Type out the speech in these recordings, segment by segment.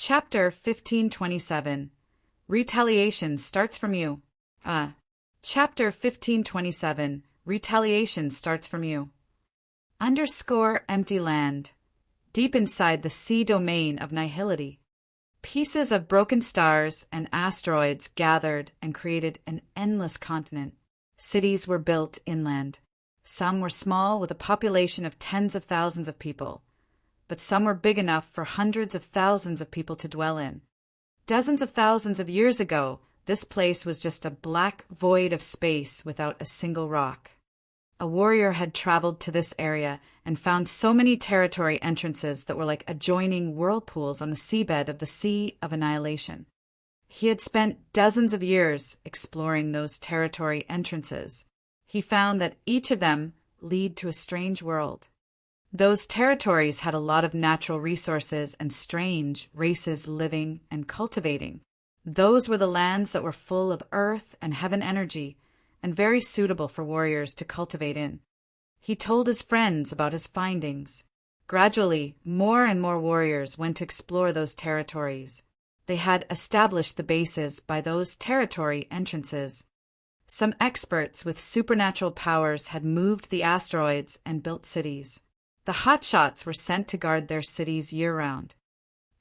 Chapter 1527. Retaliation starts from you. Chapter 1527. Retaliation starts from you. Underscore empty land. Deep inside the sea domain of nihility. Pieces of broken stars and asteroids gathered and created an endless continent. Cities were built inland. Some were small with a population of tens of thousands of people, but some were big enough for hundreds of thousands of people to dwell in. Dozens of thousands of years ago, this place was just a black void of space without a single rock. A warrior had traveled to this area and found so many territory entrances that were like adjoining whirlpools on the seabed of the Sea of Annihilation. He had spent dozens of years exploring those territory entrances. He found that each of them lead to a strange world. Those territories had a lot of natural resources and strange races living and cultivating. Those were the lands that were full of earth and heaven energy and very suitable for warriors to cultivate in. He told his friends about his findings. Gradually, more and more warriors went to explore those territories. They had established the bases by those territory entrances. Some experts with supernatural powers had moved the asteroids and built cities. The hotshots were sent to guard their cities year-round.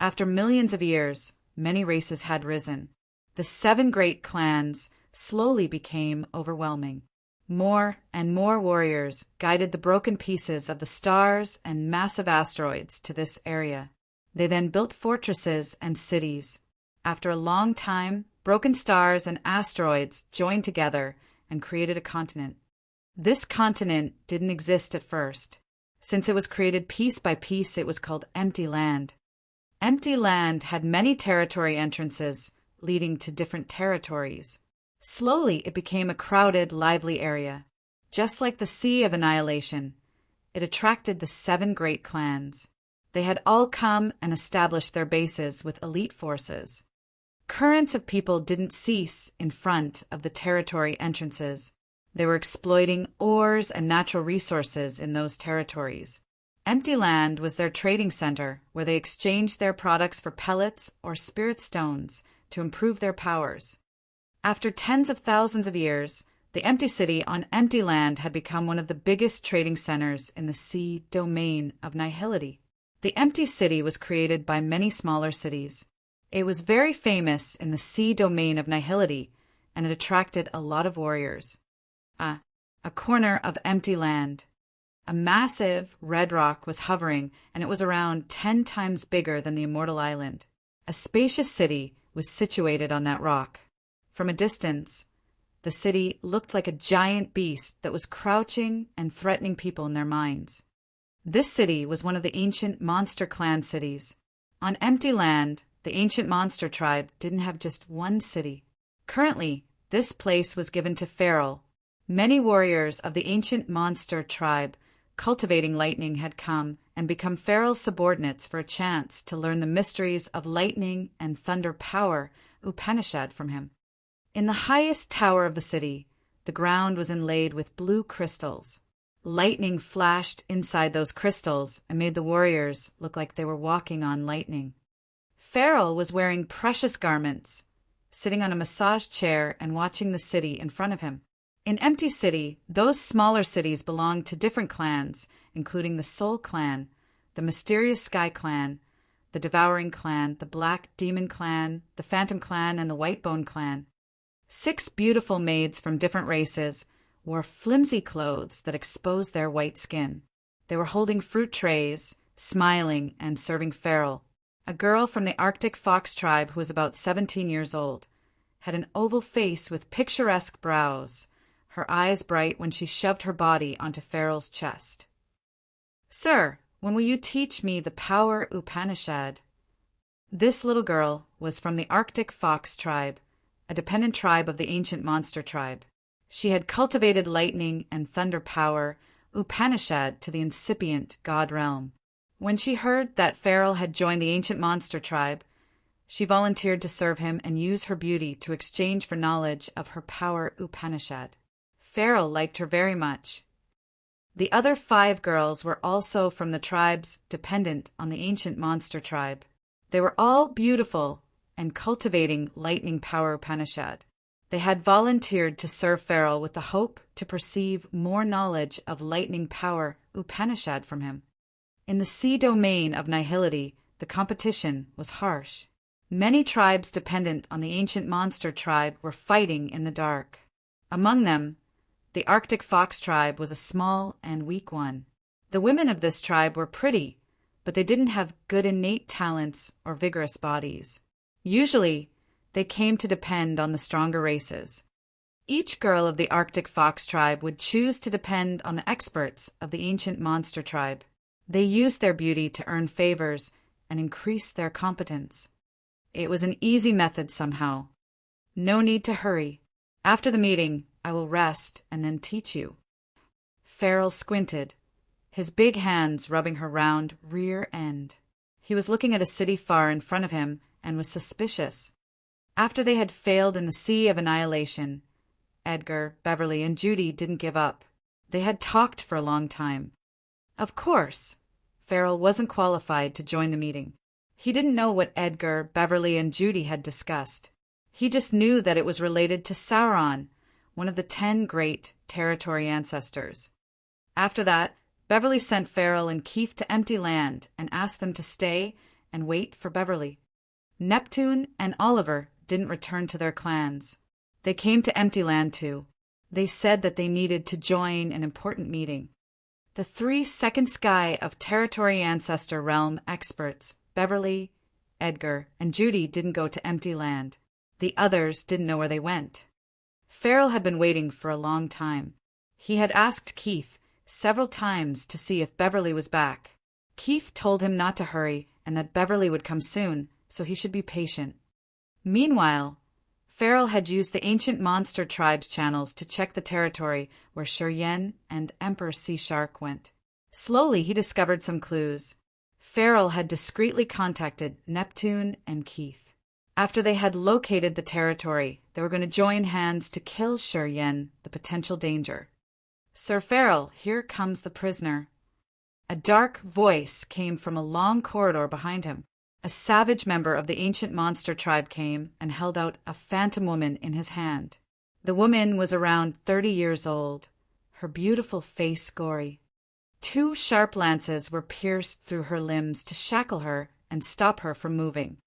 After millions of years, many races had risen. The 7 great clans slowly became overwhelming. More and more warriors guided the broken pieces of the stars and massive asteroids to this area. They then built fortresses and cities. After a long time, broken stars and asteroids joined together and created a continent. This continent didn't exist at first. Since it was created piece by piece, it was called Empty Land. Empty Land had many territory entrances leading to different territories. Slowly, it became a crowded, lively area. Just like the Sea of Annihilation, it attracted the 7 great clans. They had all come and established their bases with elite forces. Currents of people didn't cease in front of the territory entrances. They were exploiting ores and natural resources in those territories. Empty Land was their trading center, where they exchanged their products for pellets or spirit stones to improve their powers. After tens of thousands of years, the Empty City on Empty Land had become one of the biggest trading centers in the sea domain of nihility. The Empty City was created by many smaller cities. It was very famous in the sea domain of nihility, and it attracted a lot of warriors. A corner of Empty Land. A massive red rock was hovering, and it was around 10 times bigger than the Immortal Island. A spacious city was situated on that rock. From a distance, the city looked like a giant beast that was crouching and threatening people in their minds. This city was one of the ancient monster clan cities. On Empty Land, the ancient monster tribe didn't have just one city. Currently, this place was given to Feral. Many warriors of the ancient monster tribe cultivating lightning had come and become Feral's subordinates for a chance to learn the mysteries of lightning and thunder power Upanishad from him. In the highest tower of the city, the ground was inlaid with blue crystals. Lightning flashed inside those crystals and made the warriors look like they were walking on lightning. Feral was wearing precious garments, sitting on a massage chair and watching the city in front of him. In Empty City, those smaller cities belonged to different clans, including the Soul Clan, the Mysterious Sky Clan, the Devouring Clan, the Black Demon Clan, the Phantom Clan, and the Whitebone Clan. 6 beautiful maids from different races wore flimsy clothes that exposed their white skin. They were holding fruit trays, smiling, and serving Feral. A girl from the Arctic Fox tribe who was about 17 years old had an oval face with picturesque brows, her eyes bright when she shoved her body onto Feral's chest. "Sir, when will you teach me the power Upanishad?" This little girl was from the Arctic Fox tribe, a dependent tribe of the ancient monster tribe. She had cultivated lightning and thunder power Upanishad to the incipient god realm. When she heard that Feral had joined the ancient monster tribe, she volunteered to serve him and use her beauty to exchange for knowledge of her power Upanishad. Feral liked her very much. The other 5 girls were also from the tribes dependent on the ancient monster tribe. They were all beautiful and cultivating lightning power Upanishad. They had volunteered to serve Pharaoh with the hope to perceive more knowledge of lightning power Upanishad from him. In the sea domain of nihility, the competition was harsh. Many tribes dependent on the ancient monster tribe were fighting in the dark. Among them, the Arctic fox tribe was a small and weak one. The women of this tribe were pretty, but they didn't have good innate talents or vigorous bodies. Usually, they came to depend on the stronger races. Each girl of the Arctic fox tribe would choose to depend on the experts of the ancient monster tribe. They used their beauty to earn favors and increase their competence. It was an easy method somehow. No need to hurry. After the meeting, I will rest and then teach you. Pharaoh squinted, his big hands rubbing her round rear end. He was looking at a city far in front of him and was suspicious. After they had failed in the Sea of Annihilation, Edgar, Beverly, and Judy didn't give up. They had talked for a long time. Of course, Pharaoh wasn't qualified to join the meeting. He didn't know what Edgar, Beverly, and Judy had discussed. He just knew that it was related to Sauron, one of the 10 great territory ancestors. After that, Beverly sent Pharaoh and Keith to empty land and asked them to stay and wait for Beverly. Neptune and Oliver didn't return to their clans. They came to empty land too. They said that they needed to join an important meeting. The 3 second sky of territory ancestor realm experts, Beverly, Edgar, and Judy, didn't go to empty land. The others didn't know where they went. Pharaoh had been waiting for a long time. He had asked Keith several times to see if Beverly was back. Keith told him not to hurry and that Beverly would come soon, so he should be patient. Meanwhile, Pharaoh had used the ancient monster tribe's channels to check the territory where Shiryen and Emperor Sea Shark went. Slowly, he discovered some clues. Pharaoh had discreetly contacted Neptune and Keith. After they had located the territory, they were going to join hands to kill Shiryen, the potential danger. Sir Pharaoh, here comes the prisoner. A dark voice came from a long corridor behind him. A savage member of the ancient monster tribe came and held out a phantom woman in his hand. The woman was around 30 years old, her beautiful face gory. 2 sharp lances were pierced through her limbs to shackle her and stop her from moving.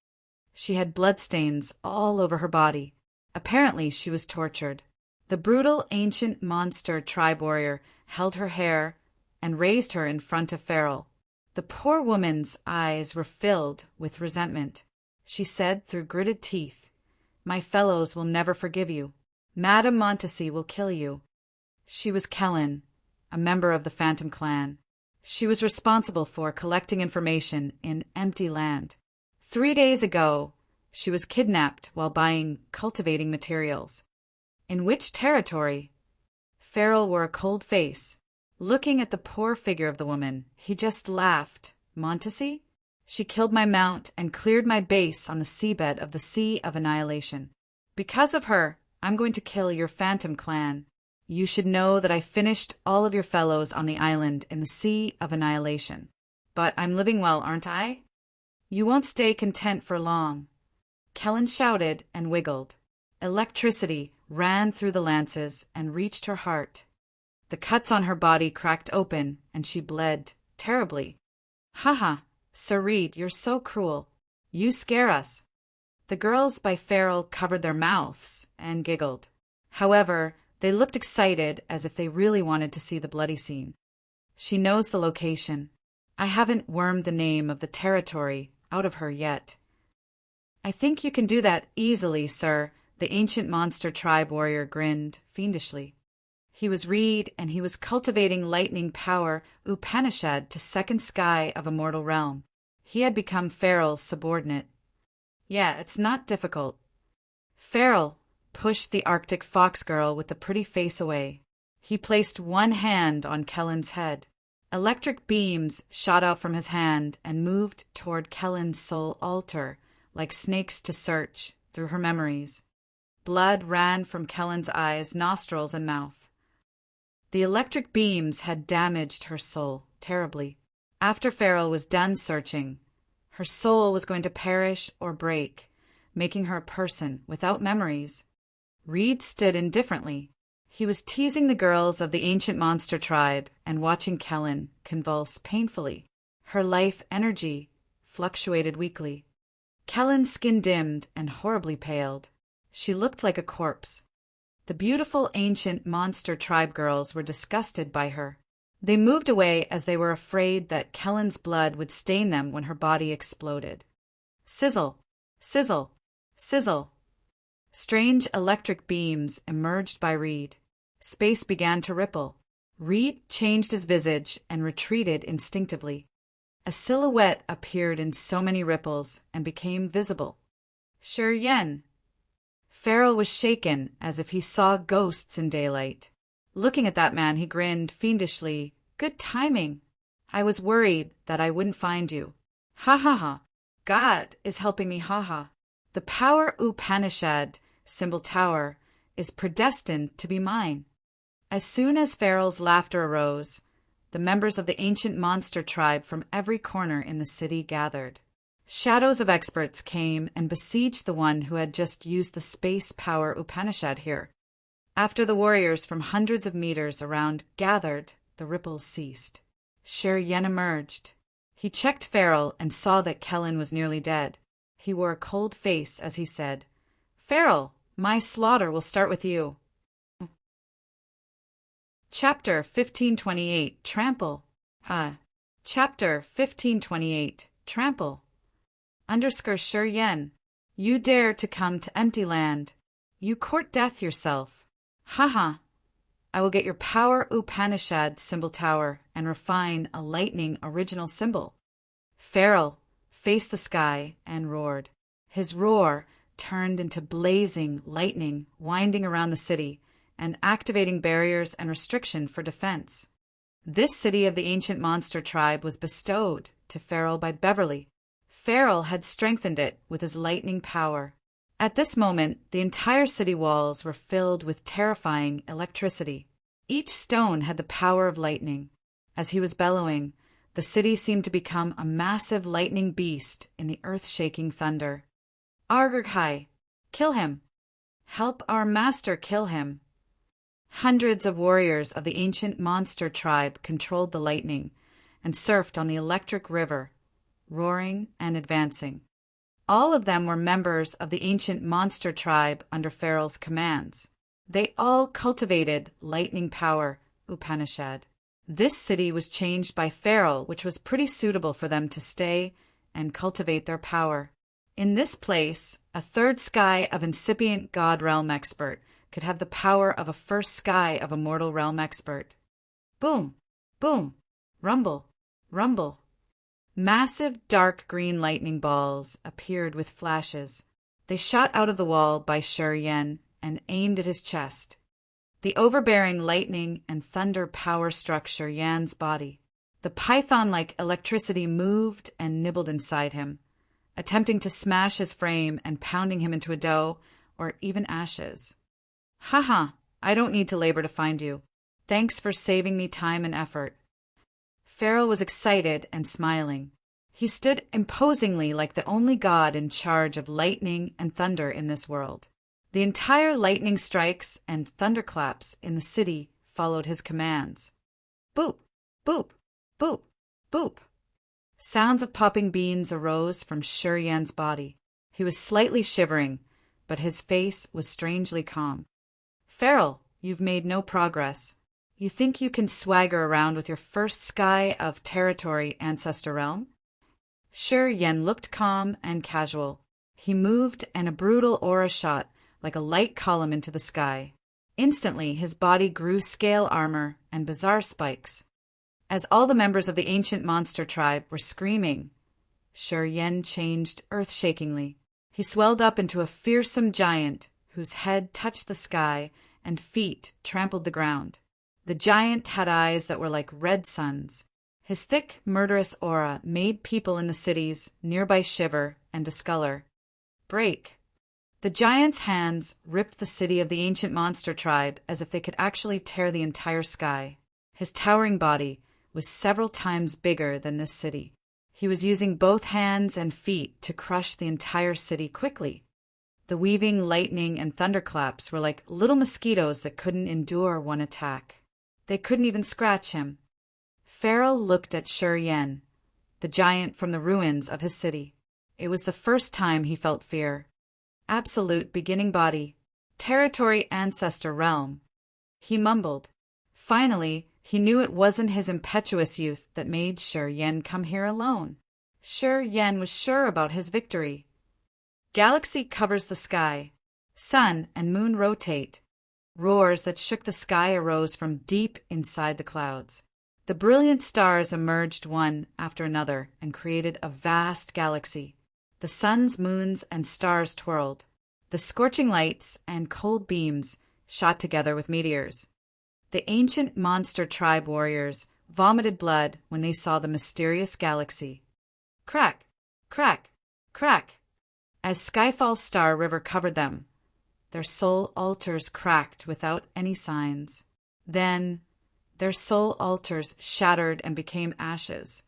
She had bloodstains all over her body. Apparently, she was tortured. The brutal ancient monster tribe warrior held her hair and raised her in front of Pharaoh. The poor woman's eyes were filled with resentment. She said through gritted teeth, "My fellows will never forgive you. Madame Montesi will kill you." She was Kellen, a member of the Phantom Clan. She was responsible for collecting information in empty land. 3 days ago, she was kidnapped while buying cultivating materials. In which territory? Pharaoh wore a cold face. Looking at the poor figure of the woman, he just laughed. Montesi? She killed my mount and cleared my base on the seabed of the Sea of Annihilation. Because of her, I'm going to kill your Phantom Clan. You should know that I finished all of your fellows on the island in the Sea of Annihilation. But I'm living well, aren't I? You won't stay content for long. Kellen shouted and wiggled. Electricity ran through the lances and reached her heart. The cuts on her body cracked open, and she bled terribly. "Haha, Sir Reed, you're so cruel. You scare us." The girls by Pharaoh covered their mouths and giggled. However, they looked excited as if they really wanted to see the bloody scene. "She knows the location. I haven't wormed the name of the territory out of her yet." "I think you can do that easily, sir," the ancient monster tribe warrior grinned fiendishly. He was Reed, and he was cultivating lightning power Upanishad to second sky of a mortal realm. He had become Pharaoh's subordinate. "Yeah, it's not difficult." Pharaoh pushed the Arctic fox girl with the pretty face away. He placed one hand on Kellen's head. Electric beams shot out from his hand and moved toward Kellen's soul altar, like snakes to search through her memories. Blood ran from Kellen's eyes, nostrils, and mouth. The electric beams had damaged her soul terribly. After Pharaoh was done searching, Her soul was going to perish or break, making her a person without memories. Reed stood indifferently. He was teasing the girls of the ancient monster tribe and watching Kellen convulse painfully. Her life energy fluctuated weakly. Kellen's skin dimmed and horribly paled. She looked like a corpse. The beautiful ancient monster tribe girls were disgusted by her. They moved away as they were afraid that Kellen's blood would stain them when her body exploded. Sizzle, sizzle, sizzle. Strange electric beams emerged by Reed. Space began to ripple. Reed changed his visage and retreated instinctively. A silhouette appeared in so many ripples and became visible. Sure Yen. Farrell was shaken as if he saw ghosts in daylight. Looking at that man, he grinned fiendishly. Good timing. I was worried that I wouldn't find you. Ha ha ha. God is helping me, ha ha. The power Upanishad, symbol tower, is predestined to be mine. As soon as Farrell's laughter arose, the members of the ancient monster tribe from every corner in the city gathered. Shadows of experts came and besieged the one who had just used the space power Upanishad here. After the warriors from hundreds of meters around gathered, the ripples ceased. Sher Yen emerged. He checked Farrell and saw that Kellen was nearly dead. He wore a cold face as he said, Farrell, my slaughter will start with you. Chapter 1528, Trample. Chapter 1528, Trample. Sher Yen. You dare to come to empty land. You court death yourself. Ha. I will get your power Upanishad symbol tower and refine a lightning original symbol. Farrell faced the sky and roared. His roar turned into blazing lightning winding around the city and activating barriers and restriction for defense. This city of the ancient monster tribe was bestowed to Farrell by Beverly. Farrell had strengthened it with his lightning power. At this moment, the entire city walls were filled with terrifying electricity. Each stone had the power of lightning. As he was bellowing, the city seemed to become a massive lightning beast in the earth-shaking thunder. Argurghai, kill him! Help our master kill him! Hundreds of warriors of the ancient monster tribe controlled the lightning and surfed on the electric river, roaring and advancing. All of them were members of the ancient monster tribe under Farrell's commands. They all cultivated lightning power, Upanishad. This city was changed by Farrell, which was pretty suitable for them to stay and cultivate their power. In this place, a third sky of incipient God realm expert could have the power of a first sky of a mortal realm expert. Boom, boom, rumble, rumble. Massive dark green lightning balls appeared with flashes. They shot out of the wall by Sher Yen and aimed at his chest. The overbearing lightning and thunder power struck Sher Yan's body. The python-like electricity moved and nibbled inside him, attempting to smash his frame and pounding him into a dough or even ashes. Ha, I don't need to labor to find you. Thanks for saving me time and effort. Farrell was excited and smiling. He stood imposingly like the only god in charge of lightning and thunder in this world. The entire lightning strikes and thunderclaps in the city followed his commands. Boop, boop, boop, boop. Sounds of popping beans arose from Sher Yan's body. He was slightly shivering, but his face was strangely calm. Farrell, you've made no progress. You think you can swagger around with your first sky of territory ancestor realm? Sher Yen looked calm and casual. He moved and a brutal aura shot like a light column into the sky. Instantly, his body grew scale armor and bizarre spikes. As all the members of the ancient monster tribe were screaming, Sher Yen changed earth-shakingly. He swelled up into a fearsome giant whose head touched the sky and feet trampled the ground. The giant had eyes that were like red suns. His thick, murderous aura made people in the cities nearby shiver and discolor. Break. The giant's hands ripped the city of the ancient monster tribe as if they could actually tear the entire sky. His towering body was several times bigger than this city. He was using both hands and feet to crush the entire city quickly. The weaving lightning and thunderclaps were like little mosquitoes that couldn't endure one attack. They couldn't even scratch him. Pharaoh looked at Shur-yen, the giant from the ruins of his city. It was the first time he felt fear. Absolute beginning body, territory ancestor realm. He mumbled. Finally, he knew it wasn't his impetuous youth that made Shur-yen come here alone. Shur-yen was sure about his victory. Galaxy covers the sky. Sun and moon rotate. Roars that shook the sky arose from deep inside the clouds. The brilliant stars emerged one after another and created a vast galaxy. The suns, moons, and stars twirled. The scorching lights and cold beams shot together with meteors. The ancient monster tribe warriors vomited blood when they saw the mysterious galaxy. Crack, crack, crack, as Skyfall Star River covered them. Their soul altars cracked without any signs. Then, their soul altars shattered and became ashes.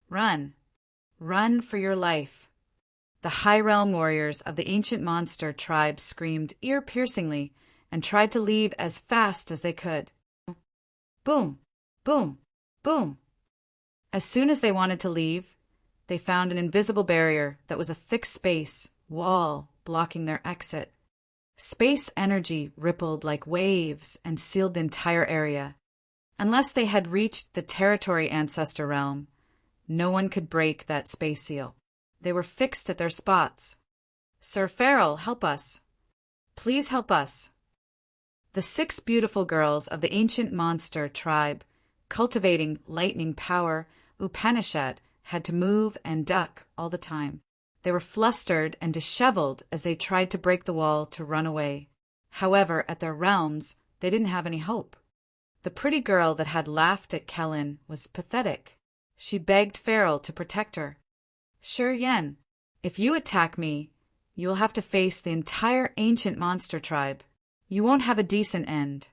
Run, run for your life. The High Realm warriors of the ancient monster tribe screamed ear-piercingly and tried to leave as fast as they could. Boom, boom, boom. As soon as they wanted to leave, they found an invisible barrier that was a thick space, wall, blocking their exit. Space energy rippled like waves and sealed the entire area. Unless they had reached the territory ancestor realm, no one could break that space seal. They were fixed at their spots. Sir Pharaoh, help us. Please help us. The 6 beautiful girls of the ancient monster tribe, cultivating lightning power, Upanishad, had to move and duck all the time. They were flustered and disheveled as they tried to break the wall to run away. However, at their realms, they didn't have any hope. The pretty girl that had laughed at Kellen was pathetic. She begged Pharaoh to protect her. Shur-yen, if you attack me, you will have to face the entire ancient monster tribe. You won't have a decent end.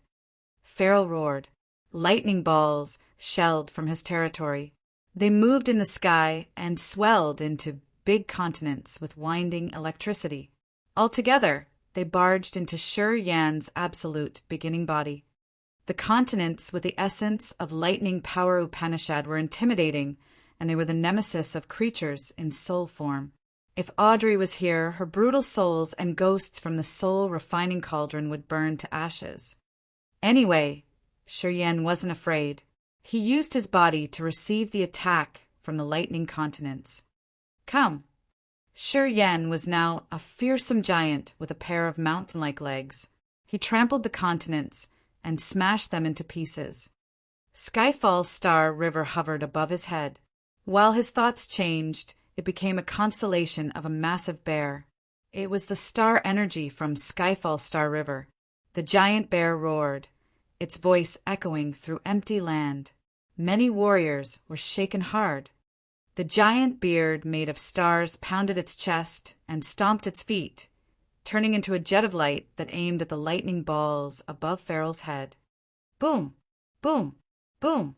Pharaoh roared. Lightning balls shelled from his territory. They moved in the sky and swelled into big continents with winding electricity. Altogether, they barged into Shur-yen's absolute beginning body. The continents with the essence of lightning power Upanishad were intimidating, and they were the nemesis of creatures in soul form. If Audrey was here, her brutal souls and ghosts from the soul refining cauldron would burn to ashes. Anyway, Shur-yen wasn't afraid. He used his body to receive the attack from the lightning continents. Come. Shur-yen was now a fearsome giant with a pair of mountain-like legs. He trampled the continents and smashed them into pieces. Skyfall Star River hovered above his head. While his thoughts changed, it became a constellation of a massive bear. It was the star energy from Skyfall Star River. The giant bear roared, its voice echoing through empty land. Many warriors were shaken hard. The giant beard made of stars pounded its chest and stomped its feet, turning into a jet of light that aimed at the lightning balls above Pharaoh's head. Boom! Boom! Boom!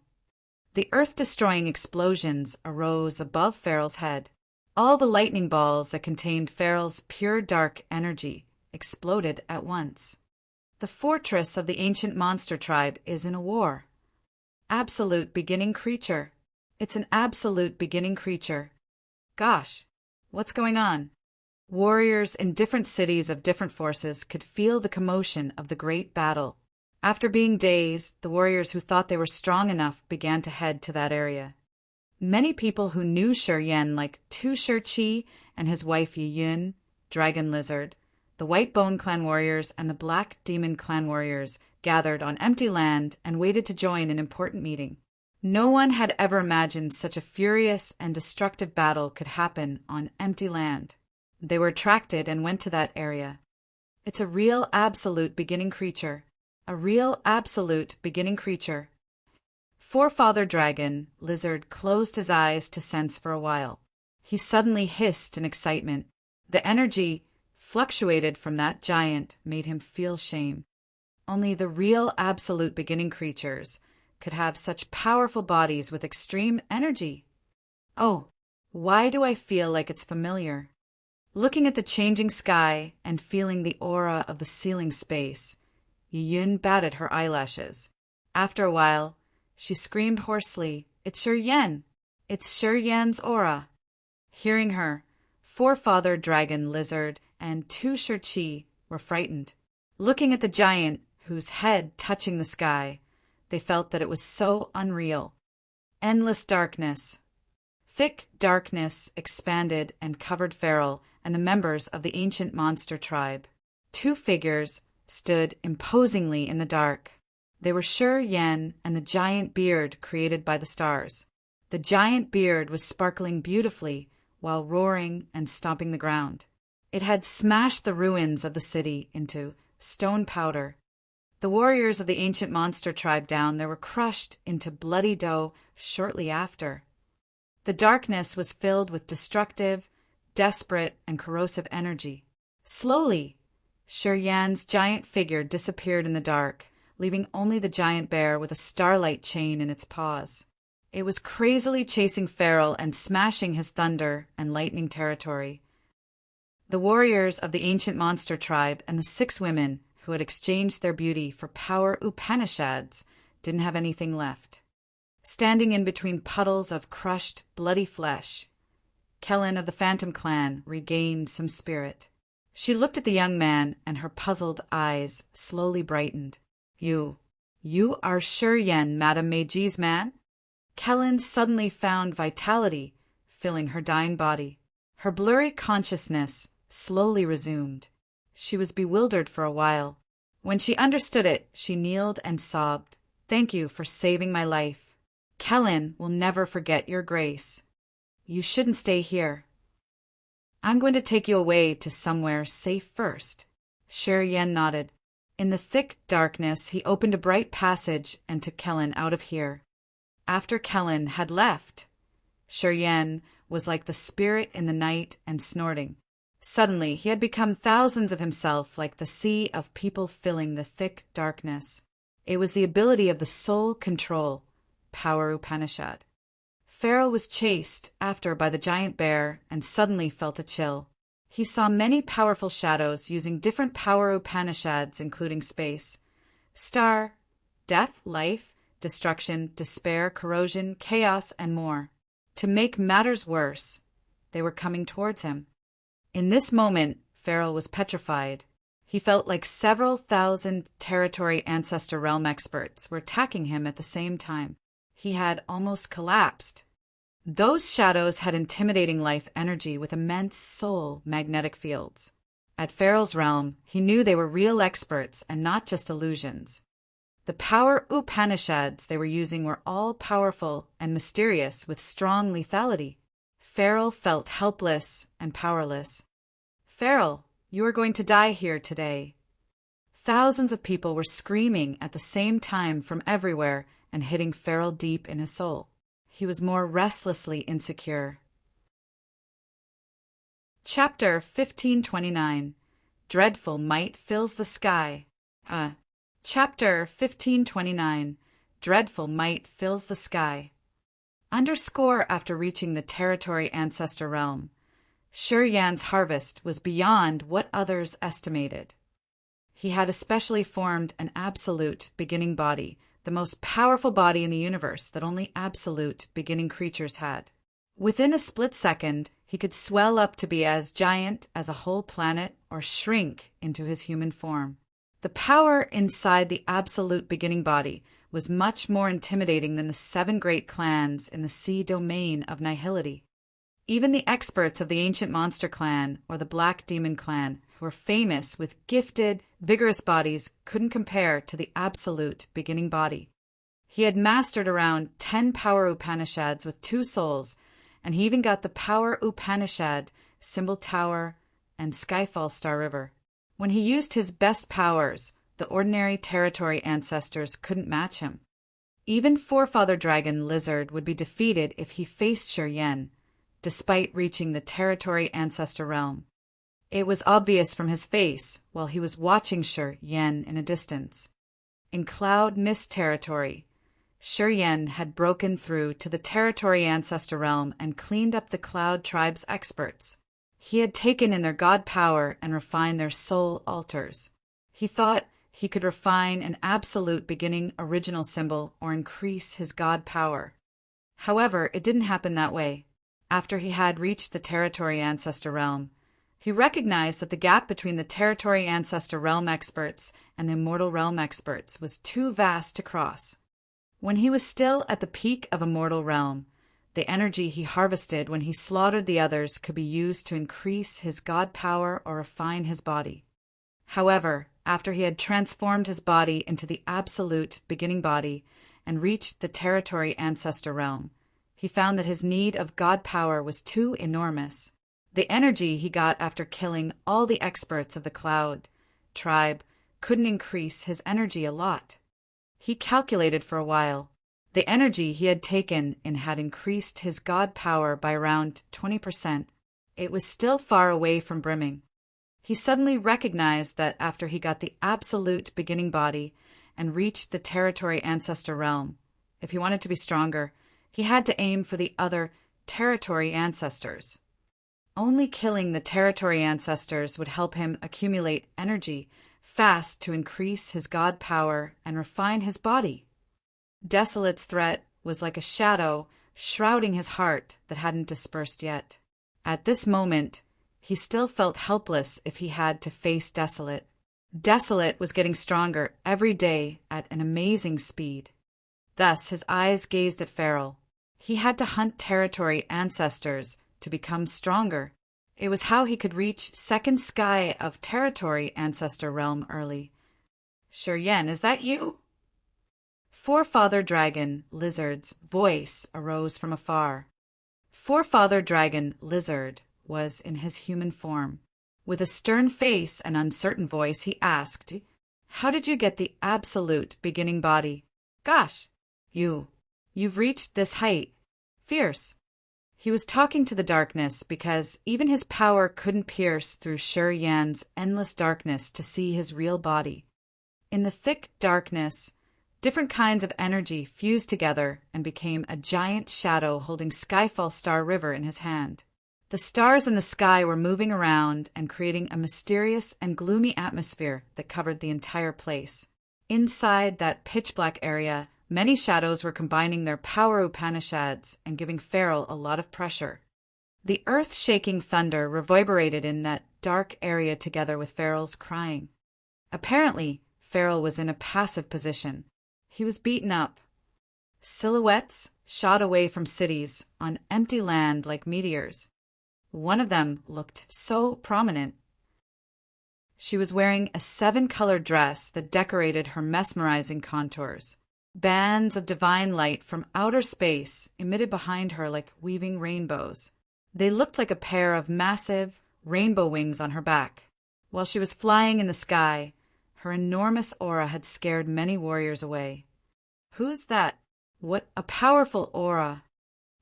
The earth-destroying explosions arose above Pharaoh's head. All the lightning balls that contained Pharaoh's pure dark energy exploded at once. The fortress of the ancient monster tribe is in a war. Absolute beginning creature. It's an absolute beginning creature. Gosh, what's going on? Warriors in different cities of different forces could feel the commotion of the great battle. After being dazed, the warriors who thought they were strong enough began to head to that area. Many people who knew Shur-yen, like Tu Shur-chi and his wife Yi-yun, Dragon Lizard, the White Bone Clan warriors and the Black Demon Clan warriors, gathered on empty land and waited to join an important meeting. No one had ever imagined such a furious and destructive battle could happen on empty land. They were attracted and went to that area. It's a real absolute beginning creature. A real absolute beginning creature. Forefather Dragon Lizard closed his eyes to sense for a while. He suddenly hissed in excitement. The energy fluctuated from that giant made him feel shame. Only the real absolute beginning creatures could have such powerful bodies with extreme energy. Oh, Why do I feel like it's familiar? Looking at the changing sky and feeling the aura of the ceiling space, Yun batted her eyelashes. After a while, she screamed hoarsely, "It's Shi Yan! It's Shi Yan's aura!" Hearing her, Forefather Dragon Lizard and Tu Shirchi were frightened. Looking at the giant, whose head touching the sky, they felt that it was so unreal. Endless darkness. Thick darkness expanded and covered Feral and the members of the ancient monster tribe. Two figures stood imposingly in the dark. They were Shi Yan and the giant beard created by the stars. The giant beard was sparkling beautifully while roaring and stomping the ground. It had smashed the ruins of the city into stone powder. The warriors of the ancient monster tribe down there were crushed into bloody dough shortly after. The darkness was filled with destructive, desperate, and corrosive energy. Slowly, Shi Yan's giant figure disappeared in the dark, leaving only the giant bear with a starlight chain in its paws. It was crazily chasing Feral and smashing his thunder and lightning territory. The warriors of the ancient monster tribe and the 6 women who had exchanged their beauty for power Upanishads didn't have anything left. Standing in between puddles of crushed, bloody flesh, Kellen of the Phantom Clan regained some spirit. She looked at the young man, and her puzzled eyes slowly brightened. You are Shi Yan, Madame Meiji's man?" Kellen suddenly found vitality filling her dying body. Her blurry consciousness slowly resumed. She was bewildered for a while. When she understood it, she kneeled and sobbed, "Thank you for saving my life. Kellen will never forget your grace. You shouldn't stay here. I'm going to take you away to somewhere safe first." Shi Yan nodded. In the thick darkness, he opened a bright passage and took Kellen out of here. After Kellen had left, Shi Yan was like the spirit in the night and snorting. Suddenly, he had become thousands of himself, like the sea of people filling the thick darkness. It was the ability of the soul control, power Upanishad. Feral was chased after by the giant bear and suddenly felt a chill. He saw many powerful shadows using different power Upanishads, including space, star, death, life, destruction, despair, corrosion, chaos, and more. To make matters worse, they were coming towards him. In this moment, Feral was petrified. He felt like several thousand territory ancestor realm experts were attacking him at the same time. He had almost collapsed. Those shadows had intimidating life energy with immense soul magnetic fields. At Feral's realm, he knew they were real experts and not just illusions. The power Upanishads they were using were all powerful and mysterious with strong lethality. Feral felt helpless and powerless. "Feral, you are going to die here today." Thousands of people were screaming at the same time from everywhere and hitting Feral deep in his soul. He was more restlessly insecure. Chapter 1529. Dreadful Might Fills the Sky. Chapter 1529. Dreadful Might Fills the Sky. Underscore after reaching the territory ancestor realm, Shi Yan's harvest was beyond what others estimated. He had especially formed an absolute beginning body, the most powerful body in the universe that only absolute beginning creatures had. Within a split second, he could swell up to be as giant as a whole planet or shrink into his human form. The power inside the absolute beginning body was much more intimidating than the 7 great clans in the sea domain of nihility. Even the experts of the ancient monster clan or the black demon clan, who were famous with gifted, vigorous bodies, couldn't compare to the absolute beginning body. He had mastered around 10 power Upanishads with 2 souls, and he even got the power Upanishad, Symbol Tower, and Skyfall Star River. When he used his best powers, the ordinary territory ancestors couldn't match him. Even Forefather Dragon Lizard would be defeated if he faced Shi Yan, despite reaching the territory ancestor realm. It was obvious from his face while he was watching Shi Yan in a distance. In cloud mist territory, Yen had broken through to the territory ancestor realm and cleaned up the Cloud Tribe's experts. He had taken in their god power and refined their soul altars. He thought he could refine an absolute beginning original symbol or increase his god power. However, it didn't happen that way. After he had reached the territory ancestor realm, he recognized that the gap between the territory ancestor realm experts and the immortal realm experts was too vast to cross. When he was still at the peak of immortal realm, the energy he harvested when he slaughtered the others could be used to increase his god power or refine his body. However, after he had transformed his body into the absolute beginning body and reached the territory ancestor realm, he found that his need of god power was too enormous. The energy he got after killing all the experts of the Cloud Tribe couldn't increase his energy a lot. He calculated for a while. The energy he had taken in had increased his god power by around 20%. It was still far away from brimming. He suddenly recognized that after he got the absolute beginning body and reached the territory ancestor realm, if he wanted to be stronger, he had to aim for the other territory ancestors. Only killing the territory ancestors would help him accumulate energy fast to increase his god power and refine his body. Desolate's threat was like a shadow shrouding his heart that hadn't dispersed yet. At this moment, he still felt helpless if he had to face Desolate. Desolate was getting stronger every day at an amazing speed. Thus, his eyes gazed at Feral. He had to hunt territory ancestors to become stronger. It was how he could reach second sky of territory ancestor realm early. Yen, is that you? Forefather Dragon Lizard's voice arose from afar. Forefather Dragon Lizard was in his human form. With a stern face and uncertain voice, he asked, "How did you get the absolute beginning body? Gosh, you've reached this height. Fierce." He was talking to the darkness because even his power couldn't pierce through Yan's endless darkness to see his real body. In the thick darkness, different kinds of energy fused together and became a giant shadow holding Skyfall Star River in his hand. The stars in the sky were moving around and creating a mysterious and gloomy atmosphere that covered the entire place. Inside that pitch-black area, many shadows were combining their power Upanishads and giving Feral a lot of pressure. The earth-shaking thunder reverberated in that dark area together with Feral's crying. Apparently, Feral was in a passive position. He was beaten up. Silhouettes shot away from cities on empty land like meteors. One of them looked so prominent. She was wearing a 7-colored dress that decorated her mesmerizing contours. Bands of divine light from outer space emitted behind her like weaving rainbows. They looked like a pair of massive rainbow wings on her back. While she was flying in the sky, her enormous aura had scared many warriors away. Who's that? What a powerful aura.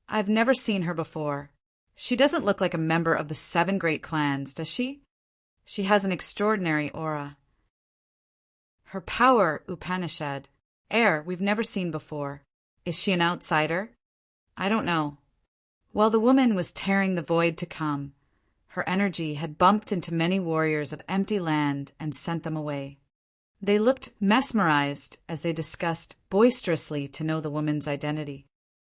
I've never seen her before. She doesn't look like a member of the 7 great clans, does she? She has an extraordinary aura. Her power Upanishad. Air we've never seen before. Is she an outsider? I don't know. While the woman was tearing the void to come, her energy had bumped into many warriors of empty land and sent them away. They looked mesmerized as they discussed boisterously to know the woman's identity.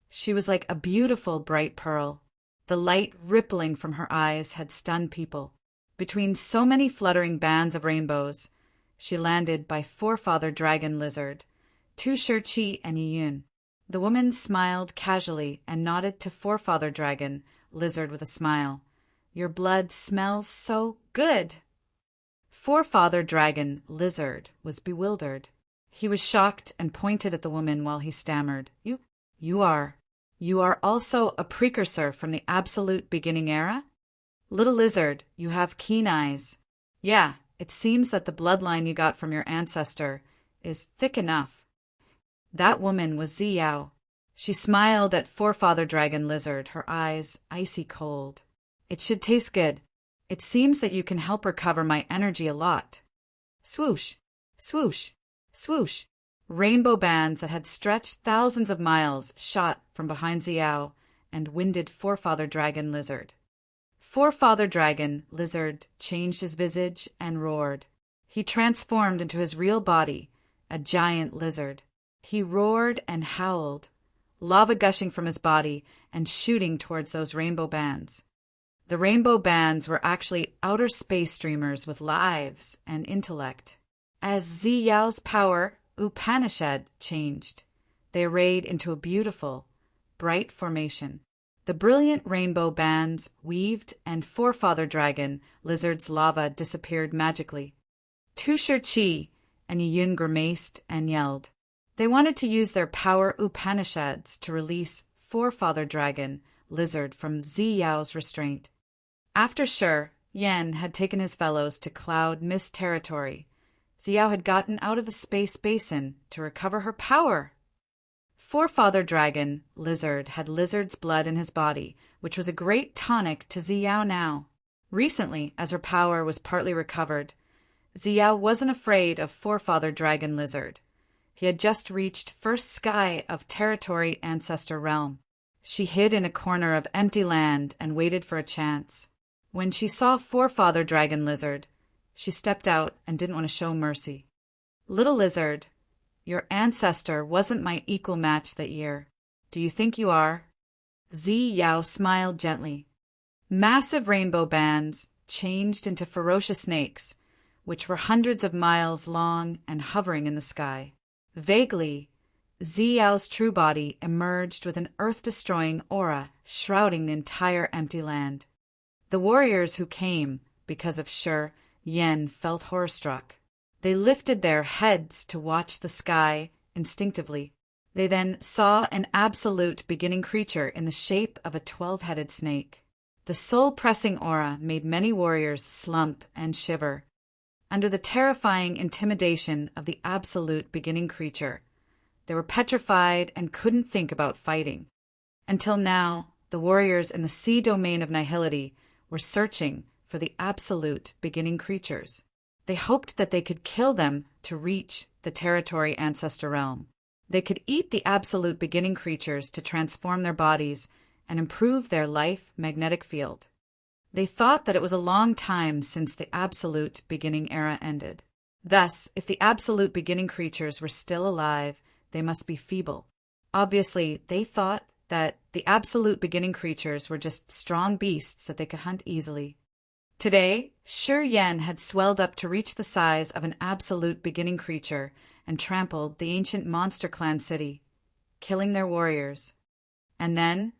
She was like a beautiful bright pearl. The light rippling from her eyes had stunned people. Between so many fluttering bands of rainbows, she landed by Forefather Dragon Lizard, Tu Shirchi and Yiyun. The woman smiled casually and nodded to Forefather Dragon Lizard with a smile. "Your blood smells so good." Forefather Dragon Lizard was bewildered. He was shocked and pointed at the woman while he stammered, You are also a precursor from the absolute beginning era? Little lizard, you have keen eyes. Yeah, it seems that the bloodline you got from your ancestor is thick enough." That woman was Ziyao. She smiled at Forefather Dragon Lizard, her eyes icy cold. "It should taste good. It seems that you can help recover my energy a lot." Swoosh, swoosh, swoosh. Rainbow bands that had stretched thousands of miles shot from behind Xiao and winded Forefather Dragon Lizard. Forefather Dragon Lizard changed his visage and roared. He transformed into his real body, a giant lizard. He roared and howled, lava gushing from his body and shooting towards those rainbow bands. The rainbow bands were actually outer space streamers with lives and intellect. As Ziyao's power, Upanishad, changed, they arrayed into a beautiful, bright formation. The brilliant rainbow bands weaved and Forefather Dragon Lizard's lava disappeared magically. Tu Shih and Yiyun grimaced and yelled. They wanted to use their power Upanishads to release Forefather Dragon Lizard from Ziyao's restraint. After Shi Yan had taken his fellows to Cloud Mist territory, Xiao had gotten out of the space basin to recover her power. Forefather Dragon Lizard had lizard's blood in his body, which was a great tonic to Xiao now. Recently, as her power was partly recovered, Xiao wasn't afraid of Forefather Dragon Lizard. He had just reached first sky of territory ancestor realm. She hid in a corner of empty land and waited for a chance. When she saw Forefather Dragon Lizard, she stepped out and didn't want to show mercy. Little lizard, your ancestor wasn't my equal match that year. Do you think you are? Xiao smiled gently. Massive rainbow bands changed into ferocious snakes, which were hundreds of miles long and hovering in the sky. Vaguely, Xiao's true body emerged with an earth-destroying aura shrouding the entire empty land. The warriors who came because of Shi Yan felt horror-struck. They lifted their heads to watch the sky instinctively. They then saw an absolute beginning creature in the shape of a 12-headed snake. The soul-pressing aura made many warriors slump and shiver. Under the terrifying intimidation of the absolute beginning creature, they were petrified and couldn't think about fighting. Until now, the warriors in the sea domain of nihility were searching for the absolute beginning creatures. They hoped that they could kill them to reach the territory ancestor realm. They could eat the absolute beginning creatures to transform their bodies and improve their life magnetic field. They thought that it was a long time since the absolute beginning era ended. Thus, if the absolute beginning creatures were still alive, they must be feeble. Obviously, they thought that the absolute beginning creatures were just strong beasts that they could hunt easily. Today, Shi Yan had swelled up to reach the size of an absolute beginning creature and trampled the ancient monster clan city, killing their warriors. And then,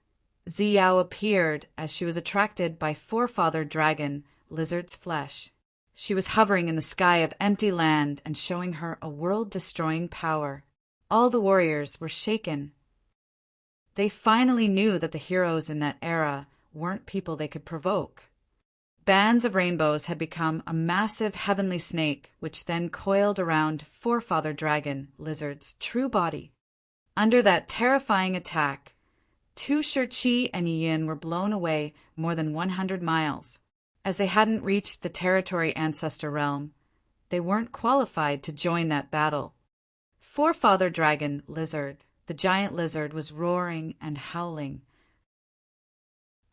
Xiao appeared as she was attracted by Forefather Dragon Lizard's flesh. She was hovering in the sky of empty land and showing her a world-destroying power. All the warriors were shaken. They finally knew that the heroes in that era weren't people they could provoke. Bands of rainbows had become a massive heavenly snake, which then coiled around Forefather Dragon Lizard's true body. Under that terrifying attack, Tu Shih and Yiyun were blown away more than 100 miles. As they hadn't reached the territory ancestor realm, they weren't qualified to join that battle. Forefather Dragon Lizard, the giant lizard, was roaring and howling.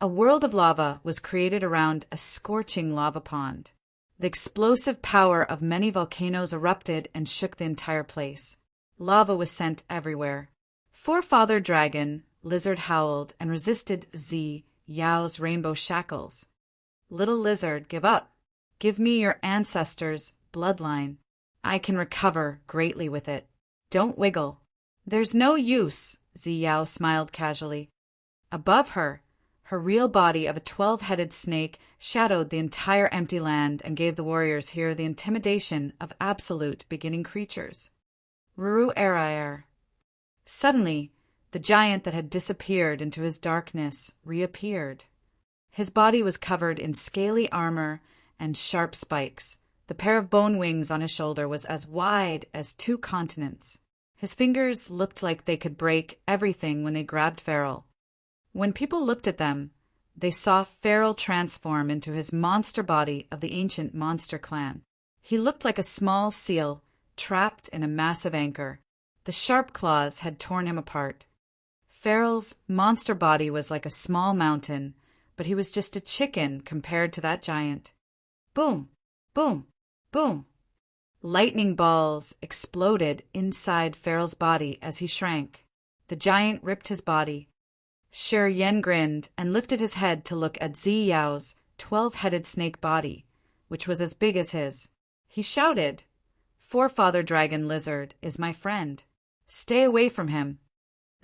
A world of lava was created around a scorching lava pond. The explosive power of many volcanoes erupted and shook the entire place. Lava was sent everywhere. Forefather Dragon Lizard howled and resisted Yao's rainbow shackles. Little lizard, give up. Give me your ancestors' bloodline. I can recover greatly with it. Don't wiggle. There's no use, Yao smiled casually. Above her, her real body of a 12-headed snake shadowed the entire empty land and gave the warriors here the intimidation of absolute beginning creatures. Ruru Eraer. Suddenly, the giant that had disappeared into his darkness reappeared. His body was covered in scaly armor and sharp spikes. The pair of bone wings on his shoulder was as wide as 2 continents. His fingers looked like they could break everything when they grabbed Feral. When people looked at them, they saw Feral transform into his monster body of the ancient monster clan. He looked like a small seal trapped in a massive anchor. The sharp claws had torn him apart. Farrell's monster body was like a small mountain, but he was just a chicken compared to that giant. Boom! Boom! Boom! Lightning balls exploded inside Farrell's body as he shrank. The giant ripped his body. Shi Yan grinned and lifted his head to look at Zi Yao's 12-headed snake body, which was as big as his. He shouted, "Forefather Dragon Lizard is my friend. Stay away from him."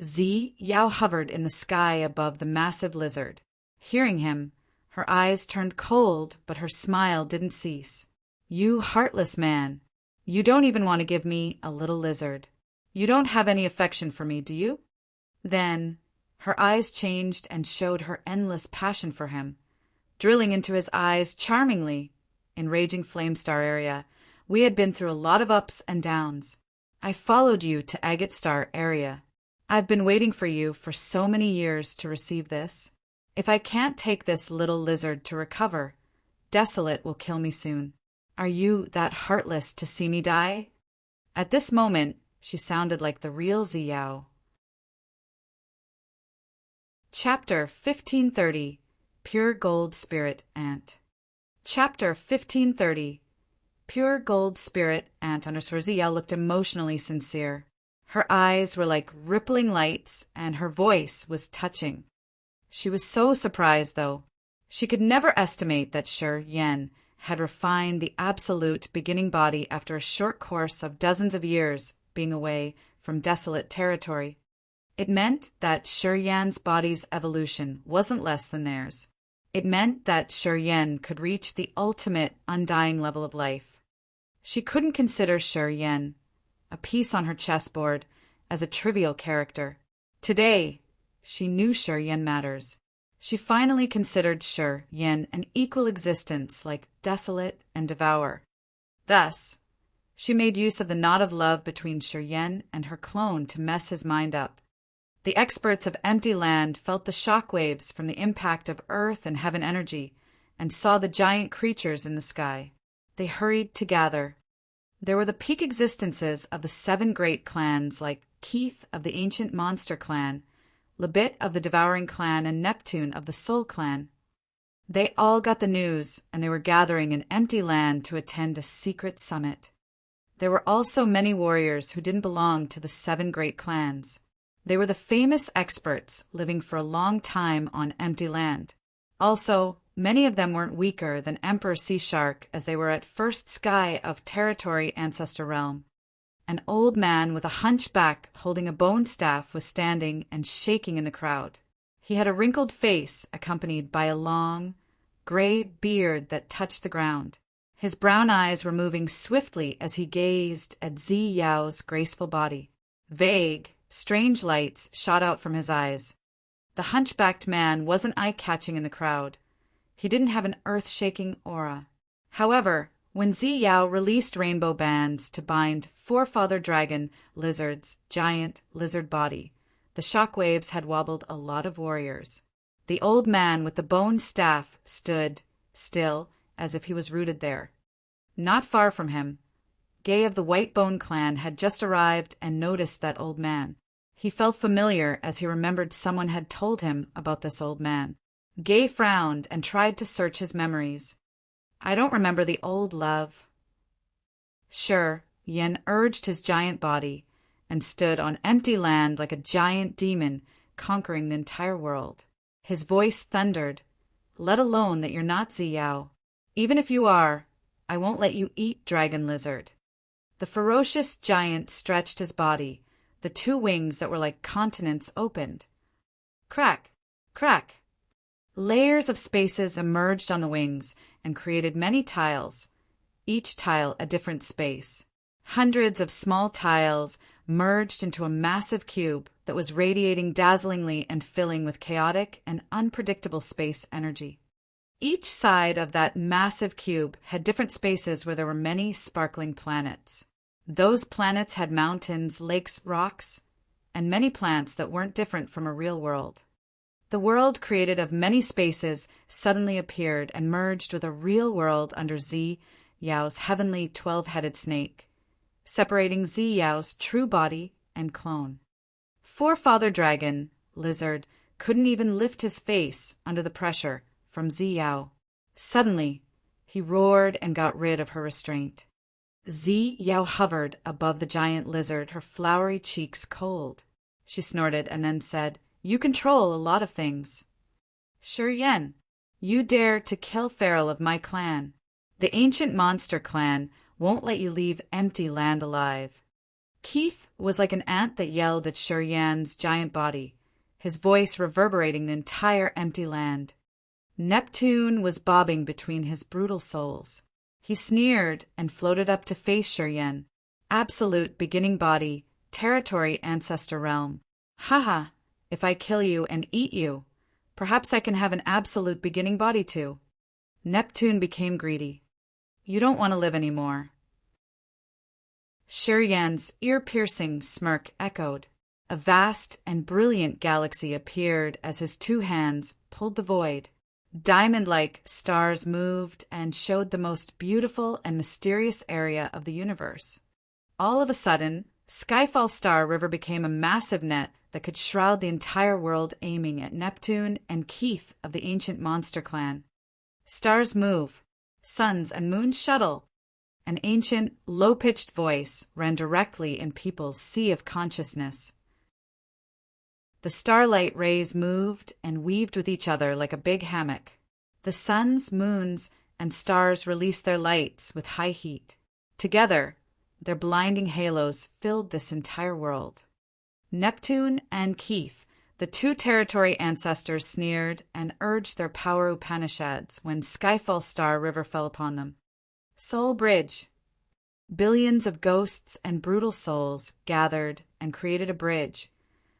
Zi Yao hovered in the sky above the massive lizard. Hearing him, her eyes turned cold, but her smile didn't cease. "You heartless man. You don't even want to give me a little lizard. You don't have any affection for me, do you?" Then her eyes changed and showed her endless passion for him, drilling into his eyes charmingly. In Raging Flamestar area, we had been through a lot of ups and downs. I followed you to Agate Star area. I've been waiting for you for so many years to receive this. If I can't take this little lizard to recover, Desolate will kill me soon. Are you that heartless to see me die? At this moment, she sounded like the real Zi Yao. Chapter 1530, Pure Gold Spirit Ant. Chapter 1530, Pure Gold Spirit Ant _ Zi Yao looked emotionally sincere. Her eyes were like rippling lights, and her voice was touching. She was so surprised, though. She could never estimate that Shi Yan had refined the absolute beginning body after a short course of dozens of years being away from desolate territory. It meant that Shi Yan's body's evolution wasn't less than theirs. It meant that Shi Yan could reach the ultimate undying level of life. She couldn't consider Shi Yan, a piece on her chessboard, as a trivial character. Today, she knew Shi Yan matters. She finally considered Shi Yan an equal existence like Desolate and Devour. Thus, she made use of the knot of love between Shi Yan and her clone to mess his mind up. The experts of Empty Land felt the shockwaves from the impact of Earth and Heaven energy and saw the giant creatures in the sky. They hurried to gather. There were the peak existences of the 7 great clans like Keith of the Ancient Monster Clan, Lebit of the Devouring Clan, and Neptune of the Soul Clan. They all got the news, and they were gathering in Empty Land to attend a secret summit. There were also many warriors who didn't belong to the 7 great clans. They were the famous experts living for a long time on Empty Land. Also, many of them weren't weaker than Emperor Sea Shark as they were at First Sky of Territory Ancestor Realm. An old man with a hunchback holding a bone staff was standing and shaking in the crowd. He had a wrinkled face accompanied by a long, gray beard that touched the ground. His brown eyes were moving swiftly as he gazed at Zi Yao's graceful body. Vague, strange lights shot out from his eyes. The hunchbacked man wasn't eye-catching in the crowd. He didn't have an earth-shaking aura. However, when Zi Yao released rainbow bands to bind Forefather Dragon Lizard's giant lizard body, the shockwaves had wobbled a lot of warriors. The old man with the bone staff stood still as if he was rooted there. Not far from him, Gay of the White Bone Clan had just arrived and noticed that old man. He felt familiar as he remembered someone had told him about this old man. Gay frowned and tried to search his memories. "I don't remember the old love." Shi Yan urged his giant body and stood on Empty Land like a giant demon conquering the entire world. His voice thundered, "Let alone that you're not Zi Yao. Even if you are, I won't let you eat Dragon Lizard." The ferocious giant stretched his body. The 2 wings that were like continents opened. Crack! Crack! Layers of spaces emerged on the wings and created many tiles, each tile a different space. Hundreds of small tiles merged into a massive cube that was radiating dazzlingly and filling with chaotic and unpredictable space energy. Each side of that massive cube had different spaces where there were many sparkling planets. Those planets had mountains, lakes, rocks, and many plants that weren't different from a real world. The world created of many spaces suddenly appeared and merged with a real world under Zi Yao's heavenly 12-headed snake, separating Zi Yao's true body and clone. Forefather dragon, lizard, couldn't even lift his face under the pressure from Ziyao. Suddenly, he roared and got rid of her restraint. Ziyao hovered above the giant lizard, her flowery cheeks cold. She snorted and then said, "You control a lot of things." "Sure Yen, you dare to kill feral of my clan. The ancient monster clan won't let you leave empty land alive." Keith was like an ant that yelled at Sure Yan's giant body, his voice reverberating the entire empty land. Neptune was bobbing between his brutal soles. He sneered and floated up to face Sure Yan. Absolute beginning body, territory ancestor realm. Haha, if I kill you and eat you, perhaps I can have an absolute beginning body too. Neptune became greedy. You don't want to live anymore. Sure Yan's ear-piercing smirk echoed. A vast and brilliant galaxy appeared as his two hands pulled the void. Diamond-like stars moved and showed the most beautiful and mysterious area of the universe. All of a sudden, Skyfall Star River became a massive net that could shroud the entire world, aiming at Neptune and Keith of the ancient monster clan. Stars move, suns and moons shuttle. An ancient, low-pitched voice ran directly in people's sea of consciousness. The starlight rays moved and weaved with each other like a big hammock. The suns, moons, and stars released their lights with high heat. Together, their blinding halos filled this entire world. Neptune and Keith, the two territory ancestors, sneered and urged their power Upanishads when Skyfall Star River fell upon them. Soul Bridge. Billions of ghosts and brutal souls gathered and created a bridge,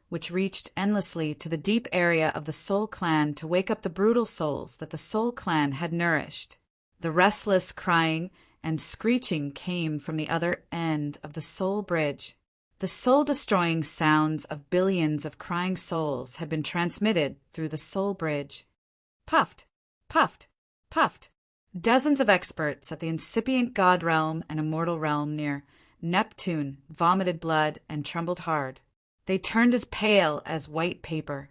which reached endlessly to the deep area of the Soul Clan to wake up the brutal souls that the Soul Clan had nourished. The restless crying and screeching came from the other end of the Soul Bridge. The soul-destroying sounds of billions of crying souls had been transmitted through the Soul Bridge. Puffed, puffed, puffed. Dozens of experts at the incipient god realm and immortal realm near Neptune vomited blood and trembled hard. They turned as pale as white paper.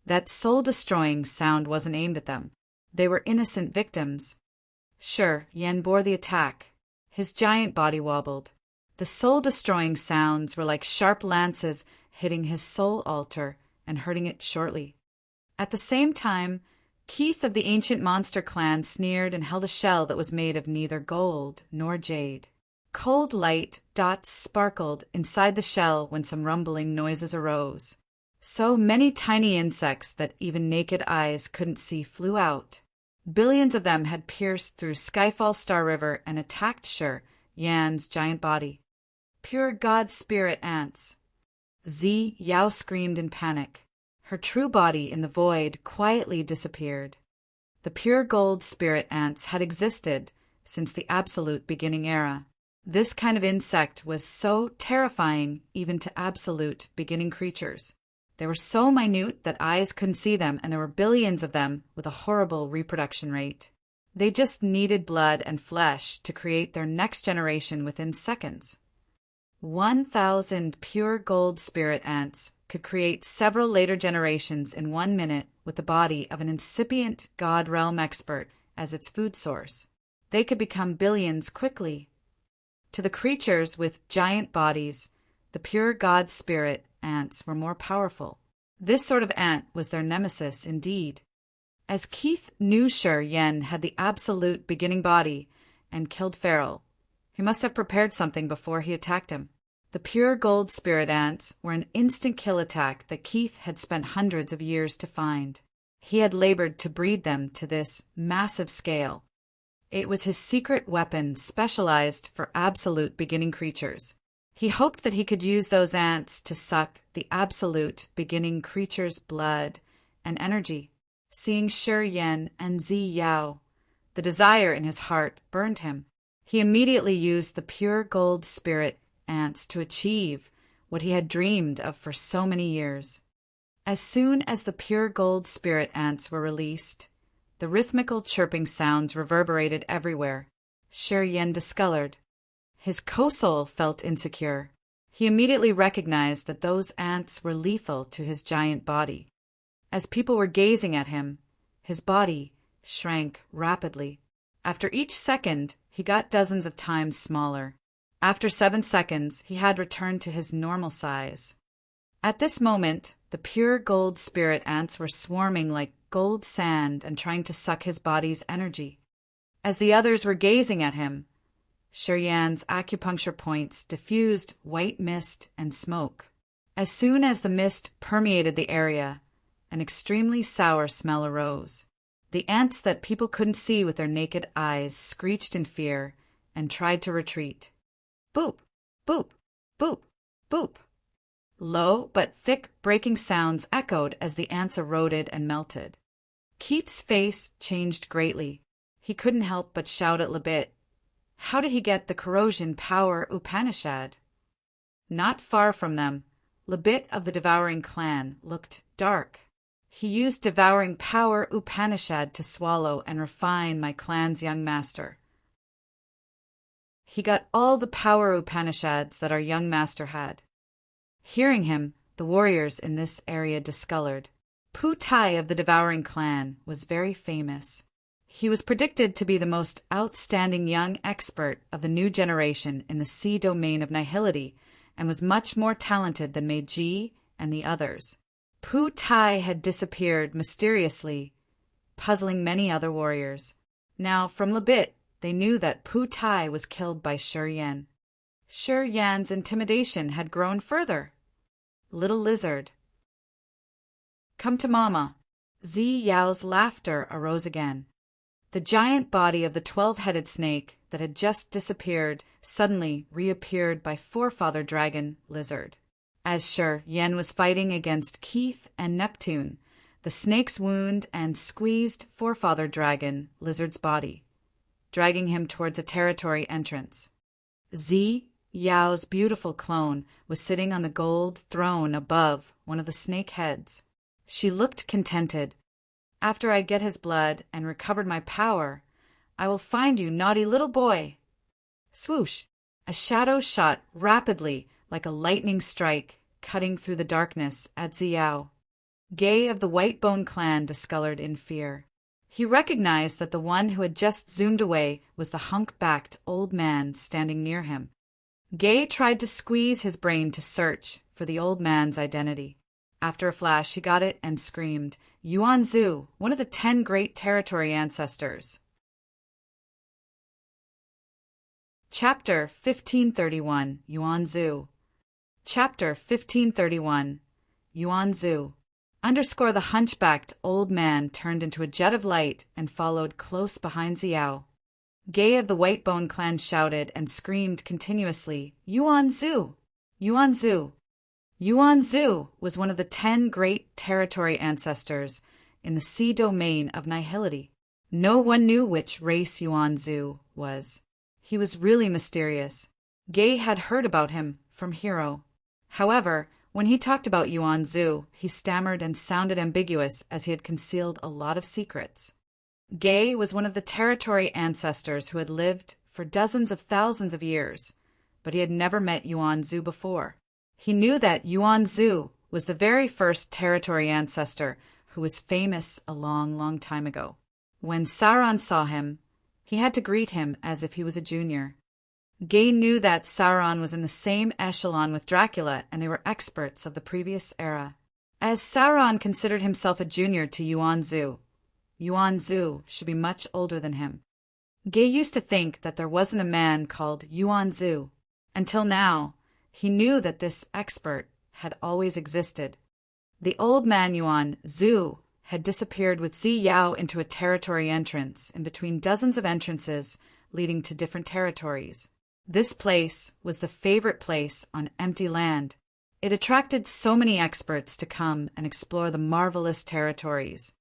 That soul-destroying sound wasn't aimed at them. They were innocent victims. Sure, Yen bore the attack. His giant body wobbled. The soul-destroying sounds were like sharp lances hitting his soul altar and hurting it shortly. At the same time, Keith of the ancient monster clan sneered and held a shell that was made of neither gold nor jade. Cold light dots sparkled inside the shell when some rumbling noises arose. So many tiny insects that even naked eyes couldn't see flew out. Billions of them had pierced through Skyfall Star River and attacked Sure Yan's giant body. Pure God Spirit ants. Ziyao screamed in panic. Her true body in the void quietly disappeared. The pure gold spirit ants had existed since the absolute beginning era. This kind of insect was so terrifying even to absolute beginning creatures. They were so minute that eyes couldn't see them, and there were billions of them with a horrible reproduction rate. They just needed blood and flesh to create their next generation within seconds. 1,000 pure gold spirit ants could create several later generations in 1 minute with the body of an incipient god realm expert as its food source. They could become billions quickly. To the creatures with giant bodies, the pure god spirit ants were more powerful. This sort of ant was their nemesis indeed. As Keith knew Sure Yen had the absolute beginning body and killed feral, he must have prepared something before he attacked him. The pure gold spirit ants were an instant kill attack that Keith had spent hundreds of years to find. He had labored to breed them to this massive scale. It was his secret weapon specialized for absolute beginning creatures. He hoped that he could use those ants to suck the absolute beginning creature's blood and energy. Seeing Sure Yen and Ziyao, the desire in his heart burned him. He immediately used the pure gold spirit ants to achieve what he had dreamed of for so many years. As soon as the pure gold spirit ants were released, the rhythmical chirping sounds reverberated everywhere. Sure Yen discolored. His co-soul felt insecure. He immediately recognized that those ants were lethal to his giant body. As people were gazing at him, his body shrank rapidly. After each second, he got dozens of times smaller. After 7 seconds, he had returned to his normal size. At this moment, the pure gold spirit ants were swarming like gold sand and trying to suck his body's energy. As the others were gazing at him, Shiryan's acupuncture points diffused white mist and smoke. As soon as the mist permeated the area, an extremely sour smell arose. The ants that people couldn't see with their naked eyes screeched in fear and tried to retreat. Boop, boop, boop, boop. Low but thick breaking sounds echoed as the ants eroded and melted. Keith's face changed greatly. He couldn't help but shout at Labit. How did he get the corrosion power Upanishad? Not far from them, Labit of the Devouring Clan looked dark. He used devouring power Upanishad to swallow and refine my clan's young master. He got all the power Upanishads that our young master had. Hearing him, the warriors in this area discolored. Pu Tai of the Devouring Clan was very famous. He was predicted to be the most outstanding young expert of the new generation in the sea domain of nihility and was much more talented than Meiji and the others. Pu Tai had disappeared mysteriously, puzzling many other warriors. Now, from Labit, they knew that Pu Tai was killed by Shiryan. Shiryan's intimidation had grown further. Little lizard. Come to Mama. Zi Yao's laughter arose again. The giant body of the 12-headed snake that had just disappeared suddenly reappeared by Forefather Dragon Lizard. As Shiryan was fighting against Keith and Neptune, the snake's wound and squeezed Forefather Dragon Lizard's body, dragging him towards a territory entrance. Zi Yao's beautiful clone was sitting on the gold throne above one of the snake heads. She looked contented. After I get his blood and recovered my power, I will find you, naughty little boy. Swoosh! A shadow shot rapidly like a lightning strike, cutting through the darkness at Xiao. Gay of the Whitebone clan discolored in fear. He recognized that the one who had just zoomed away was the hunk-backed old man standing near him. Gay tried to squeeze his brain to search for the old man's identity. After a flash, he got it and screamed, Yuan Zhu, one of the 10 great territory ancestors. Chapter 1531, Yuan Zhu. Chapter 1531, Yuan Zhu. The hunchbacked old man turned into a jet of light and followed close behind Xiao. Gay of the Whitebone clan shouted and screamed continuously, Yuan Zhu! Yuan Zhu! Yuan Zhu was one of the 10 great territory ancestors in the sea domain of nihility. No one knew which race Yuan Zhu was. He was really mysterious. Gay had heard about him from Hero. However, when he talked about Yuan Zhu, he stammered and sounded ambiguous as he had concealed a lot of secrets. Gay was one of the territory ancestors who had lived for dozens of thousands of years, but he had never met Yuan Zhu before. He knew that Yuan Zhu was the very first territory ancestor who was famous a long, long time ago. When Sauron saw him, he had to greet him as if he was a junior. Gay knew that Sauron was in the same echelon with Dracula, and they were experts of the previous era. As Sauron considered himself a junior to Yuan Zhu should be much older than him. Gay used to think that there wasn't a man called Yuan Zhu. Until now, he knew that this expert had always existed. The old man Yuan Zhu had disappeared with Zi Yao into a territory entrance in between dozens of entrances leading to different territories. This place was the favorite place on empty land. It attracted so many experts to come and explore the marvelous territories.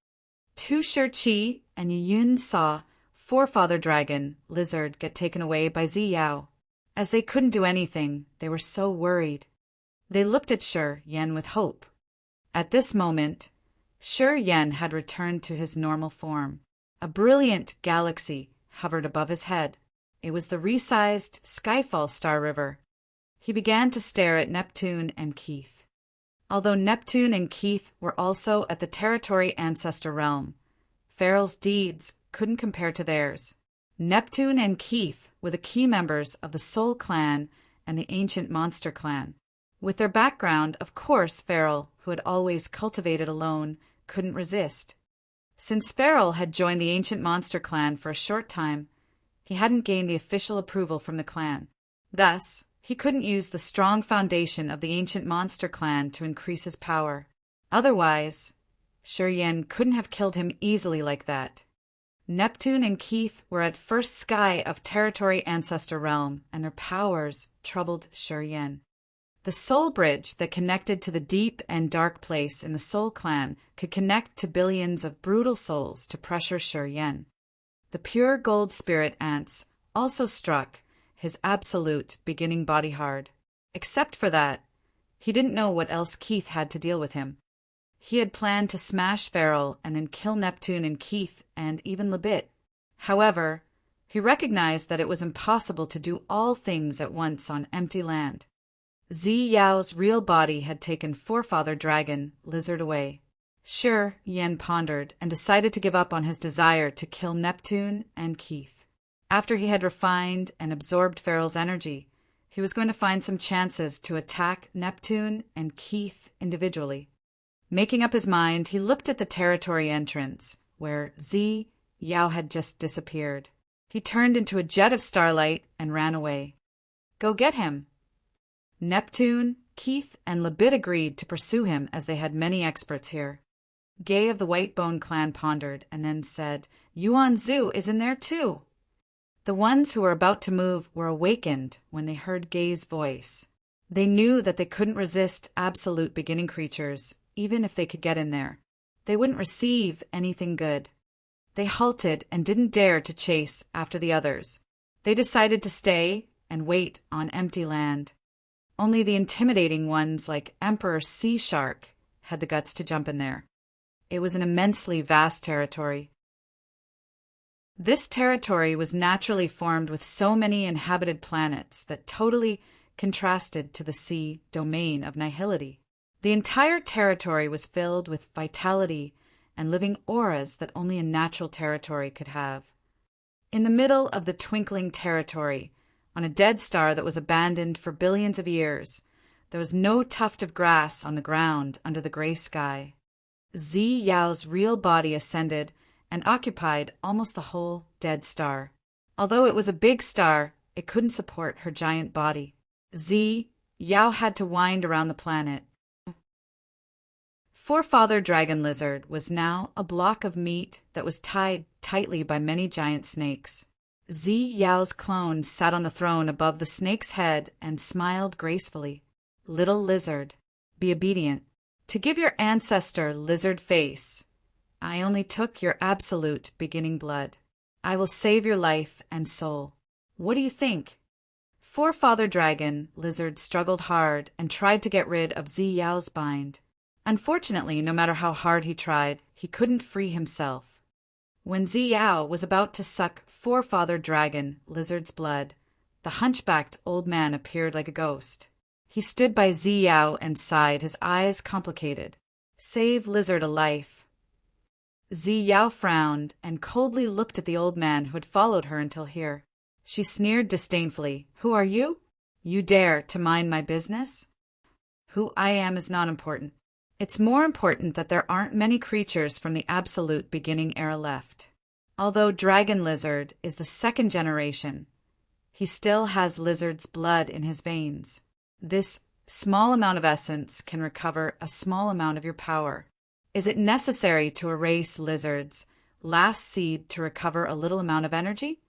Tu Shih and Yun saw Forefather Dragon Lizard get taken away by Zi Yao. As they couldn't do anything, they were so worried. They looked at Shiryan with hope. At this moment, Shiryan had returned to his normal form. A brilliant galaxy hovered above his head. It was the resized Skyfall Star River. He began to stare at Neptune and Keith. Although Neptune and Keith were also at the territory ancestor realm, Farrell's deeds couldn't compare to theirs. Neptune and Keith were the key members of the Soul Clan and the Ancient Monster Clan. With their background, of course, Farrell, who had always cultivated alone, couldn't resist. Since Farrell had joined the Ancient Monster Clan for a short time, he hadn't gained the official approval from the clan. Thus, he couldn't use the strong foundation of the Ancient Monster Clan to increase his power. Otherwise, Yen couldn't have killed him easily like that. Neptune and Keith were at first sky of territory ancestor realm, and their powers troubled Yen. The soul bridge that connected to the deep and dark place in the Soul Clan could connect to billions of brutal souls to pressure Yen. The pure gold spirit ants also struck his absolute beginning body hard. Except for that, he didn't know what else Keith had to deal with him. He had planned to smash Farrell and then kill Neptune and Keith and even Lebit. However, he recognized that it was impossible to do all things at once on empty land. Zi Yao's real body had taken Forefather Dragon Lizard away. Yen pondered and decided to give up on his desire to kill Neptune and Keith. After he had refined and absorbed Farrell's energy, he was going to find some chances to attack Neptune and Keith individually. Making up his mind, he looked at the territory entrance, where Zi Yao had just disappeared. He turned into a jet of starlight and ran away. Go get him! Neptune, Keith, and Lebit agreed to pursue him as they had many experts here. Gay of the White Bone Clan pondered and then said, Yuan Zhu is in there too. The ones who were about to move were awakened when they heard Gay's voice. They knew that they couldn't resist absolute beginning creatures, even if they could get in there. They wouldn't receive anything good. They halted and didn't dare to chase after the others. They decided to stay and wait on empty land. Only the intimidating ones like Emperor Sea Shark had the guts to jump in there. It was an immensely vast territory. This territory was naturally formed with so many inhabited planets that totally contrasted to the sea domain of nihility. The entire territory was filled with vitality and living auras that only a natural territory could have. In the middle of the twinkling territory, on a dead star that was abandoned for billions of years, there was no tuft of grass on the ground under the gray sky. Zi Yao's real body ascended and occupied almost the whole dead star. Although it was a big star, it couldn't support her giant body. Zi Yao had to wind around the planet. Forefather Dragon Lizard was now a block of meat that was tied tightly by many giant snakes. Zi Yao's clone sat on the throne above the snake's head and smiled gracefully. Little lizard, be obedient. To give your ancestor lizard face, I only took your absolute beginning blood. I will save your life and soul. What do you think? Forefather Dragon Lizard struggled hard and tried to get rid of Zi Yao's bind. Unfortunately, no matter how hard he tried, he couldn't free himself. When Zi Yao was about to suck Forefather Dragon Lizard's blood, the hunchbacked old man appeared like a ghost. He stood by Zi Yao and sighed, his eyes complicated. Save Lizard a life. Zi Yao frowned and coldly looked at the old man who had followed her until here. She sneered disdainfully. Who are you? You dare to mind my business? Who I am is not important. It's more important that there aren't many creatures from the absolute beginning era left. Although Dragon Lizard is the second generation, he still has lizard's blood in his veins. This small amount of essence can recover a small amount of your power. Is it necessary to erase lizard's last seed to recover a little amount of energy?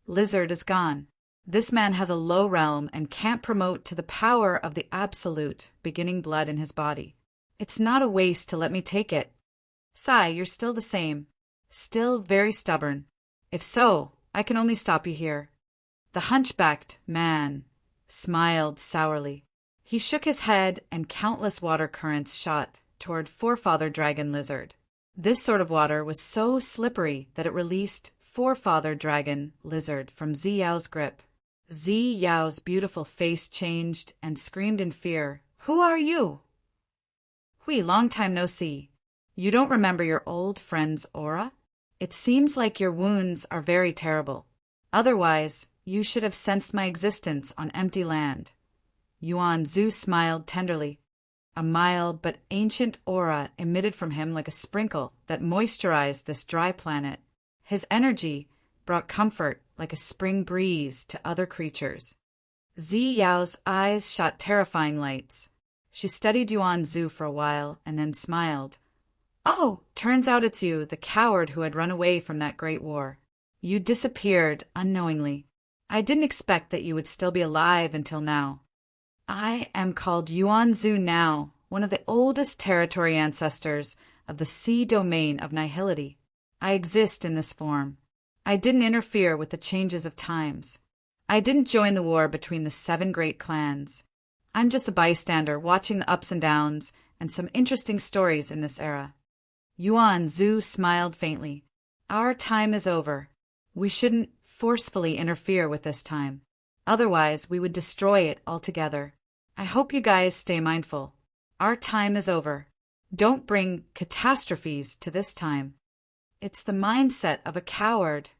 Lizard is gone. This man has a low realm and can't promote to the power of the absolute beginning blood in his body. It's not a waste to let me take it. Sai, you're still the same. Still very stubborn. If so, I can only stop you here. The hunchbacked man smiled sourly. He shook his head and countless water currents shot toward Forefather Dragon Lizard. This sort of water was so slippery that it released Forefather Dragon Lizard from Zi Yao's grip. Zi Yao's beautiful face changed and screamed in fear. Who are you? Hui, long time no see. You don't remember your old friend's aura? It seems like your wounds are very terrible. Otherwise, you should have sensed my existence on empty land. Yuan Zhu smiled tenderly. A mild but ancient aura emitted from him like a sprinkle that moisturized this dry planet. His energy brought comfort like a spring breeze to other creatures. Zi Yao's eyes shot terrifying lights. She studied Yuan Zhu for a while and then smiled. Oh, turns out it's you, the coward who had run away from that great war. You disappeared unknowingly. I didn't expect that you would still be alive until now. I am called Yuan Zhu now, one of the oldest territory ancestors of the sea domain of nihility. I exist in this form. I didn't interfere with the changes of times. I didn't join the war between the 7 great clans. I'm just a bystander watching the ups and downs and some interesting stories in this era. Yuan Zhu smiled faintly. Our time is over. We shouldn't forcefully interfere with this time. Otherwise, we would destroy it altogether. I hope you guys stay mindful. Our time is over. Don't bring catastrophes to this time. It's the mindset of a coward.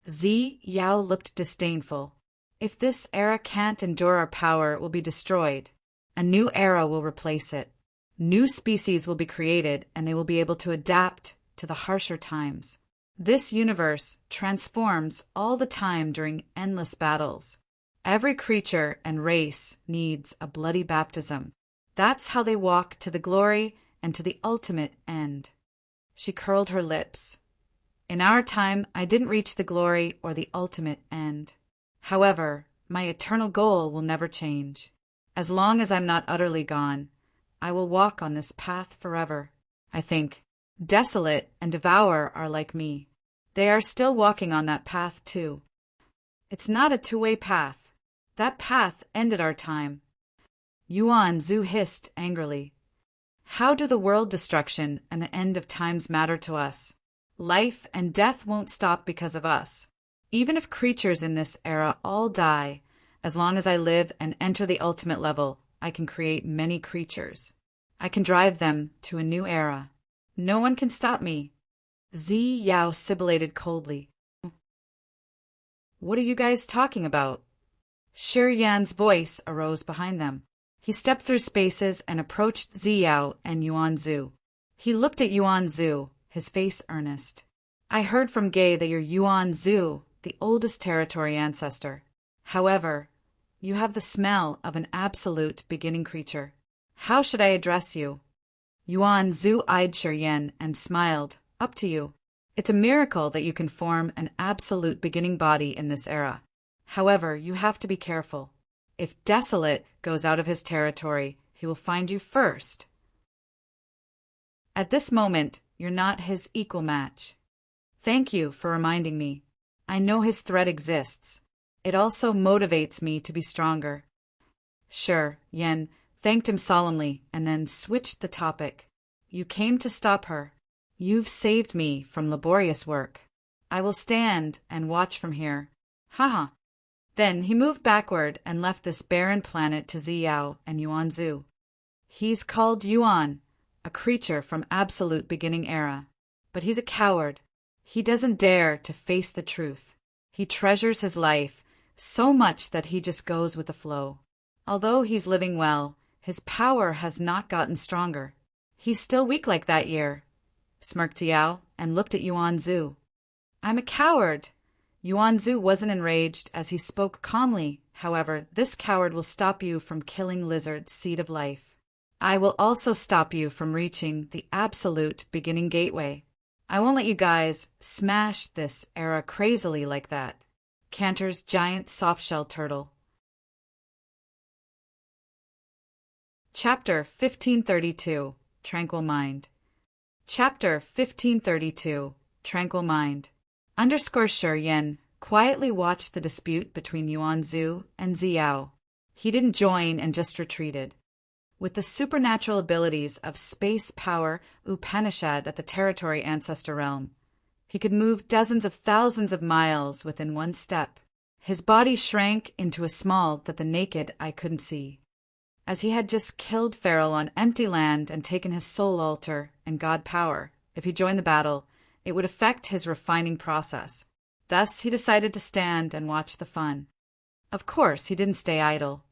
Zi Yao looked disdainful. If this era can't endure our power, it will be destroyed. A new era will replace it. New species will be created, and they will be able to adapt to the harsher times. This universe transforms all the time during endless battles. Every creature and race needs a bloody baptism. That's how they walk to the glory and to the ultimate end. She curled her lips. In our time, I didn't reach the glory or the ultimate end. However, my eternal goal will never change. As long as I'm not utterly gone, I will walk on this path forever. I think Desolate and Devour are like me. They are still walking on that path too. It's not a two-way path. That path ended our time. Yuan Zhu hissed angrily. How do the world destruction and the end of times matter to us? Life and death won't stop because of us. Even if creatures in this era all die, as long as I live and enter the ultimate level, I can create many creatures. I can drive them to a new era. No one can stop me. Zi Yao sibilated coldly. What are you guys talking about? Shi Yan's voice arose behind them. He stepped through spaces and approached Zi Yao and Yuan Zhu. He looked at Yuan Zhu, his face earnest. I heard from Gay that you're Yuan Zhu, the oldest territory ancestor. However, you have the smell of an absolute beginning creature. How should I address you? Yuan Zhu eyed Shi Yan and smiled. Up to you. It's a miracle that you can form an absolute beginning body in this era. However, you have to be careful. If Desolate goes out of his territory, he will find you first. At this moment, you're not his equal match. Thank you for reminding me. I know his threat exists. It also motivates me to be stronger. Sure, Yen thanked him solemnly and then switched the topic. You came to stop her. You've saved me from laborious work. I will stand and watch from here. Haha. Then he moved backward and left this barren planet to Zi Yao and Yuan Zhu. He's called Yuan, a creature from absolute beginning era. But he's a coward. He doesn't dare to face the truth. He treasures his life so much that he just goes with the flow. Although he's living well, his power has not gotten stronger. He's still weak like that year, smirked Yao and looked at Yuan Zhu. I'm a coward. Yuan Zhu wasn't enraged as he spoke calmly. However, this coward will stop you from killing Lizard's seed of life. I will also stop you from reaching the absolute beginning gateway. I won't let you guys smash this era crazily like that. Cantor's giant softshell turtle. Chapter 1532, Tranquil Mind. Chapter 1532, Tranquil Mind. Shi Yan quietly watched the dispute between Yuan Zhu and Zi Yao. He didn't join and just retreated. With the supernatural abilities of space power Upanishad at the territory ancestor realm, he could move dozens of thousands of miles within one step. His body shrank into a small that the naked eye couldn't see. As he had just killed Pharaoh on empty land and taken his soul altar and god power, if he joined the battle, it would affect his refining process. Thus he decided to stand and watch the fun. Of course, he didn't stay idle.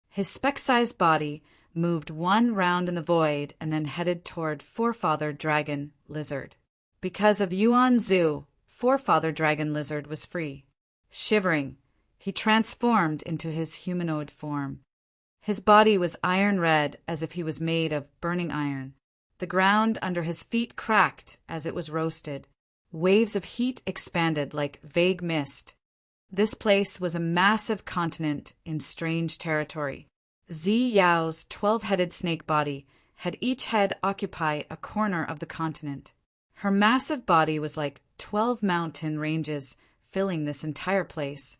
His speck-sized body moved one round in the void and then headed toward Forefather Dragon Lizard. Because of Yuan Zhu, Forefather Dragon Lizard was free. Shivering, he transformed into his humanoid form. His body was iron red as if he was made of burning iron. The ground under his feet cracked as it was roasted. Waves of heat expanded like vague mist. This place was a massive continent in strange territory. Zi Yao's 12-headed snake body had each head occupy a corner of the continent. Her massive body was like 12 mountain ranges filling this entire place.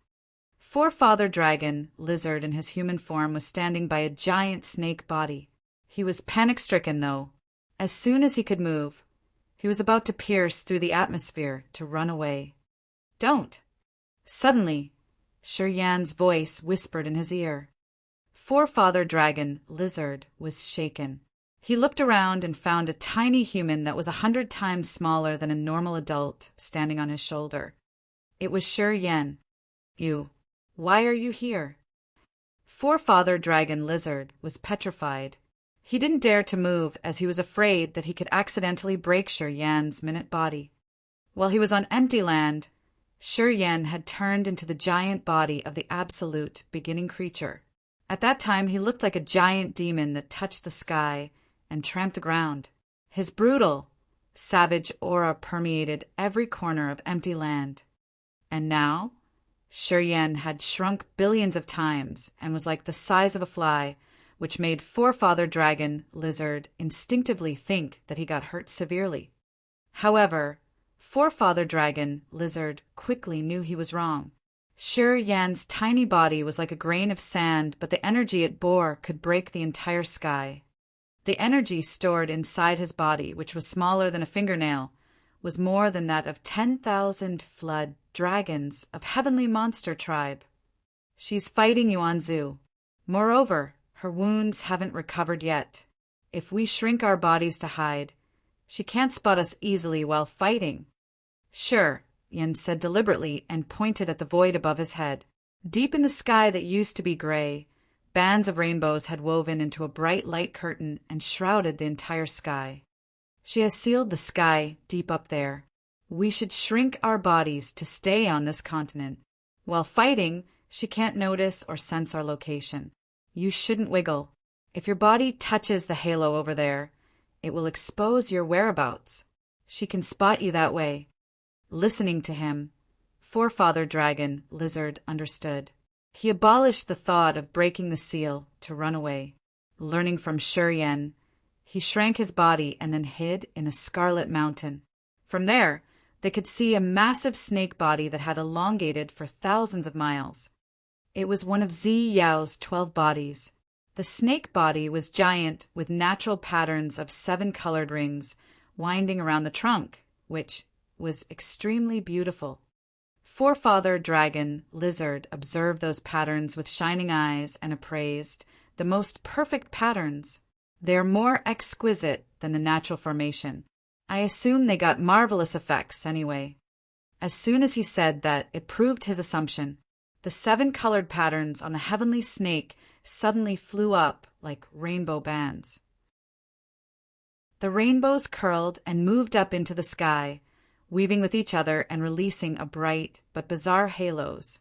Forefather Dragon Lizard in his human form was standing by a giant snake body. He was panic-stricken, though. As soon as he could move, he was about to pierce through the atmosphere to run away. "Don't!" Suddenly, Shi Yan's voice whispered in his ear. Forefather Dragon Lizard was shaken. He looked around and found a tiny human that was 100 times smaller than a normal adult standing on his shoulder. It was Shi Yan. Why are you here?" Forefather Dragon Lizard was petrified. He didn't dare to move as he was afraid that he could accidentally break Shi Yan's minute body. While he was on empty land, Shi Yan had turned into the giant body of the absolute beginning creature. At that time, he looked like a giant demon that touched the sky and tramped the ground. His brutal, savage aura permeated every corner of empty land. And now, Shi Yan had shrunk billions of times and was like the size of a fly, which made Forefather Dragon Lizard instinctively think that he got hurt severely. However, Forefather Dragon Lizard quickly knew he was wrong. Shi Yan's tiny body was like a grain of sand, but the energy it bore could break the entire sky. The energy stored inside his body, which was smaller than a fingernail, was more than that of 10,000 flood dragons of heavenly monster tribe. She's fighting Yuan Zhu. Moreover, her wounds haven't recovered yet. If we shrink our bodies to hide, she can't spot us easily while fighting. Sure, Yen said deliberately and pointed at the void above his head. Deep in the sky that used to be gray, bands of rainbows had woven into a bright light curtain and shrouded the entire sky. She has sealed the sky deep up there. We should shrink our bodies to stay on this continent. While fighting, she can't notice or sense our location. You shouldn't wiggle. If your body touches the halo over there, it will expose your whereabouts. She can spot you that way. Listening to him, Forefather Dragon Lizard understood. He abolished the thought of breaking the seal to run away. Learning from Shi Yan, he shrank his body and then hid in a scarlet mountain. From there, they could see a massive snake body that had elongated for thousands of miles. It was one of Zi Yao's 12 bodies. The snake body was giant with natural patterns of 7 colored rings winding around the trunk, which was extremely beautiful. Forefather Dragon Lizard observed those patterns with shining eyes and appraised the most perfect patterns. They are more exquisite than the natural formation. I assume they got marvelous effects anyway. As soon as he said that, it proved his assumption. The 7 colored patterns on the heavenly snake suddenly flew up like rainbow bands. The rainbows curled and moved up into the sky, weaving with each other and releasing a bright but bizarre halos.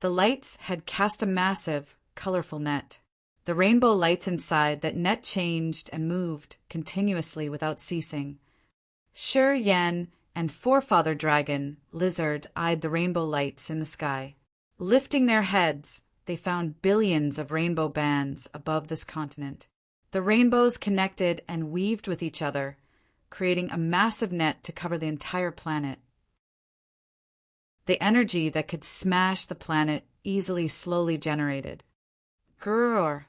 The lights had cast a massive, colorful net. The rainbow lights inside that net changed and moved continuously without ceasing. Shi Yan and Forefather Dragon Lizard eyed the rainbow lights in the sky. Lifting their heads, they found billions of rainbow bands above this continent. The rainbows connected and weaved with each other, creating a massive net to cover the entire planet. The energy that could smash the planet easily slowly generated. Grrr!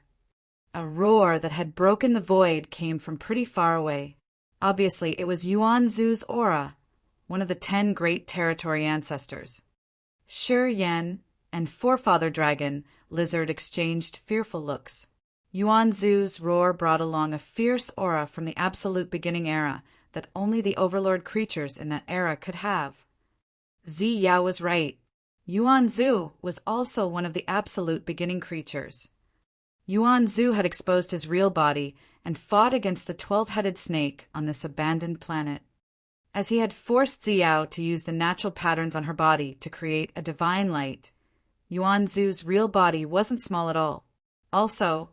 A roar that had broken the void came from pretty far away. Obviously, it was Yuan Zhu's aura, one of the 10 great territory ancestors. Shi Yan and Forefather Dragon Lizard exchanged fearful looks. Yuanzu's roar brought along a fierce aura from the absolute beginning era that only the overlord creatures in that era could have. Zi Yao was right. Yuanzu was also one of the absolute beginning creatures. Yuanzu had exposed his real body and fought against the 12-headed snake on this abandoned planet. As he had forced Ziao to use the natural patterns on her body to create a divine light, Yuanzu's real body wasn't small at all. Also,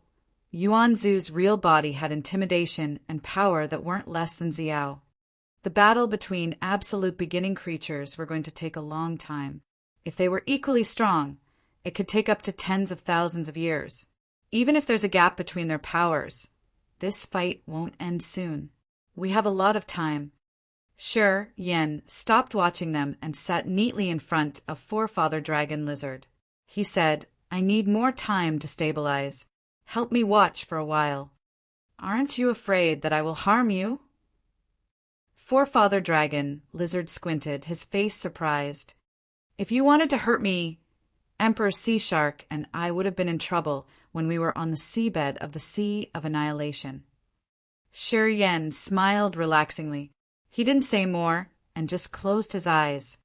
Yuanzu's real body had intimidation and power that weren't less than Ziao. The battle between absolute beginning creatures were going to take a long time. If they were equally strong, it could take up to tens of thousands of years. Even if there's a gap between their powers, this fight won't end soon. We have a lot of time. Shi Yan stopped watching them and sat neatly in front of Forefather Dragon Lizard. He said, "I need more time to stabilize. Help me watch for a while." "Aren't you afraid that I will harm you?" Forefather Dragon Lizard squinted, his face surprised. "If you wanted to hurt me, Emperor Sea Shark and I would have been in trouble when we were on the seabed of the Sea of Annihilation." Shi Yan smiled relaxingly. He didn't say more and just closed his eyes.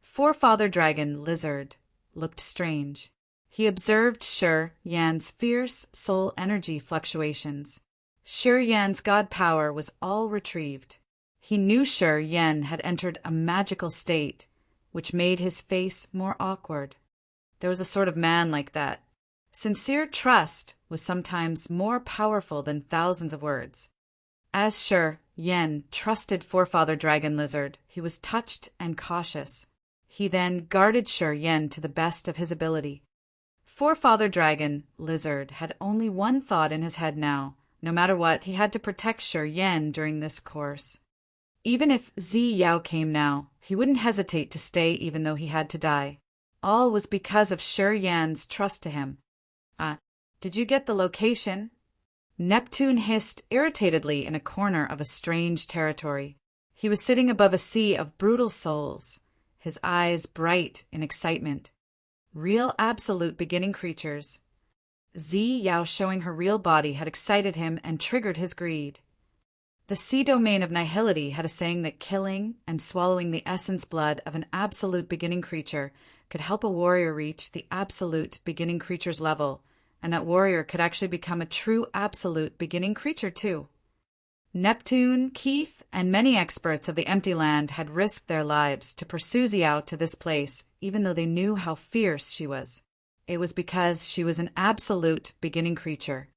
Forefather Dragon Lizard looked strange. He observed Shi Yan's fierce soul energy fluctuations. Shi Yan's god power was all retrieved. He knew Shi Yan had entered a magical state, which made his face more awkward. There was a sort of man like that. Sincere trust was sometimes more powerful than thousands of words. As Shi Yan trusted Forefather Dragon Lizard, he was touched and cautious. He then guarded Shi Yan to the best of his ability. Forefather Dragon Lizard had only one thought in his head now. No matter what, he had to protect Shi Yan during this course. Even if Zi Yao came now, he wouldn't hesitate to stay even though he had to die. All was because of Shi Yan's trust to him. Did you get the location?" Neptune hissed irritatedly in a corner of a strange territory. He was sitting above a sea of brutal souls, his eyes bright in excitement. Real absolute beginning creatures. Zi Yao showing her real body had excited him and triggered his greed. The sea domain of nihility had a saying that killing and swallowing the essence blood of an absolute beginning creature could help a warrior reach the absolute beginning creature's level, and that warrior could actually become a true absolute beginning creature too. Neptune, Keith, and many experts of the Empty Land had risked their lives to pursue Xiao to this place, even though they knew how fierce she was. It was because she was an absolute beginning creature.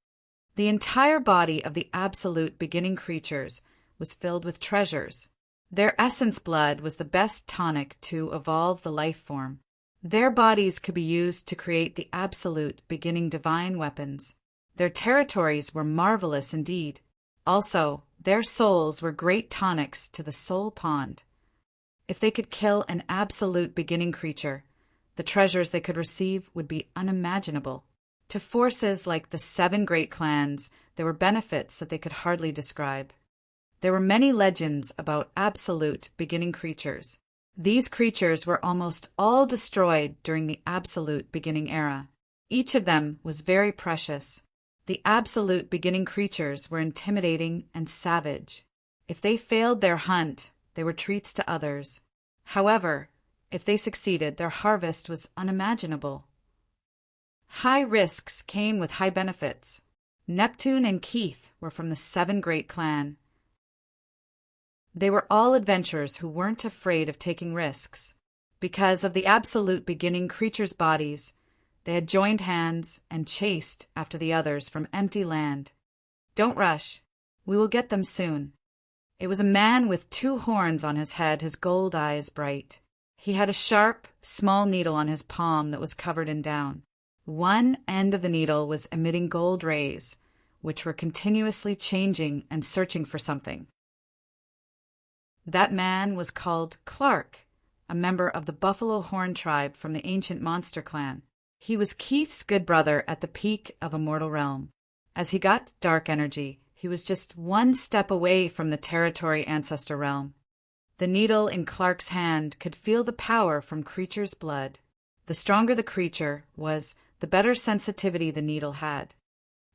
The entire body of the absolute beginning creatures was filled with treasures. Their essence blood was the best tonic to evolve the life form. Their bodies could be used to create the absolute beginning divine weapons. Their territories were marvelous indeed. Also, their souls were great tonics to the soul pond. If they could kill an absolute beginning creature, the treasures they could receive would be unimaginable. To forces like the 7 great clans, there were benefits that they could hardly describe. There were many legends about absolute beginning creatures. These creatures were almost all destroyed during the absolute beginning era. Each of them was very precious. The absolute beginning creatures were intimidating and savage. If they failed their hunt, they were treats to others. However, if they succeeded, their harvest was unimaginable. High risks came with high benefits. Neptune and Keith were from the 7 great clan. They were all adventurers who weren't afraid of taking risks. Because of the absolute beginning creatures' bodies, they had joined hands and chased after the others from Empty Land. "Don't rush. We will get them soon." It was a man with 2 horns on his head, his gold eyes bright. He had a sharp, small needle on his palm that was covered in down. One end of the needle was emitting gold rays, which were continuously changing and searching for something. That man was called Clark, a member of the Buffalo Horn tribe from the ancient monster clan. He was Keith's good brother at the peak of a mortal realm. As he got dark energy, he was just 1 step away from the territory ancestor realm. The needle in Clark's hand could feel the power from creatures' blood. The stronger the creature was, the better sensitivity the needle had.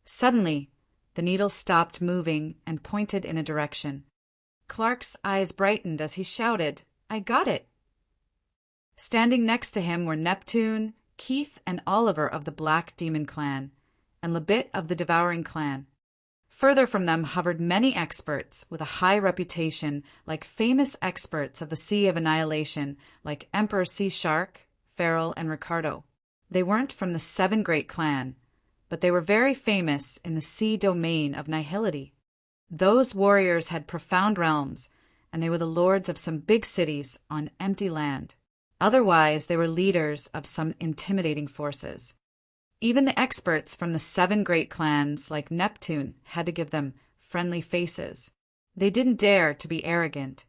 Suddenly, the needle stopped moving and pointed in a direction. Clark's eyes brightened as he shouted, "I got it!" Standing next to him were Neptune, Keith, and Oliver of the Black Demon Clan, and Lebit of the Devouring Clan. Further from them hovered many experts with a high reputation, like famous experts of the Sea of Annihilation, like Emperor Sea Shark, Farrell, and Ricardo. They weren't from the Seven Great Clan, but they were very famous in the sea domain of Nihility. Those warriors had profound realms, and they were the lords of some big cities on empty land. Otherwise, they were leaders of some intimidating forces. Even the experts from the Seven Great Clans, like Neptune, had to give them friendly faces. They didn't dare to be arrogant.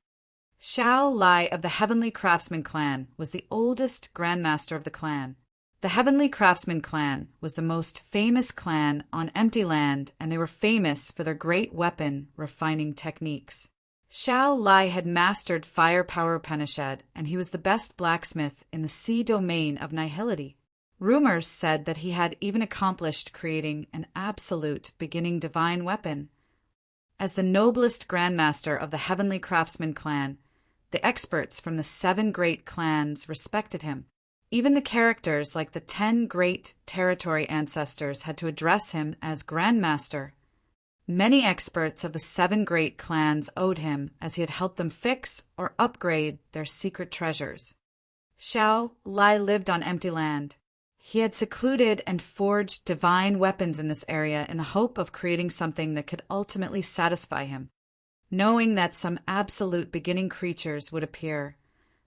Shao Lai of the Heavenly Craftsman Clan was the oldest Grandmaster of the clan. The Heavenly Craftsman Clan was the most famous clan on empty land, and they were famous for their great weapon refining techniques. Shao Lai had mastered Fire Power Upanishad, and he was the best blacksmith in the sea domain of Nihility. Rumors said that he had even accomplished creating an absolute beginning divine weapon. As the noblest grandmaster of the Heavenly Craftsman Clan, the experts from the Seven Great Clans respected him. Even the characters like the 10 great territory ancestors had to address him as Grandmaster. Many experts of the Seven Great Clans owed him, as he had helped them fix or upgrade their secret treasures. Shao Lai lived on empty land. He had secluded and forged divine weapons in this area in the hope of creating something that could ultimately satisfy him. Knowing that some absolute beginning creatures would appear,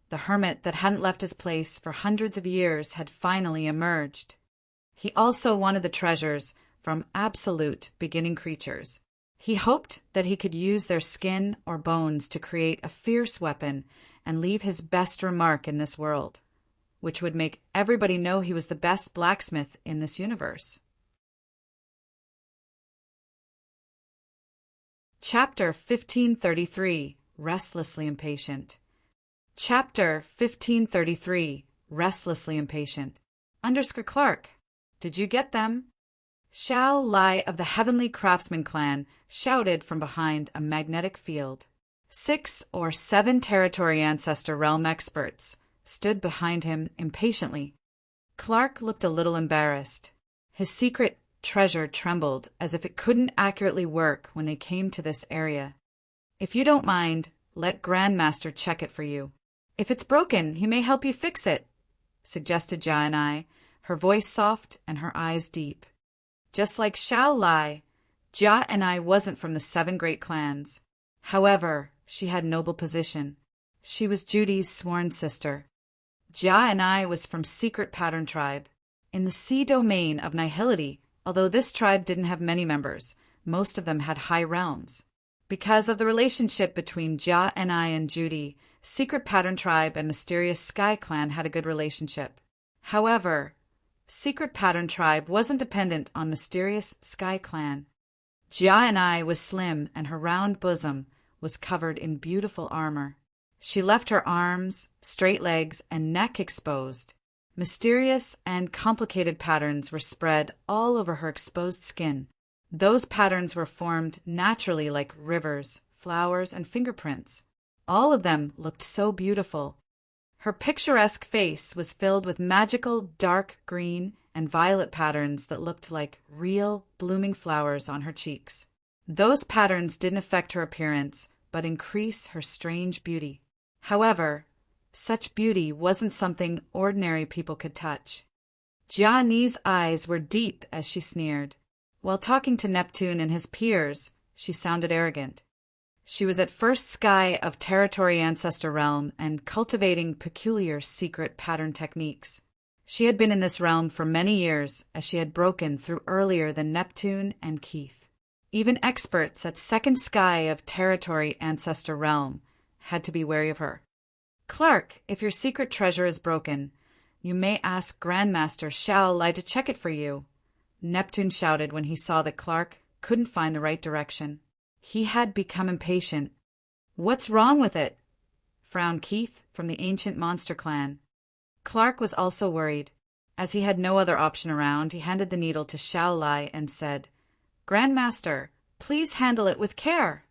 the hermit that hadn't left his place for hundreds of years had finally emerged. He also wanted the treasures from absolute beginning creatures. He hoped that he could use their skin or bones to create a fierce weapon and leave his best remark in this world, which would make everybody know he was the best blacksmith in this universe. Chapter 1533, Restlessly Impatient. Chapter 1533, Restlessly Impatient. _Clark, did you get them? Shao Lai of the Heavenly Craftsman Clan shouted from behind a magnetic field. 6 or 7 territory ancestor realm experts stood behind him impatiently. Clark looked a little embarrassed. His secret treasure trembled as if it couldn't accurately work when they came to this area. If you don't mind, let Grandmaster check it for you. If it's broken, he may help you fix it, suggested Jia and I, her voice soft and her eyes deep. Just like Shao Lai, Jia and I wasn't from the 7 Great Clans. However, she had noble position. She was Judy's sworn sister. Jia and I was from Secret Pattern Tribe, in the sea domain of Nihility. Although this tribe didn't have many members, most of them had high realms. Because of the relationship between Jia and I and Judy, Secret Pattern Tribe and Mysterious Sky Clan had a good relationship. However, Secret Pattern Tribe wasn't dependent on Mysterious Sky Clan. Jia and I was slim, and her round bosom was covered in beautiful armor. She left her arms, straight legs, and neck exposed. Mysterious and complicated patterns were spread all over her exposed skin. Those patterns were formed naturally like rivers, flowers, and fingerprints. All of them looked so beautiful. Her picturesque face was filled with magical dark green and violet patterns that looked like real blooming flowers on her cheeks. Those patterns didn't affect her appearance, but increase her strange beauty. However, such beauty wasn't something ordinary people could touch. Jia Ni's eyes were deep as she sneered. While talking to Neptune and his peers, she sounded arrogant. She was at first sky of territory ancestor realm and cultivating peculiar secret pattern techniques. She had been in this realm for many years, as she had broken through earlier than Neptune and Keith. Even experts at second sky of territory ancestor realm had to be wary of her. Clark, if your secret treasure is broken, you may ask Grandmaster Shao Lai to check it for you, Neptune shouted when he saw that Clark couldn't find the right direction. He had become impatient. What's wrong with it? Frowned Keith from the ancient monster clan. Clark was also worried. As he had no other option around, he handed the needle to Xiao Lai and said, "Grandmaster, please handle it with care."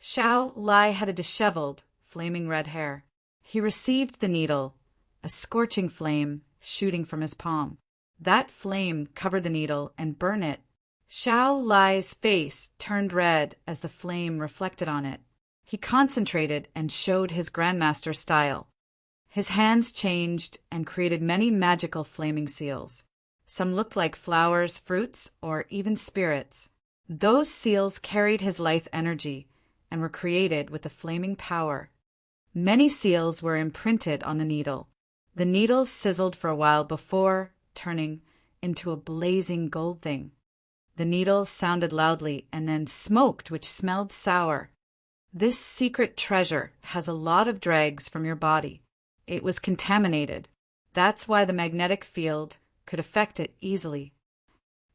Xiao Lai had a disheveled, flaming red hair. He received the needle, a scorching flame shooting from his palm. That flame covered the needle and burned it. Xiao Lai's face turned red as the flame reflected on it. He concentrated and showed his grandmaster style. His hands changed and created many magical flaming seals. Some looked like flowers, fruits, or even spirits. Those seals carried his life energy and were created with the flaming power. Many seals were imprinted on the needle. The needle sizzled for a while before turning into a blazing gold thing. The needle sounded loudly and then smoked, which smelled sour. This secret treasure has a lot of dregs from your body. It was contaminated. That's why the magnetic field could affect it easily.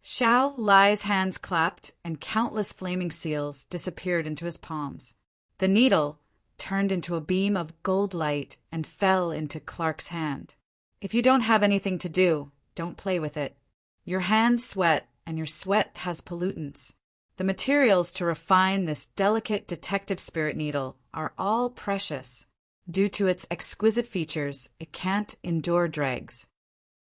Xiao Lai's hands clapped and countless flaming seals disappeared into his palms. The needle turned into a beam of gold light and fell into Clark's hand. If you don't have anything to do, don't play with it. Your hands sweat, and your sweat has pollutants. The materials to refine this delicate detective spirit needle are all precious. Due to its exquisite features, it can't endure dregs.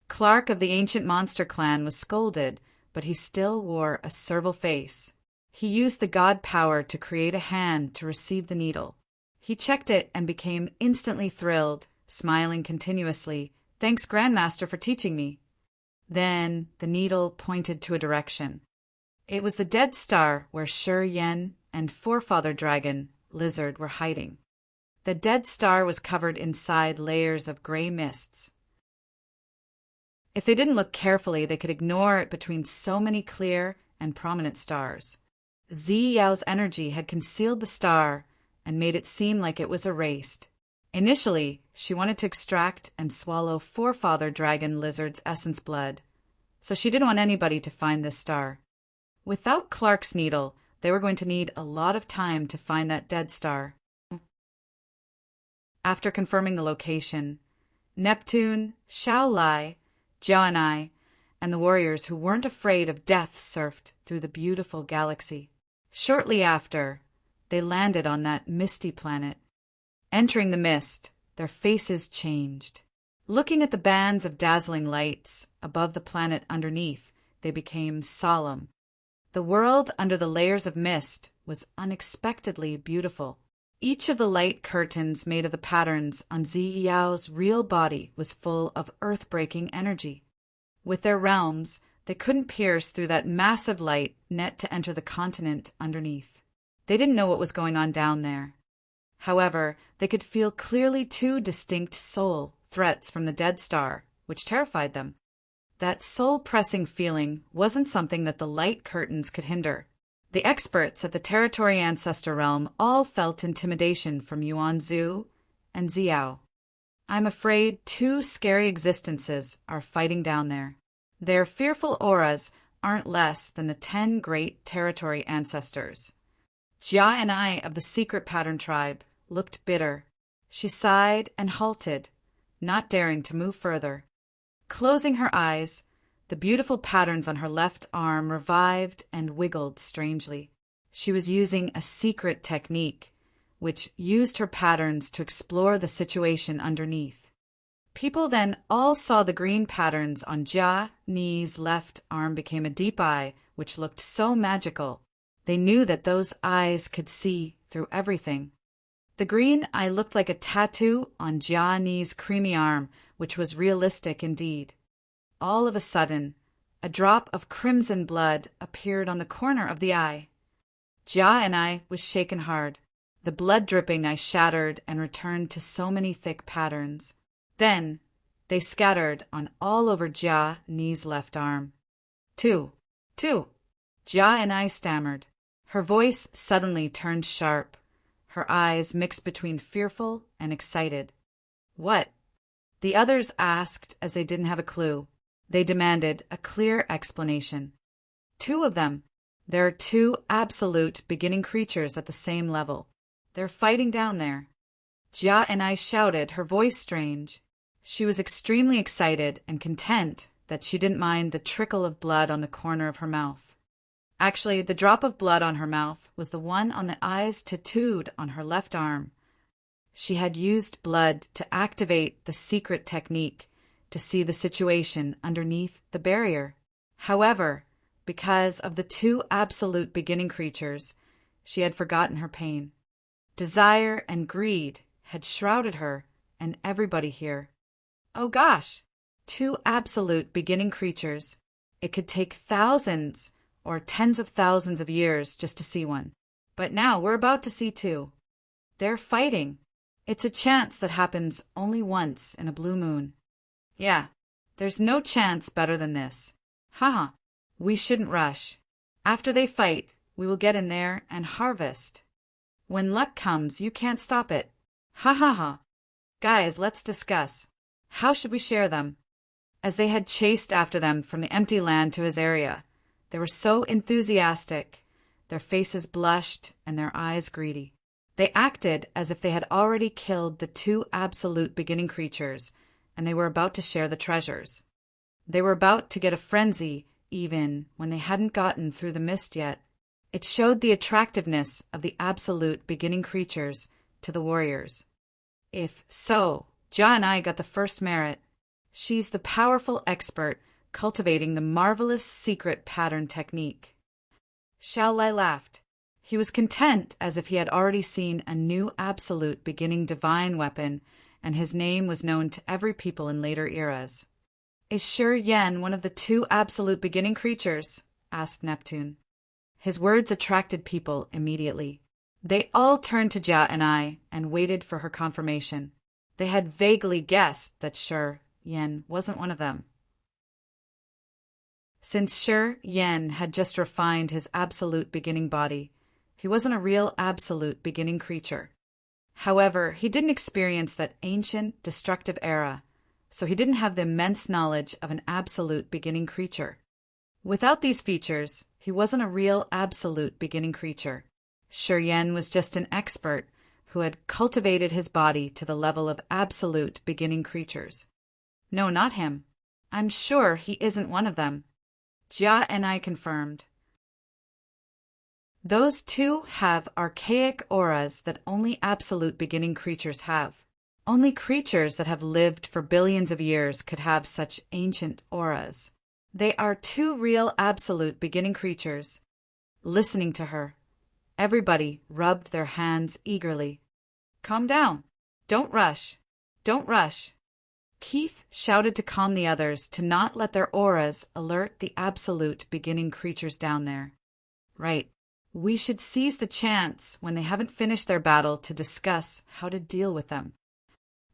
Clark of the ancient monster clan was scolded, but he still wore a servile face. He used the god power to create a hand to receive the needle. He checked it and became instantly thrilled, smiling continuously. "Thanks, Grandmaster, for teaching me." Then the needle pointed to a direction. It was the dead star where Shi Yen and Forefather Dragon Lizard were hiding. The dead star was covered inside layers of gray mists. If they didn't look carefully, they could ignore it between so many clear and prominent stars. Zi Yao's energy had concealed the star and made it seem like it was erased. Initially, she wanted to extract and swallow Forefather Dragon Lizard's essence blood, so she didn't want anybody to find this star. Without Clark's needle, they were going to need a lot of time to find that dead star. After confirming the location, Neptune, Xiao Lai, Jiao and the warriors who weren't afraid of death surfed through the beautiful galaxy. Shortly after, they landed on that misty planet. Entering the mist, their faces changed. Looking at the bands of dazzling lights above the planet underneath, they became solemn. The world under the layers of mist was unexpectedly beautiful. Each of the light curtains made of the patterns on Zi Yao's real body was full of earth-breaking energy. With their realms, they couldn't pierce through that massive light net to enter the continent underneath. They didn't know what was going on down there. However, they could feel clearly two distinct soul threats from the dead star, which terrified them. That soul-pressing feeling wasn't something that the light curtains could hinder. The experts at the Territory Ancestor Realm all felt intimidation from Yuan Zhu and Xiao. I'm afraid two scary existences are fighting down there. Their fearful auras aren't less than the 10 great territory ancestors. Jia and I of the secret pattern tribe looked bitter. She sighed and halted, not daring to move further. Closing her eyes, the beautiful patterns on her left arm revived and wiggled strangely. She was using a secret technique, which used her patterns to explore the situation underneath. People then all saw the green patterns on Jia Ni's left arm became a deep eye, which looked so magical. They knew that those eyes could see through everything. The green eye looked like a tattoo on Jia Ni's creamy arm, which was realistic indeed. All of a sudden, a drop of crimson blood appeared on the corner of the eye. Jia and I was shaken hard. The blood-dripping eye shattered and returned to so many thick patterns. Then, they scattered on all over Jia Ni's left arm. Two. Jia and I stammered. Her voice suddenly turned sharp. Her eyes mixed between fearful and excited. What? The others asked as they didn't have a clue. They demanded a clear explanation. Two of them. There are two absolute beginning creatures at the same level. They're fighting down there. Jia and I shouted, her voice strange. She was extremely excited and content that she didn't mind the trickle of blood on the corner of her mouth. Actually, the drop of blood on her mouth was the one on the eyes tattooed on her left arm. She had used blood to activate the secret technique to see the situation underneath the barrier. However, because of the two absolute beginning creatures, she had forgotten her pain. Desire and greed had shrouded her and everybody here. Oh gosh, two absolute beginning creatures. It could take thousands or tens of thousands of years just to see one. But now we're about to see two. They're fighting. It's a chance that happens only once in a blue moon. Yeah, there's no chance better than this. Haha, we shouldn't rush. After they fight, we will get in there and harvest. When luck comes, you can't stop it. Ha ha ha. Guys, let's discuss. How should we share them? As they had chased after them from the empty land to his area, they were so enthusiastic, their faces blushed and their eyes greedy. They acted as if they had already killed the two absolute beginning creatures, and they were about to share the treasures. They were about to get a frenzy, even when they hadn't gotten through the mist yet. It showed the attractiveness of the absolute beginning creatures to the warriors. If so, Ja and I got the first merit. She's the powerful expert cultivating the marvelous secret pattern technique. Xiao Lai laughed. He was content as if he had already seen a new absolute beginning divine weapon, and his name was known to every people in later eras. Is Shi Yan one of the two absolute beginning creatures? Asked Neptune. His words attracted people immediately. They all turned to Ja and I and waited for her confirmation. They had vaguely guessed that Shi Yan wasn't one of them. Since Shi Yan had just refined his absolute beginning body, he wasn't a real absolute beginning creature. However, he didn't experience that ancient, destructive era, so he didn't have the immense knowledge of an absolute beginning creature. Without these features, he wasn't a real absolute beginning creature. Shi Yan was just an expert who had cultivated his body to the level of absolute beginning creatures. No, not him. I'm sure he isn't one of them. Ja and I confirmed. Those two have archaic auras that only absolute beginning creatures have. Only creatures that have lived for billions of years could have such ancient auras. They are two real absolute beginning creatures. Listening to her, everybody rubbed their hands eagerly. Calm down. Don't rush. Don't rush. Keith shouted to calm the others to not let their auras alert the absolute beginning creatures down there. Right. We should seize the chance when they haven't finished their battle to discuss how to deal with them.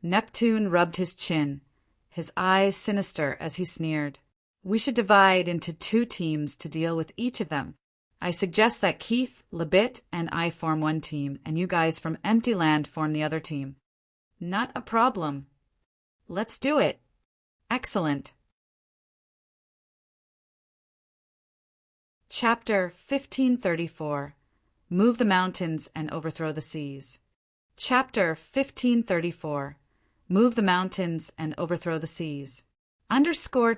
Neptune rubbed his chin, his eyes sinister as he sneered. We should divide into two teams to deal with each of them. I suggest that Keith, Lebit, and I form one team, and you guys from Empty Land form the other team. Not a problem. Let's do it. Excellent. Chapter 1534. Move the mountains and overthrow the seas. Chapter 1534. Move the mountains and overthrow the seas.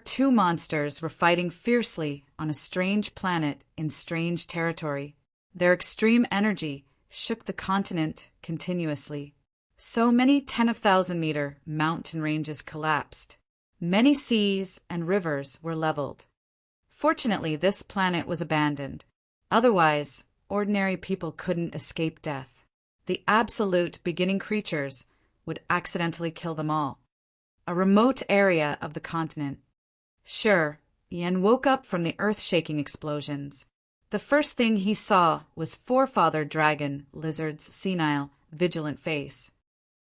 Two monsters were fighting fiercely on a strange planet in strange territory. Their extreme energy shook the continent continuously. So many 10,000-meter mountain ranges collapsed. Many seas and rivers were leveled. Fortunately, this planet was abandoned. Otherwise, ordinary people couldn't escape death. The absolute beginning creatures would accidentally kill them all. A remote area of the continent. Sure, Yen woke up from the earth-shaking explosions. The first thing he saw was Forefather Dragon Lizard's senile, vigilant face.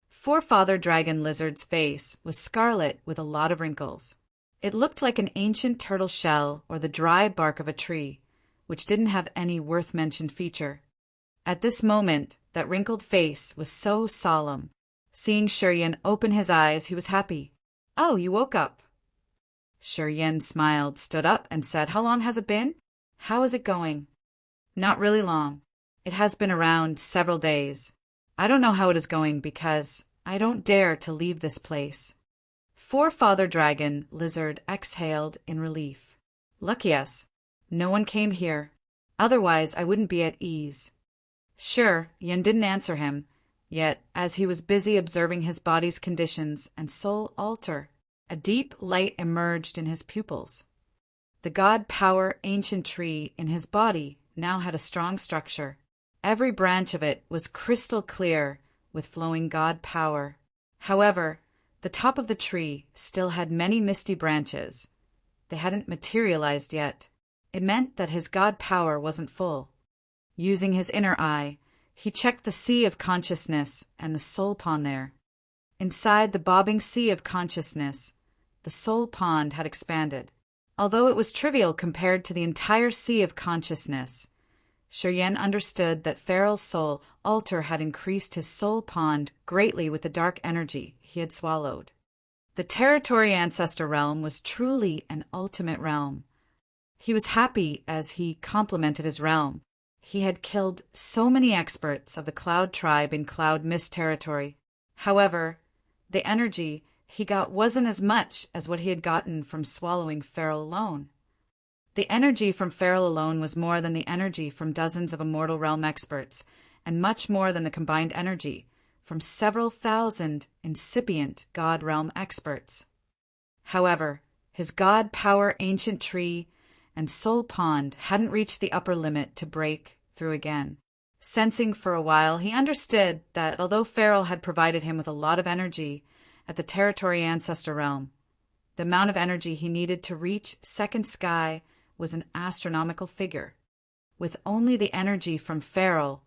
Forefather Dragon Lizard's face was scarlet with a lot of wrinkles. It looked like an ancient turtle shell or the dry bark of a tree, which didn't have any worth-mentioned feature. At this moment, that wrinkled face was so solemn. Seeing Shiryan open his eyes, he was happy. Oh, you woke up. Shiryan smiled, stood up, and said, How long has it been? How is it going? Not really long. It has been around several days. I don't know how it is going because I don't dare to leave this place. Forefather Dragon Lizard exhaled in relief. Lucky us. No one came here. Otherwise, I wouldn't be at ease. Sure, Yen didn't answer him, yet as he was busy observing his body's conditions and soul alter, a deep light emerged in his pupils. The god power ancient tree in his body now had a strong structure. Every branch of it was crystal clear with flowing god power. However, the top of the tree still had many misty branches. They hadn't materialized yet. It meant that his god power wasn't full. Using his inner eye, he checked the sea of consciousness and the soul pond there. Inside the bobbing sea of consciousness, the soul pond had expanded. Although it was trivial compared to the entire sea of consciousness, Shiryen understood that Farrell's soul altar had increased his soul pond greatly with the dark energy he had swallowed. The territory ancestor realm was truly an ultimate realm. He was happy as he complimented his realm. He had killed so many experts of the Cloud tribe in Cloud Mist territory. However, the energy he got wasn't as much as what he had gotten from swallowing Farrell alone. The energy from Farrell alone was more than the energy from dozens of Immortal Realm experts, and much more than the combined energy from several thousand incipient God Realm experts. However, his God Power ancient tree and soul pond hadn't reached the upper limit to break through again. Sensing for a while, he understood that although Farrell had provided him with a lot of energy at the territory ancestor realm, the amount of energy he needed to reach second sky was an astronomical figure. With only the energy from Farrell,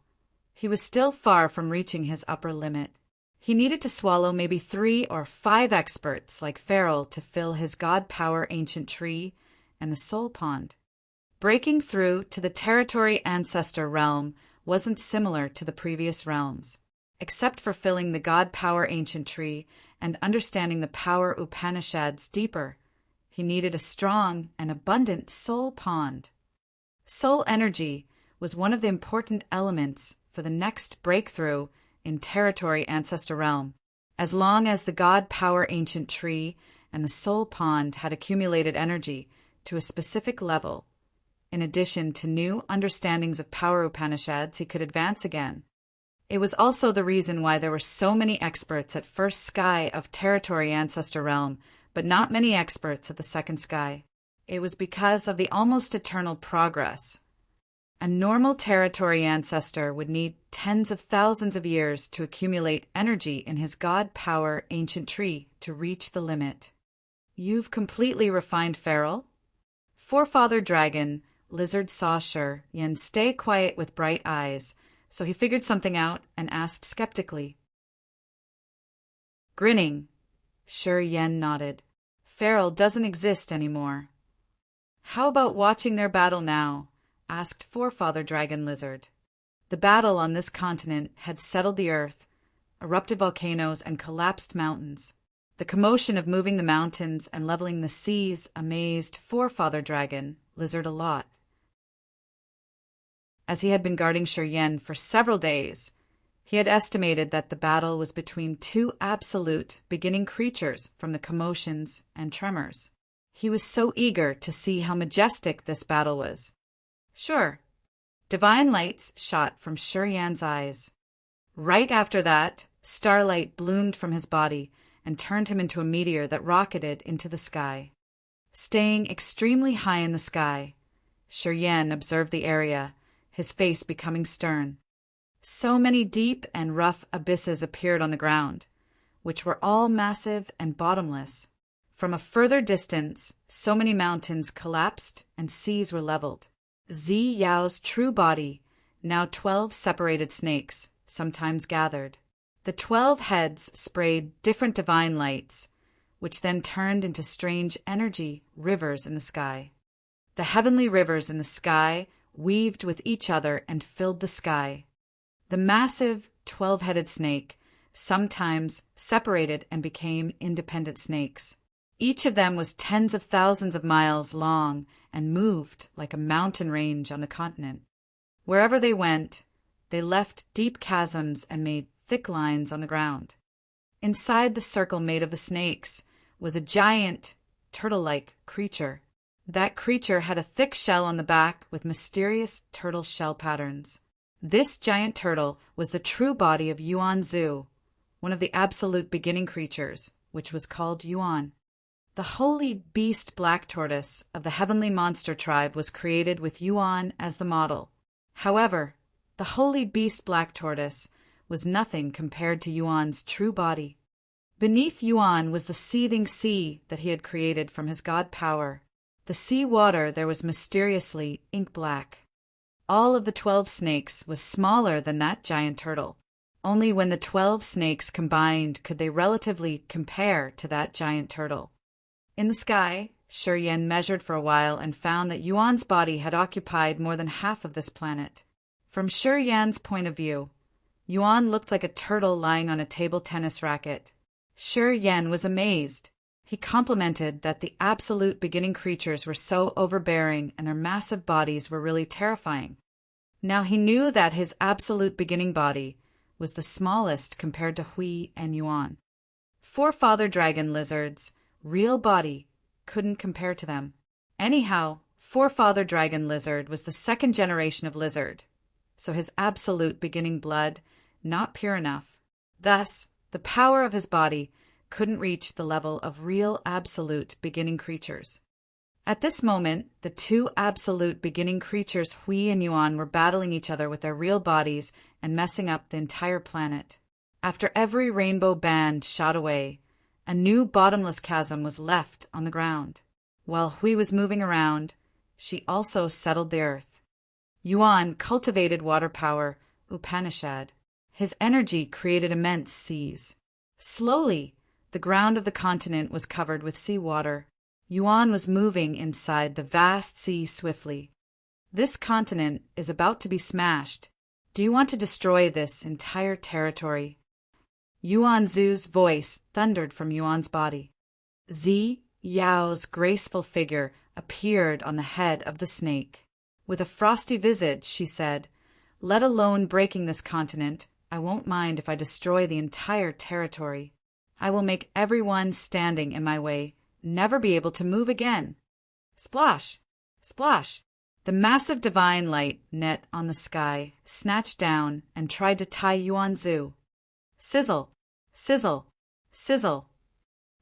he was still far from reaching his upper limit. He needed to swallow maybe 3 or 5 experts like Farrell to fill his God Power ancient tree and the soul pond. Breaking through to the territory ancestor realm wasn't similar to the previous realms, except for filling the God Power ancient tree and understanding the power Upanishads deeper. He needed a strong and abundant soul pond. Soul energy was one of the important elements for the next breakthrough in territory ancestor realm. As long as the God Power ancient tree and the soul pond had accumulated energy to a specific level, in addition to new understandings of power Upanishads, he could advance again. It was also the reason why there were so many experts at first sky of territory ancestor realm, but not many experts at the second sky. It was because of the almost eternal progress. A normal territory ancestor would need tens of thousands of years to accumulate energy in his God Power ancient tree to reach the limit. You've completely refined Farrell? Forefather Dragon Lizard saw Yen stay quiet with bright eyes, so he figured something out and asked skeptically. Grinning, Yen nodded. Farrell doesn't exist anymore. How about watching their battle now? Asked Forefather Dragon Lizard. The battle on this continent had settled the earth, erupted volcanoes, and collapsed mountains. The commotion of moving the mountains and leveling the seas amazed Forefather Dragon Lizard a lot. As he had been guarding Yen for several days, he had estimated that the battle was between 2 absolute beginning creatures from the commotions and tremors. He was so eager to see how majestic this battle was. Sure. Divine lights shot from Yan's eyes. Right after that, starlight bloomed from his body and turned him into a meteor that rocketed into the sky. Staying extremely high in the sky, Yen observed the area, his face becoming stern. So many deep and rough abysses appeared on the ground, which were all massive and bottomless. From a further distance, so many mountains collapsed and seas were leveled. Zi Yao's true body, now 12 separated snakes, sometimes gathered. The 12 heads sprayed different divine lights, which then turned into strange energy rivers in the sky. The heavenly rivers in the sky weaved with each other and filled the sky. The massive 12-headed snake sometimes separated and became independent snakes. Each of them was tens of thousands of miles long and moved like a mountain range on the continent. Wherever they went, they left deep chasms and made thick lines on the ground. Inside the circle made of the snakes was a giant, turtle-like creature. That creature had a thick shell on the back with mysterious turtle shell patterns. This giant turtle was the true body of Yuan Zhu, one of the absolute beginning creatures, which was called Yuan. The holy beast black tortoise of the heavenly monster tribe was created with Yuan as the model. However, the holy beast black tortoise was nothing compared to Yuan's true body. Beneath Yuan was the seething sea that he had created from his god power. The sea water there was mysteriously ink black. All of the 12 snakes was smaller than that giant turtle. Only when the 12 snakes combined could they relatively compare to that giant turtle. In the sky, Shi Yan measured for a while and found that Yuan's body had occupied more than half of this planet. From Shi Yan's point of view, Yuan looked like a turtle lying on a table tennis racket. Shi Yan was amazed. He complimented that the absolute beginning creatures were so overbearing and their massive bodies were really terrifying. Now he knew that his absolute beginning body was the smallest compared to Hui and Yuan. Forefather dragon lizard's real body couldn't compare to them. Anyhow, Forefather dragon lizard was the second generation of lizard, so his absolute beginning blood not pure enough. Thus, the power of his body couldn't reach the level of real absolute beginning creatures. At this moment, the two absolute beginning creatures, Hui and Yuan, were battling each other with their real bodies and messing up the entire planet. After every rainbow band shot away, a new bottomless chasm was left on the ground. While Hui was moving around, she also settled the earth. Yuan cultivated water power, Upanishad. His energy created immense seas. Slowly, the ground of the continent was covered with seawater. Yuan was moving inside the vast sea swiftly. This continent is about to be smashed. Do you want to destroy this entire territory? Yuan Zhu's voice thundered from Yuan's body. Zi Yao's graceful figure appeared on the head of the snake. With a frosty visage, she said, "Let alone breaking this continent, I won't mind if I destroy the entire territory. I will make everyone standing in my way never be able to move again." Splosh! Splosh! The massive divine light net on the sky snatched down and tried to tie Yuan Zhu. Sizzle! Sizzle! Sizzle!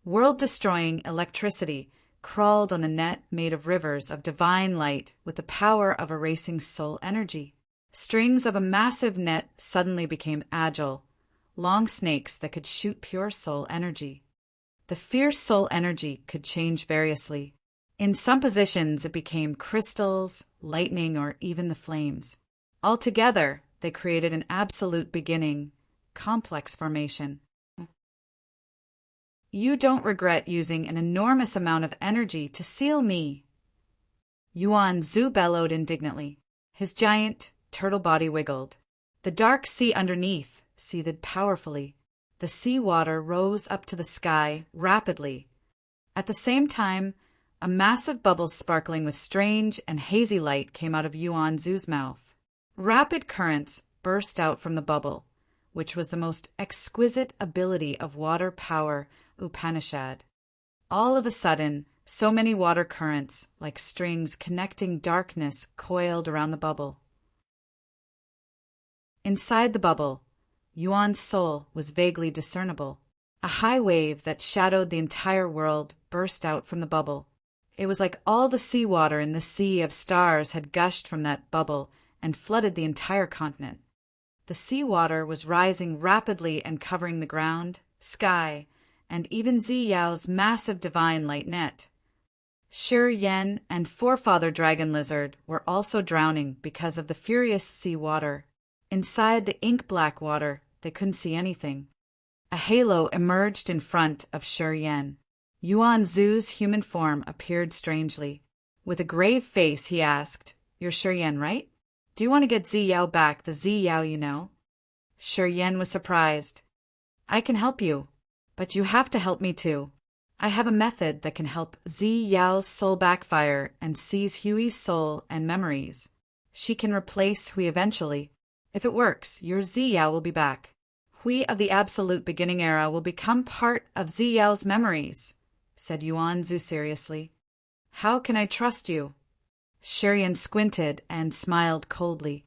World-destroying electricity crawled on the net made of rivers of divine light with the power of erasing soul energy. Strings of a massive net suddenly became agile, long snakes that could shoot pure soul energy. The fierce soul energy could change variously. In some positions it became crystals, lightning, or even the flames. Altogether, they created an absolute beginning, complex formation. You don't regret using an enormous amount of energy to seal me. Yuan Zhu bellowed indignantly. His giant turtle body wiggled. The dark sea underneath seethed powerfully. The sea water rose up to the sky rapidly. At the same time, a massive bubble sparkling with strange and hazy light came out of Yuan Zhu's mouth. Rapid currents burst out from the bubble, which was the most exquisite ability of water power Upanishad. All of a sudden, so many water currents, like strings connecting darkness, coiled around the bubble. Inside the bubble, Yuan's soul was vaguely discernible. A high wave that shadowed the entire world burst out from the bubble. It was like all the seawater in the sea of stars had gushed from that bubble and flooded the entire continent. The seawater was rising rapidly and covering the ground, sky, and even Zi Yao's massive divine light net. Shi Yan and Forefather Dragon Lizard were also drowning because of the furious sea water. Inside the ink-black water, they couldn't see anything. A halo emerged in front of Shi Yan. Yuan Zhu's human form appeared strangely. With a grave face, he asked, "You're Shi Yan, right? Do you want to get Zi Yao back, the Zi Yao you know?" Shi Yan was surprised. "I can help you, but you have to help me too. I have a method that can help Zi Yao's soul backfire and seize Hui's soul and memories. She can replace Hui eventually. If it works, your Zi Yao will be back. Hui of the absolute beginning era will become part of Zi Yao's memories. said Yuan Zhu seriously. How can I trust you? Shiryan squinted and smiled coldly.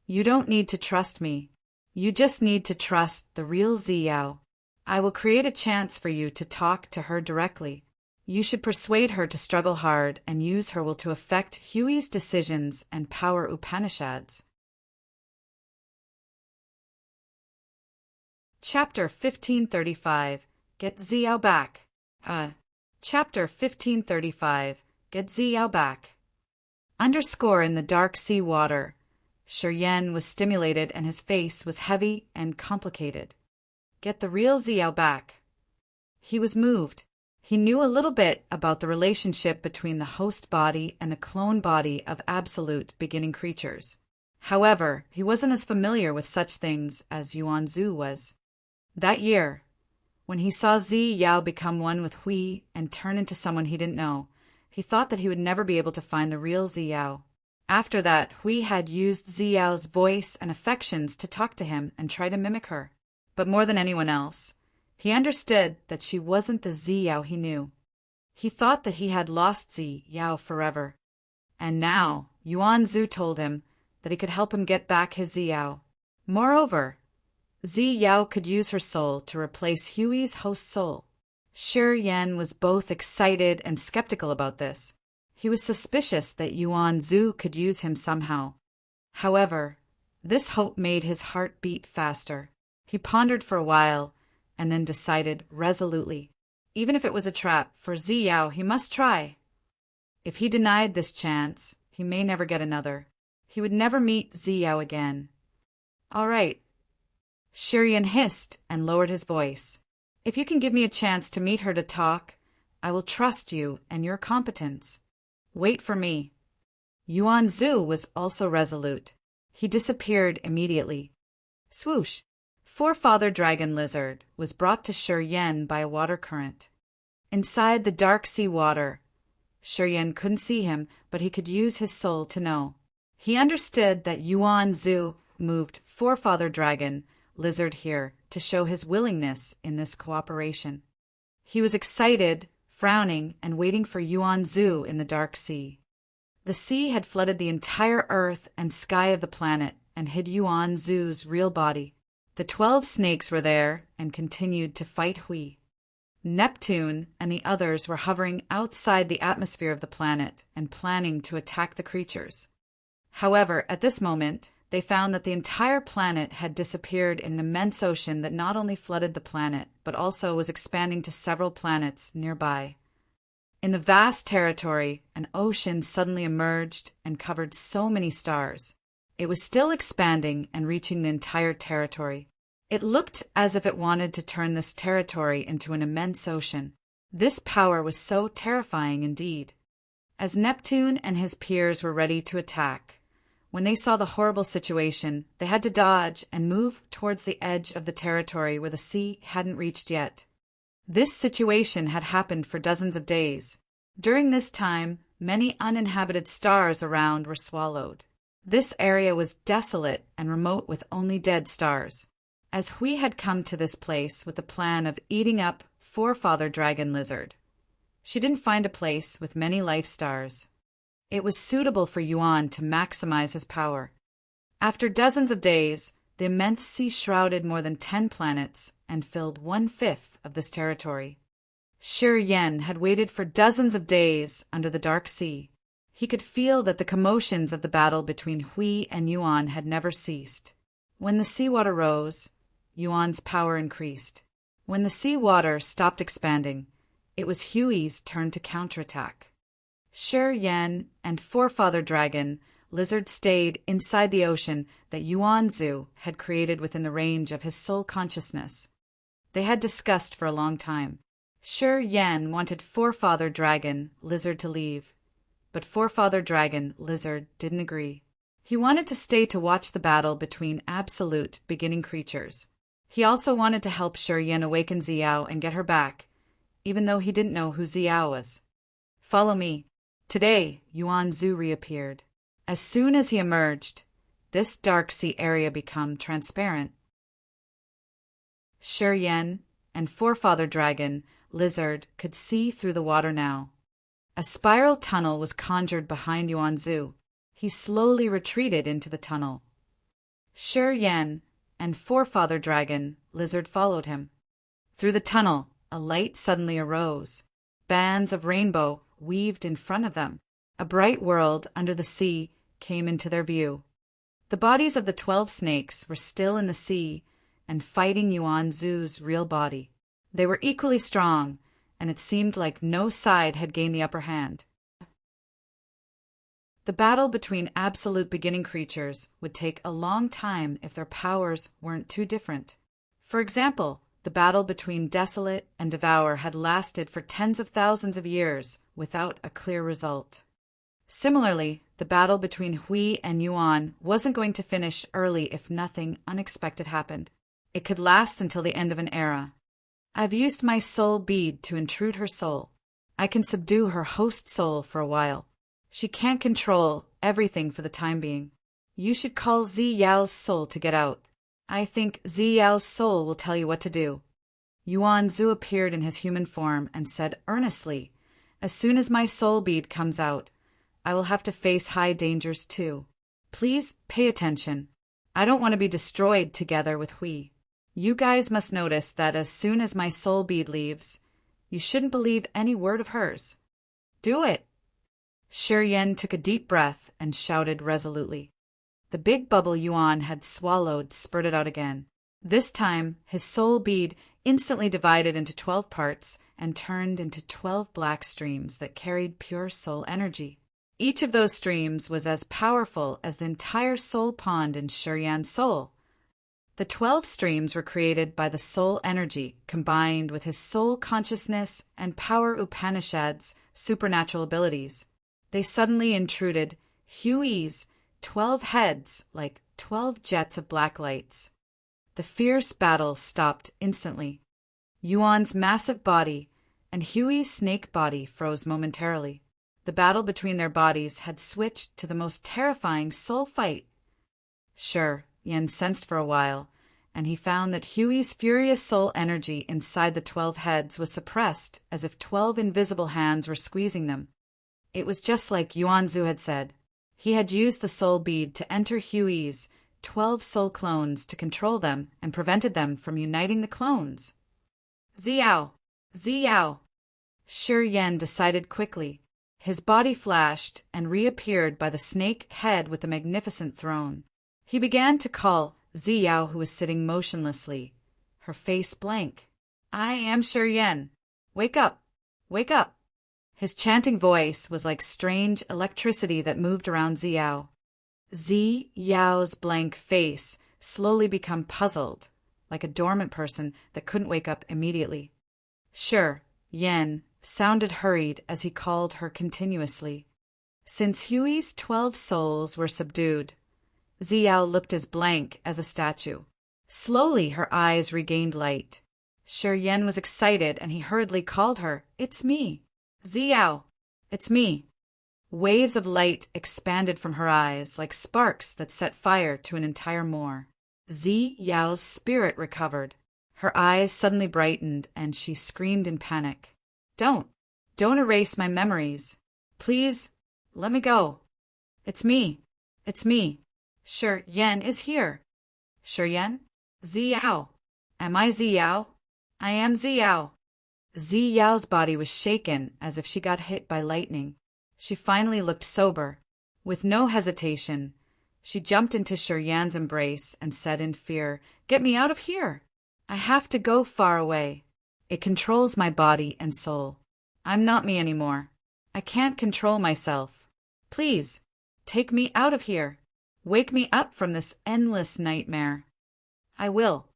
You don't need to trust me. You just need to trust the real Ziyao. I will create a chance for you to talk to her directly. You should persuade her to struggle hard and use her will to affect Hui's decisions and power Upanishads. Chapter 1535. Get Ziyao back. Chapter 1535. Get Ziyao back. Underscore in the dark sea water. Shiryan was stimulated and his face was heavy and complicated. Get the real Ziyao back. He was moved. He knew a little bit about the relationship between the host body and the clone body of absolute beginning creatures. However, he wasn't as familiar with such things as Yuan Zhu was. That year, when he saw Ziyao become one with Hui and turn into someone he didn't know, he thought that he would never be able to find the real Ziyao. After that, Hui had used Ziyao's voice and affections to talk to him and try to mimic her. But more than anyone else, he understood that she wasn't the Ziyao he knew. He thought that he had lost Ziyao forever. And now, Yuan Zhu told him that he could help him get back his Ziyao. Moreover, Ziyao could use her soul to replace Hui's host soul. Shiryan was both excited and skeptical about this. He was suspicious that Yuan Zhu could use him somehow. However, this hope made his heart beat faster. He pondered for a while and then decided resolutely. Even if it was a trap for Ziyao, he must try. If he denied this chance, he may never get another. He would never meet Ziyao again. All right. Shiryan hissed and lowered his voice. If you can give me a chance to meet her to talk, I will trust you and your competence. Wait for me. Yuan Zhu was also resolute. He disappeared immediately. Swoosh! Forefather Dragon Lizard was brought to Shiryan by a water current. Inside the dark sea water, Shiryan couldn't see him, but he could use his soul to know. He understood that Yuan Zhu moved Forefather Dragon Lizard here to show his willingness in this cooperation. He was excited, frowning, and waiting for Yuan Zhu in the dark sea. The sea had flooded the entire earth and sky of the planet and hid Yuan Zhu's real body. The 12 snakes were there and continued to fight Hui. Neptune and the others were hovering outside the atmosphere of the planet and planning to attack the creatures. However, at this moment, they found that the entire planet had disappeared in an immense ocean that not only flooded the planet, but also was expanding to several planets nearby. In the vast territory, an ocean suddenly emerged and covered so many stars. It was still expanding and reaching the entire territory. It looked as if it wanted to turn this territory into an immense ocean. This power was so terrifying indeed. As Neptune and his peers were ready to attack, when they saw the horrible situation, they had to dodge and move towards the edge of the territory where the sea hadn't reached yet. This situation had happened for dozens of days. During this time, many uninhabited stars around were swallowed. This area was desolate and remote with only dead stars. As Hui had come to this place with the plan of eating up Forefather Dragon Lizard, she didn't find a place with many life stars. It was suitable for Yuan to maximize his power. After dozens of days, the immense sea shrouded more than 10 planets and filled 1/5 of this territory. Shiryan had waited for dozens of days under the dark sea. He could feel that the commotions of the battle between Hui and Yuan had never ceased. When the seawater rose, Yuan's power increased. When the seawater stopped expanding, it was Hui's turn to counterattack. Shiryan and Forefather Dragon Lizard stayed inside the ocean that Yuan Zhu had created within the range of his soul consciousness. They had discussed for a long time. Shiryan wanted Forefather Dragon Lizard to leave, but Forefather Dragon Lizard didn't agree. He wanted to stay to watch the battle between absolute beginning creatures. He also wanted to help Shiryan awaken Ziyao and get her back, even though he didn't know who Ziyao was. Follow me. Today, Yuan Zhu reappeared. As soon as he emerged, this dark sea area became transparent. Shiryan and Forefather Dragon Lizard, could see through the water now. A spiral tunnel was conjured behind Yuanzu. He slowly retreated into the tunnel. Shi Yan and Forefather Dragon, Lizard, followed him. Through the tunnel, a light suddenly arose. Bands of rainbow weaved in front of them. A bright world under the sea came into their view. The bodies of the 12 snakes were still in the sea and fighting Yuanzu's real body. They were equally strong, and it seemed like no side had gained the upper hand. The battle between absolute beginning creatures would take a long time if their powers weren't too different. For example, the battle between Desolate and Devour had lasted for tens of thousands of years without a clear result. Similarly, the battle between Hui and Yuan wasn't going to finish early if nothing unexpected happened. It could last until the end of an era. I've used my soul bead to intrude her soul. I can subdue her host soul for a while. She can't control everything for the time being. You should call Zi Yao's soul to get out. I think Zi Yao's soul will tell you what to do. Yuanzu appeared in his human form and said earnestly, "As soon as my soul bead comes out, I will have to face high dangers too. Please pay attention. I don't want to be destroyed together with Hui. You guys must notice that as soon as my soul bead leaves, you shouldn't believe any word of hers. Do it." Shi Yan took a deep breath and shouted resolutely. The big bubble Yuan had swallowed spurted out again. This time, his soul bead instantly divided into 12 parts and turned into 12 black streams that carried pure soul energy. Each of those streams was as powerful as the entire soul pond in Shi Yan's soul. The 12 streams were created by the soul energy combined with his soul consciousness and power Upanishad's supernatural abilities. They suddenly intruded Hui's 12 heads like 12 jets of black lights. The fierce battle stopped instantly. Yuan's massive body and Hui's snake body froze momentarily. The battle between their bodies had switched to the most terrifying soul fight. Sure, Yen sensed for a while, and he found that Hui's furious soul energy inside the 12 heads was suppressed as if 12 invisible hands were squeezing them. It was just like Yuanzu had said. He had used the soul bead to enter Hui's 12 soul clones to control them and prevented them from uniting the clones. Xiao! Xiao! Shi Yan decided quickly. His body flashed and reappeared by the snake head with the magnificent throne. He began to call Xiao, who was sitting motionlessly, her face blank. "I am Shi Yan. Wake up! Wake up!" His chanting voice was like strange electricity that moved around Xiao. Xiao's blank face slowly became puzzled, like a dormant person that couldn't wake up immediately. Shi Yan sounded hurried as he called her continuously. Since Hui's 12 souls were subdued, Xiao looked as blank as a statue. Slowly her eyes regained light. Shi Yan was excited and he hurriedly called her, "It's me! Xiao! It's me!" Waves of light expanded from her eyes like sparks that set fire to an entire moor. Xiao's spirit recovered. Her eyes suddenly brightened and she screamed in panic. Don't erase my memories. Please, let me go. It's me. It's me. Shi Yan is here. Shi Yan? Xiao. Am I Xiao? I am Xiao. Xiao's body was shaken as if she got hit by lightning. She finally looked sober. With no hesitation, she jumped into Shi Yan's embrace and said in fear, "Get me out of here. I have to go far away. It controls my body and soul. I'm not me anymore. I can't control myself. Please, take me out of here. Wake me up from this endless nightmare." I will.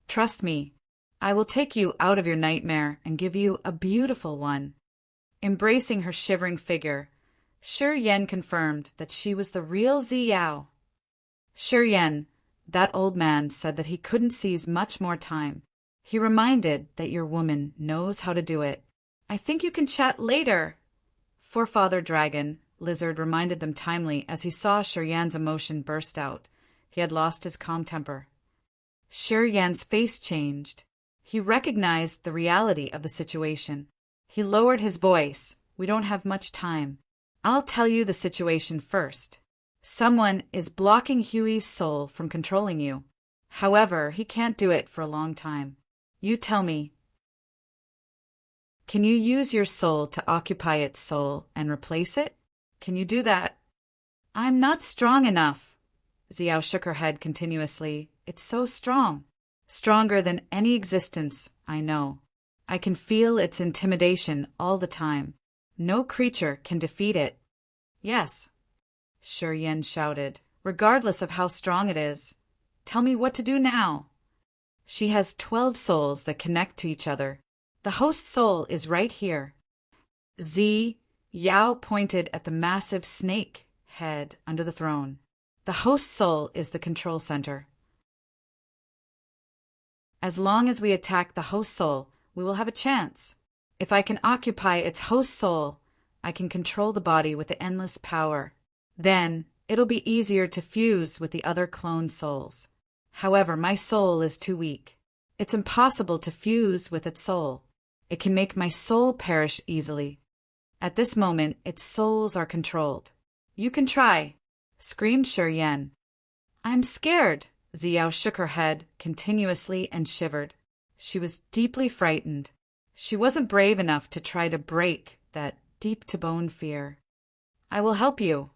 Trust me. I will take you out of your nightmare and give you a beautiful one. Embracing her shivering figure, Shi Yan confirmed that she was the real Xiao. Shi Yan, that old man, said that he couldn't seize much more time. He reminded that your woman knows how to do it. I think you can chat later. Forefather Dragon, Lizard reminded them timely as he saw Shi Yan's emotion burst out. He had lost his calm temper. Shi Yan's face changed. He recognized the reality of the situation. He lowered his voice. We don't have much time. I'll tell you the situation first. Someone is blocking Huey's soul from controlling you. However, he can't do it for a long time. You tell me. Can you use your soul to occupy its soul and replace it? Can you do that? I'm not strong enough. Xiao shook her head continuously. It's so strong. Stronger than any existence I know. I can feel its intimidation all the time. No creature can defeat it. Yes, Shi Yan shouted, regardless of how strong it is. Tell me what to do now. She has 12 souls that connect to each other. The host soul is right here. Yao pointed at the massive snake head under the throne. The host soul is the control center. As long as we attack the host soul, we will have a chance. If I can occupy its host soul, I can control the body with the endless power. Then, it'll be easier to fuse with the other clone souls. However, my soul is too weak. It's impossible to fuse with its soul. It can make my soul perish easily. At this moment, its souls are controlled. You can try, screamed Shi Yan. I'm scared. Xiao shook her head continuously and shivered. She was deeply frightened. She wasn't brave enough to try to break that deep-to-bone fear. I will help you.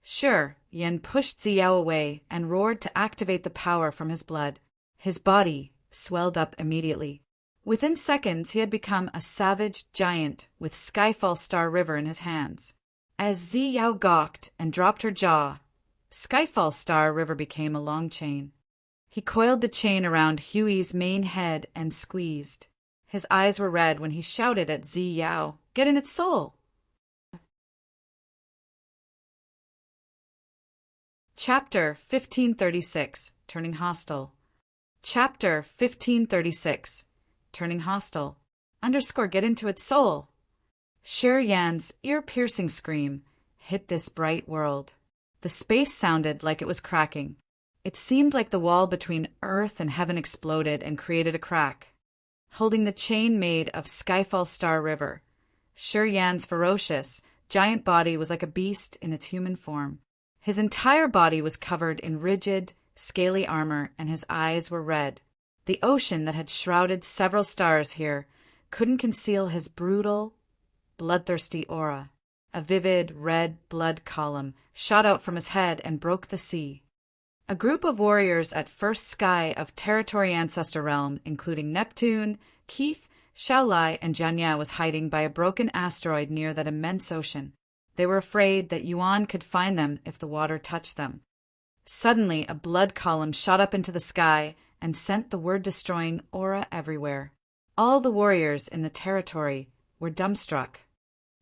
Sure, Yan pushed Xiao away and roared to activate the power from his blood. His body swelled up immediately. Within seconds, he had become a savage giant with Skyfall Star River in his hands. As Xiao gawked and dropped her jaw, Skyfall Star River became a long chain. He coiled the chain around Huey's main head and squeezed. His eyes were red when he shouted at Xiao, "Get in its soul!" Chapter 1536, Turning Hostile. Chapter 1536, Turning Hostile. Get into its soul. Shi Yan's ear-piercing scream hit this bright world. The space sounded like it was cracking. It seemed like the wall between Earth and heaven exploded and created a crack. Holding the chain made of Skyfall Star River, Shi Yan's ferocious, giant body was like a beast in its human form. His entire body was covered in rigid, scaly armor, and his eyes were red. The ocean that had shrouded several stars here couldn't conceal his brutal, bloodthirsty aura. A vivid, red blood column shot out from his head and broke the sea. A group of warriors at First Sky of Territory Ancestor Realm, including Neptune, Keith, Xiaolai, and Jianya, was hiding by a broken asteroid near that immense ocean. They were afraid that Yuan could find them if the water touched them. Suddenly, a blood column shot up into the sky and sent the word-destroying aura everywhere. All the warriors in the territory were dumbstruck.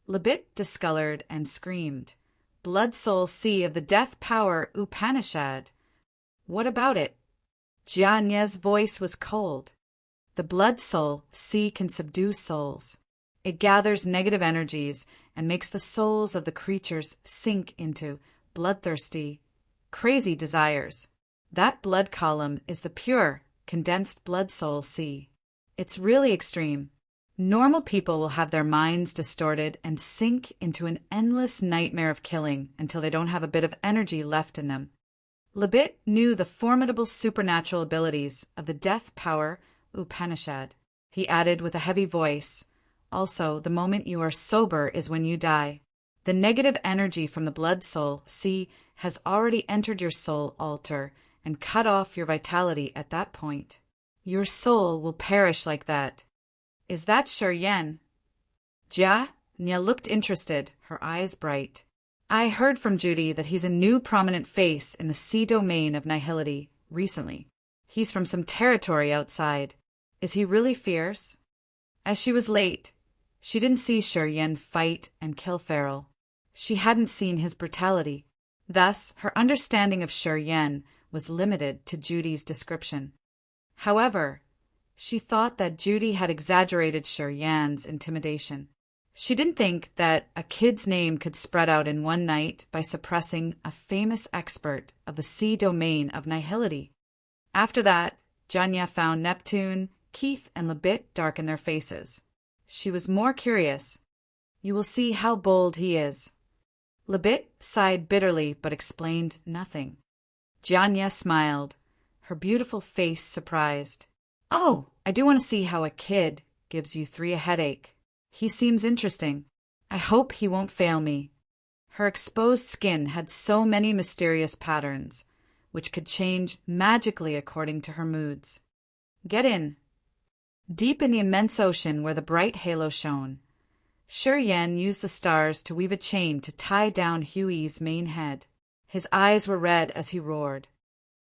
Libit discolored and screamed, "Blood Soul Sea of the Death Power Upanishad! What about it?" Jianya's voice was cold. The Blood Soul Sea can subdue souls. It gathers negative energies and makes the souls of the creatures sink into bloodthirsty, crazy desires. That blood column is the pure, condensed Blood Soul Sea. It's really extreme. Normal people will have their minds distorted and sink into an endless nightmare of killing until they don't have a bit of energy left in them. Libit knew the formidable supernatural abilities of the Death Power Upanishad. He added with a heavy voice, "Also, the moment you are sober is when you die. The negative energy from the Blood Soul Sea has already entered your soul altar and cut off your vitality at that point. Your soul will perish like that." "Is that Shi Yan?" Nia looked interested, her eyes bright. "I heard from Judy that he's a new prominent face in the sea domain of Nihility recently. He's from some territory outside. Is he really fierce?" As she was late, she didn't see Shi Yan fight and kill Farrell. She hadn't seen his brutality. Thus, her understanding of Shi Yan was limited to Judy's description. However, she thought that Judy had exaggerated Shi Yan's intimidation. She didn't think that a kid's name could spread out in one night by suppressing a famous expert of the sea domain of Nihility. After that, Jianya found Neptune, Keith and Lebit darkened their faces. She was more curious. You will see how bold he is. Lebit sighed bitterly but explained nothing. Jianye smiled, her beautiful face surprised. Oh, I do want to see how a kid gives you 3 a headache. He seems interesting. I hope he won't fail me. Her exposed skin had so many mysterious patterns, which could change magically according to her moods. Get in. Deep in the immense ocean where the bright halo shone, Yen used the stars to weave a chain to tie down Huey's main head. His eyes were red as he roared.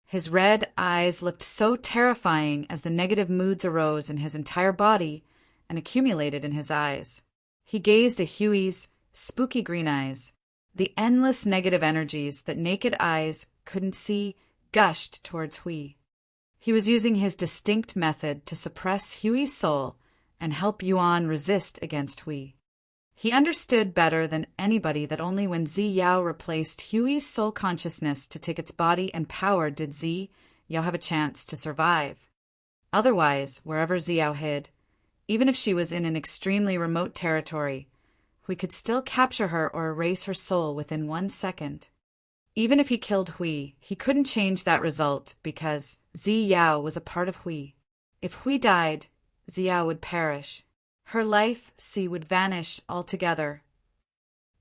His red eyes looked so terrifying as the negative moods arose in his entire body and accumulated in his eyes. He gazed at Huey's spooky green eyes. The endless negative energies that naked eyes couldn't see gushed towards Hui. He was using his distinct method to suppress Huey's soul and help Yuan resist against Hui. He understood better than anybody that only when Zi Yao replaced Huey's soul consciousness to take its body and power did Zi Yao have a chance to survive. Otherwise, wherever Zi Yao hid, even if she was in an extremely remote territory, Hui could still capture her or erase her soul within 1 second. Even if he killed Hui, he couldn't change that result because Zi Yao was a part of Hui. If Hui died, Zi Yao would perish. Her life, would vanish altogether.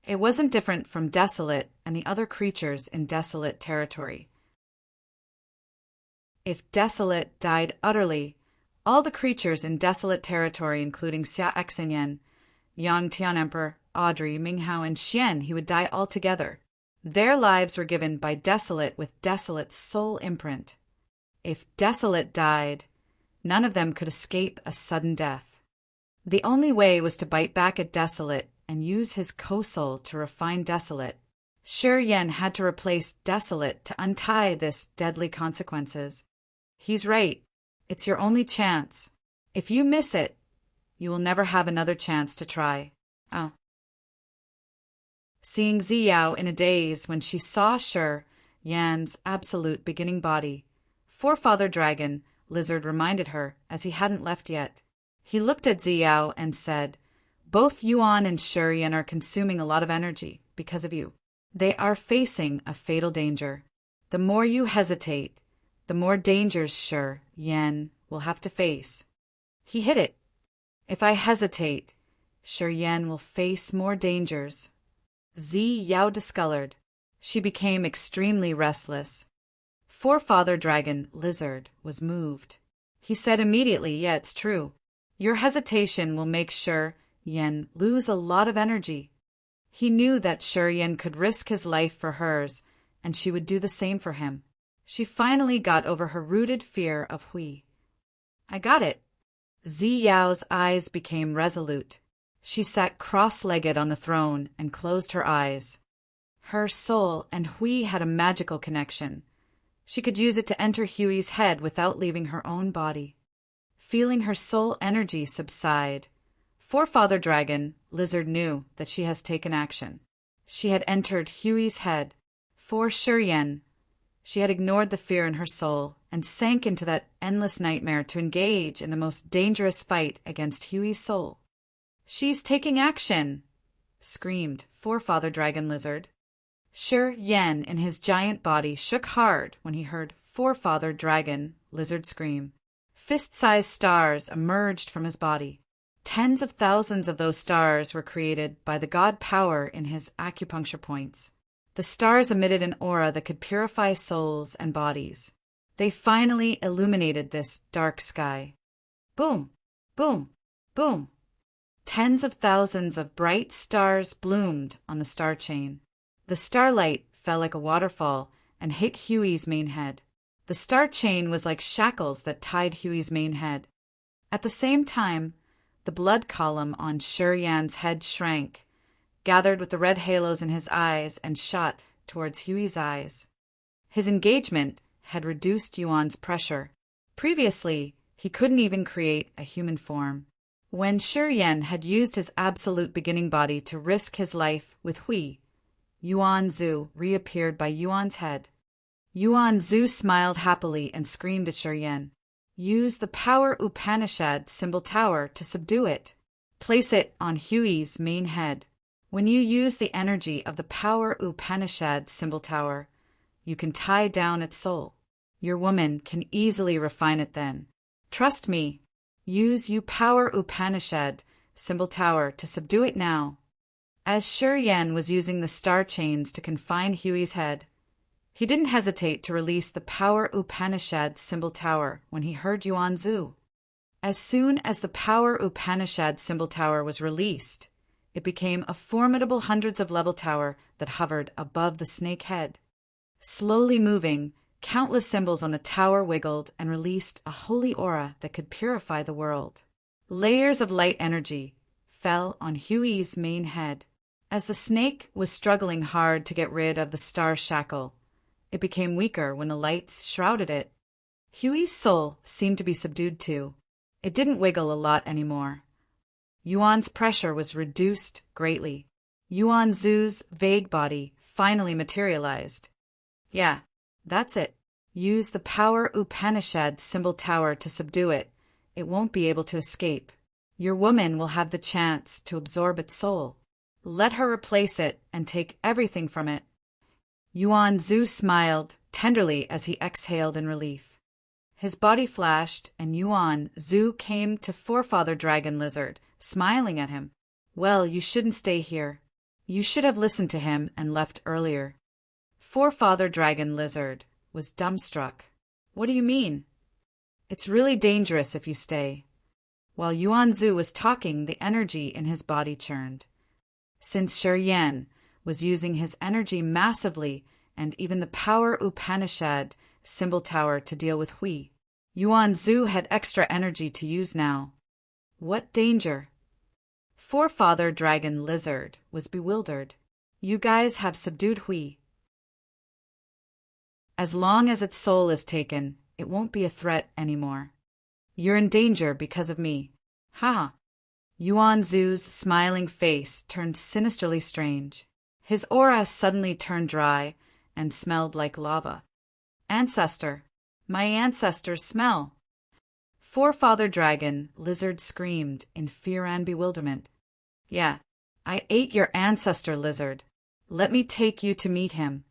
It wasn't different from Desolate and the other creatures in Desolate territory. If Desolate died utterly, all the creatures in Desolate territory, including Xia Exinyan, Yang Tian Emperor, Audrey, Minghao, and Xian, he would die altogether. Their lives were given by Desolate with Desolate's soul imprint. If Desolate died, none of them could escape a sudden death. The only way was to bite back at Desolate and use his co-soul to refine Desolate. Yen had to replace Desolate to untie this deadly consequences. He's right. It's your only chance. If you miss it, you will never have another chance to try. Seeing Zi Yao in a daze when she saw Yan's absolute beginning body, Forefather Dragon Lizard reminded her, as he hadn't left yet. He looked at Zi Yao and said, both Yuan and Yan are consuming a lot of energy because of you. They are facing a fatal danger. The more you hesitate, the more dangers Yan will have to face. He hit it. If I hesitate, Yan will face more dangers. Zi Yao discolored. She became extremely restless. Forefather Dragon Lizard was moved. He said immediately, yeah, it's true. Your hesitation will make Yan lose a lot of energy. He knew that Yan could risk his life for hers, and she would do the same for him. She finally got over her rooted fear of Hui. I got it. Zi Yao's eyes became resolute. She sat cross-legged on the throne and closed her eyes. Her soul and Hui had a magical connection. She could use it to enter Huey's head without leaving her own body. Feeling her soul energy subside, Forefather Dragon Lizard knew that she has taken action. She had entered Huey's head. For Yan, she had ignored the fear in her soul and sank into that endless nightmare to engage in the most dangerous fight against Huey's soul. She's taking action, screamed Forefather Dragon Lizard. Yan in his giant body shook hard when he heard Forefather Dragon Lizard scream. Fist-sized stars emerged from his body. Tens of thousands of those stars were created by the god power in his acupuncture points. The stars emitted an aura that could purify souls and bodies. They finally illuminated this dark sky. Boom! Boom! Boom! Tens of thousands of bright stars bloomed on the star chain. The starlight fell like a waterfall and hit Huey's main head. The star chain was like shackles that tied Huey's main head. At the same time, the blood column on Yan's head shrank, gathered with the red halos in his eyes, and shot towards Huey's eyes. His engagement had reduced Yuan's pressure. Previously, he couldn't even create a human form. When Yan had used his absolute beginning body to risk his life with Hui, Yuan Zhu reappeared by Yuan's head. Yuan Zhu smiled happily and screamed at Yan. Use the Power Upanishad symbol tower to subdue it. Place it on Huey's main head. When you use the energy of the Power Upanishad symbol tower, you can tie down its soul. Your woman can easily refine it then. Trust me. Use you Power Upanishad symbol tower to subdue it now. As Shi Yan was using the star chains to confine Huey's head, he didn't hesitate to release the Power Upanishad symbol tower when he heard Yuan Zhu. As soon as the Power Upanishad symbol tower was released, it became a formidable hundreds of level tower that hovered above the snake head. Slowly moving, countless symbols on the tower wiggled and released a holy aura that could purify the world. Layers of light energy fell on Huey's main head. As the snake was struggling hard to get rid of the star shackle, it became weaker when the lights shrouded it. Huey's soul seemed to be subdued too. It didn't wiggle a lot anymore. Yuan's pressure was reduced greatly. Yuan Zhu's vague body finally materialized. Yeah, that's it. Use the Power Upanishad symbol tower to subdue it. It won't be able to escape. Your woman will have the chance to absorb its soul. Let her replace it and take everything from it. Yuan Zhu smiled tenderly as he exhaled in relief. His body flashed, and Yuan Zhu came to Forefather Dragon Lizard, smiling at him. Well, you shouldn't stay here. You should have listened to him and left earlier. Forefather Dragon Lizard was dumbstruck. What do you mean? It's really dangerous if you stay. While Yuan Zhu was talking, the energy in his body churned. Since Shi Yan was using his energy massively and even the Power Upanishad symbol tower to deal with Hui, Yuan Zhu had extra energy to use now. What danger? Forefather Dragon Lizard was bewildered. You guys have subdued Hui. As long as its soul is taken, it won't be a threat anymore. You're in danger because of me. Ha! Yuan Zhu's smiling face turned sinisterly strange. His aura suddenly turned dry and smelled like lava. Ancestor! My ancestors smell! Forefather Dragon Lizard screamed in fear and bewilderment. Yeah, I ate your ancestor, Lizard. Let me take you to meet him.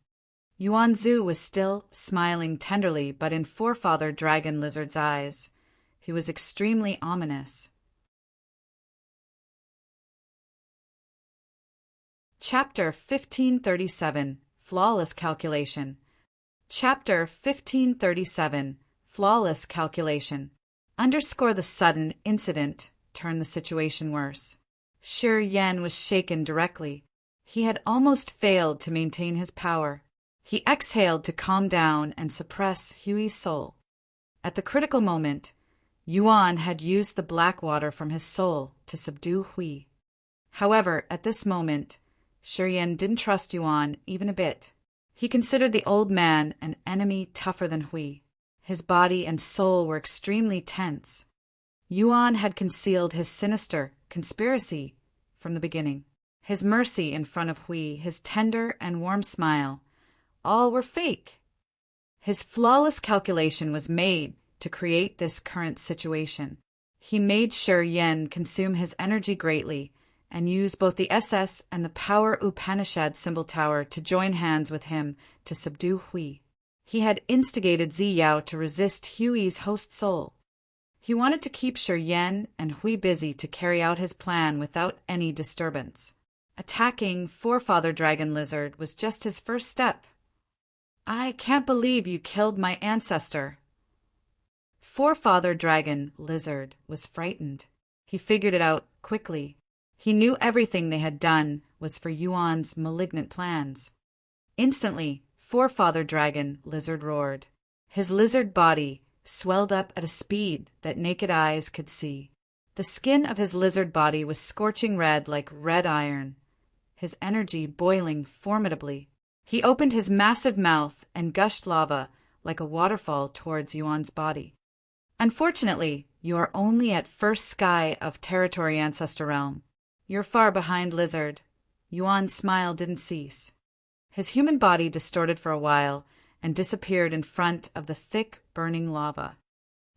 Yuan Zhu was still smiling tenderly, but in Forefather Dragon Lizard's eyes, he was extremely ominous. Chapter 1537, Flawless Calculation. Chapter 1537, Flawless Calculation. Underscore the sudden incident turned the situation worse. Shi Yan was shaken directly. He had almost failed to maintain his power. He exhaled to calm down and suppress Huey's soul. At the critical moment, Yuan had used the black water from his soul to subdue Hui. However, at this moment, Shi Yan didn't trust Yuan even a bit. He considered the old man an enemy tougher than Hui. His body and soul were extremely tense. Yuan had concealed his sinister conspiracy from the beginning. His mercy in front of Hui, his tender and warm smile, all were fake. His flawless calculation was made to create this current situation. He made Shi Yan consume his energy greatly and use both the SS and the Power Upanishad symbol tower to join hands with him to subdue Hui. He had instigated Ziyao to resist Huey's host soul. He wanted to keep Shi Yan and Hui busy to carry out his plan without any disturbance. Attacking Forefather Dragon Lizard was just his first step. I can't believe you killed my ancestor. Forefather Dragon Lizard was frightened. He figured it out quickly. He knew everything they had done was for Yuan's malignant plans. Instantly, Forefather Dragon Lizard roared. His lizard body swelled up at a speed that naked eyes could see. The skin of his lizard body was scorching red like red iron, his energy boiling formidably. He opened his massive mouth and gushed lava like a waterfall towards Yuan's body. Unfortunately, you are only at first sky of territory ancestor realm. You're far behind, Lizard. Yuan's smile didn't cease. His human body distorted for a while and disappeared in front of the thick, burning lava.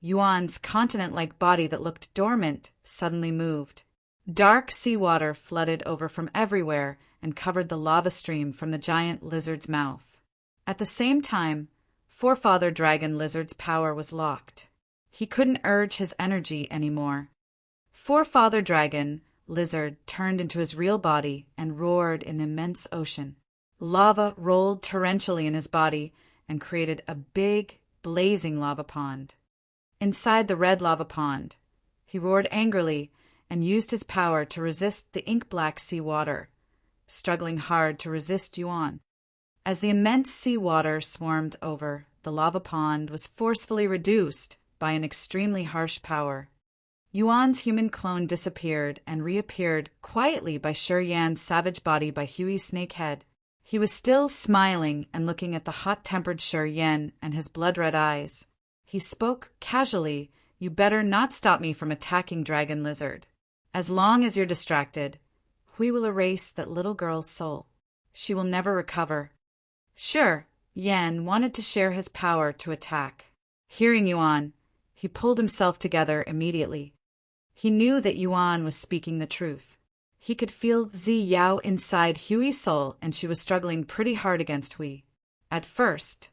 Yuan's continent-like body that looked dormant suddenly moved. Dark seawater flooded over from everywhere and covered the lava stream from the giant lizard's mouth. At the same time, Forefather Dragon Lizard's power was locked. He couldn't urge his energy anymore. Forefather Dragon Lizard turned into his real body and roared in the immense ocean. Lava rolled torrentially in his body and created a big, blazing lava pond. Inside the red lava pond, he roared angrily and used his power to resist the ink-black sea water, struggling hard to resist Yuan. As the immense sea water swarmed over, the lava pond was forcefully reduced by an extremely harsh power. Yuan's human clone disappeared and reappeared quietly by Shi Yan's savage body by Huey's snake head. He was still smiling and looking at the hot-tempered Shi Yan and his blood-red eyes. He spoke casually, "You better not stop me from attacking Dragon Lizard. As long as you're distracted, we will erase that little girl's soul. She will never recover." Shi Yan wanted to share his power to attack. Hearing Yuan, he pulled himself together immediately. He knew that Yuan was speaking the truth. He could feel Zi Yao inside Huey's soul, and she was struggling pretty hard against Hui. At first,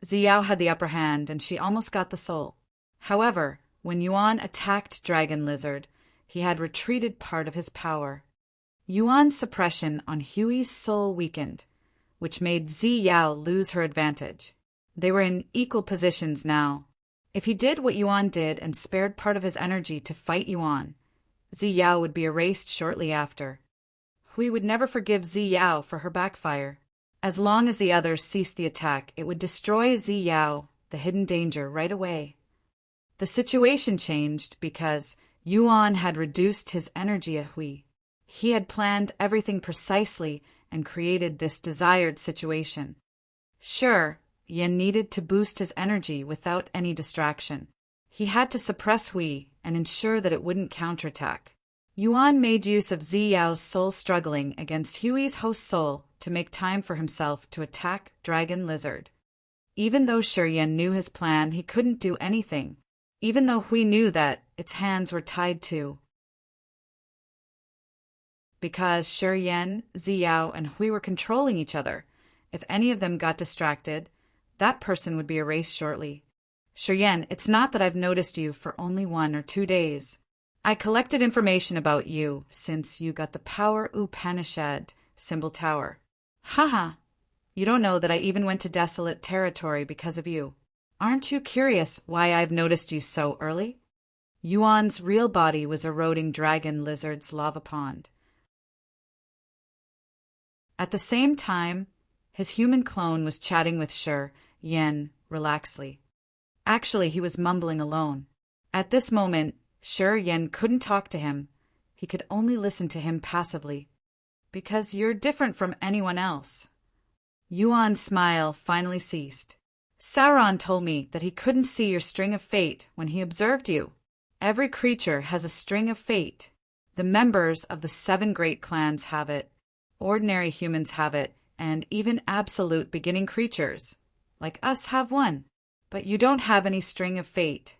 Zi Yao had the upper hand, and she almost got the soul. However, when Yuan attacked Dragon Lizard, he had retreated part of his power. Yuan's suppression on Huey's soul weakened, which made Zi Yao lose her advantage. They were in equal positions now. If he did what Yuan did and spared part of his energy to fight Yuan, Zi Yao would be erased shortly after. Hui would never forgive Zi Yao for her backfire. As long as the others ceased the attack, it would destroy Zi Yao, the hidden danger, right away. The situation changed because Yuan had reduced his energy at Hui. He had planned everything precisely and created this desired situation. Sure, Yin needed to boost his energy without any distraction. He had to suppress Hui and ensure that it wouldn't counterattack. Yuan made use of Zi Yao's soul struggling against Huey's host soul to make time for himself to attack Dragon Lizard. Even though Shi Yan knew his plan, he couldn't do anything, even though Hui knew that its hands were tied too. Because Shi Yan, Zi Yao, and Hui were controlling each other, if any of them got distracted, that person would be erased shortly. Shi Yan, it's not that I've noticed you for only 1 or 2 days. I collected information about you since you got the Power Upanishad symbol tower. Haha, you don't know that I even went to desolate territory because of you. Aren't you curious why I've noticed you so early? Yuan's real body was eroding Dragon Lizard's lava pond. At the same time, his human clone was chatting with Shi Yan relaxedly. Actually, he was mumbling alone. At this moment, Shi Yan couldn't talk to him. He could only listen to him passively. Because you're different from anyone else. Yuan's smile finally ceased. Sauron told me that he couldn't see your string of fate when he observed you. Every creature has a string of fate. The members of the 7 great clans have it. Ordinary humans have it, and even absolute beginning creatures, like us, have one. But you don't have any string of fate.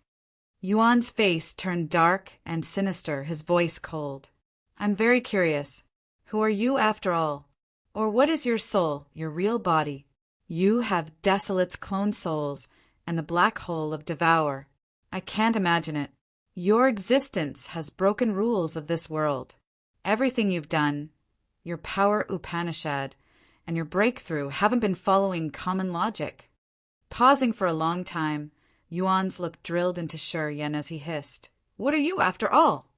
Yuan's face turned dark and sinister, his voice cold. I'm very curious. Who are you after all? Or what is your soul, your real body? You have Desolate's clone souls and the black hole of Devour. I can't imagine it. Your existence has broken rules of this world. Everything you've done, your Power Upanishad, and your breakthrough haven't been following common logic. Pausing for a long time, Yuan's look drilled into Shi Yan as he hissed, What are you after all?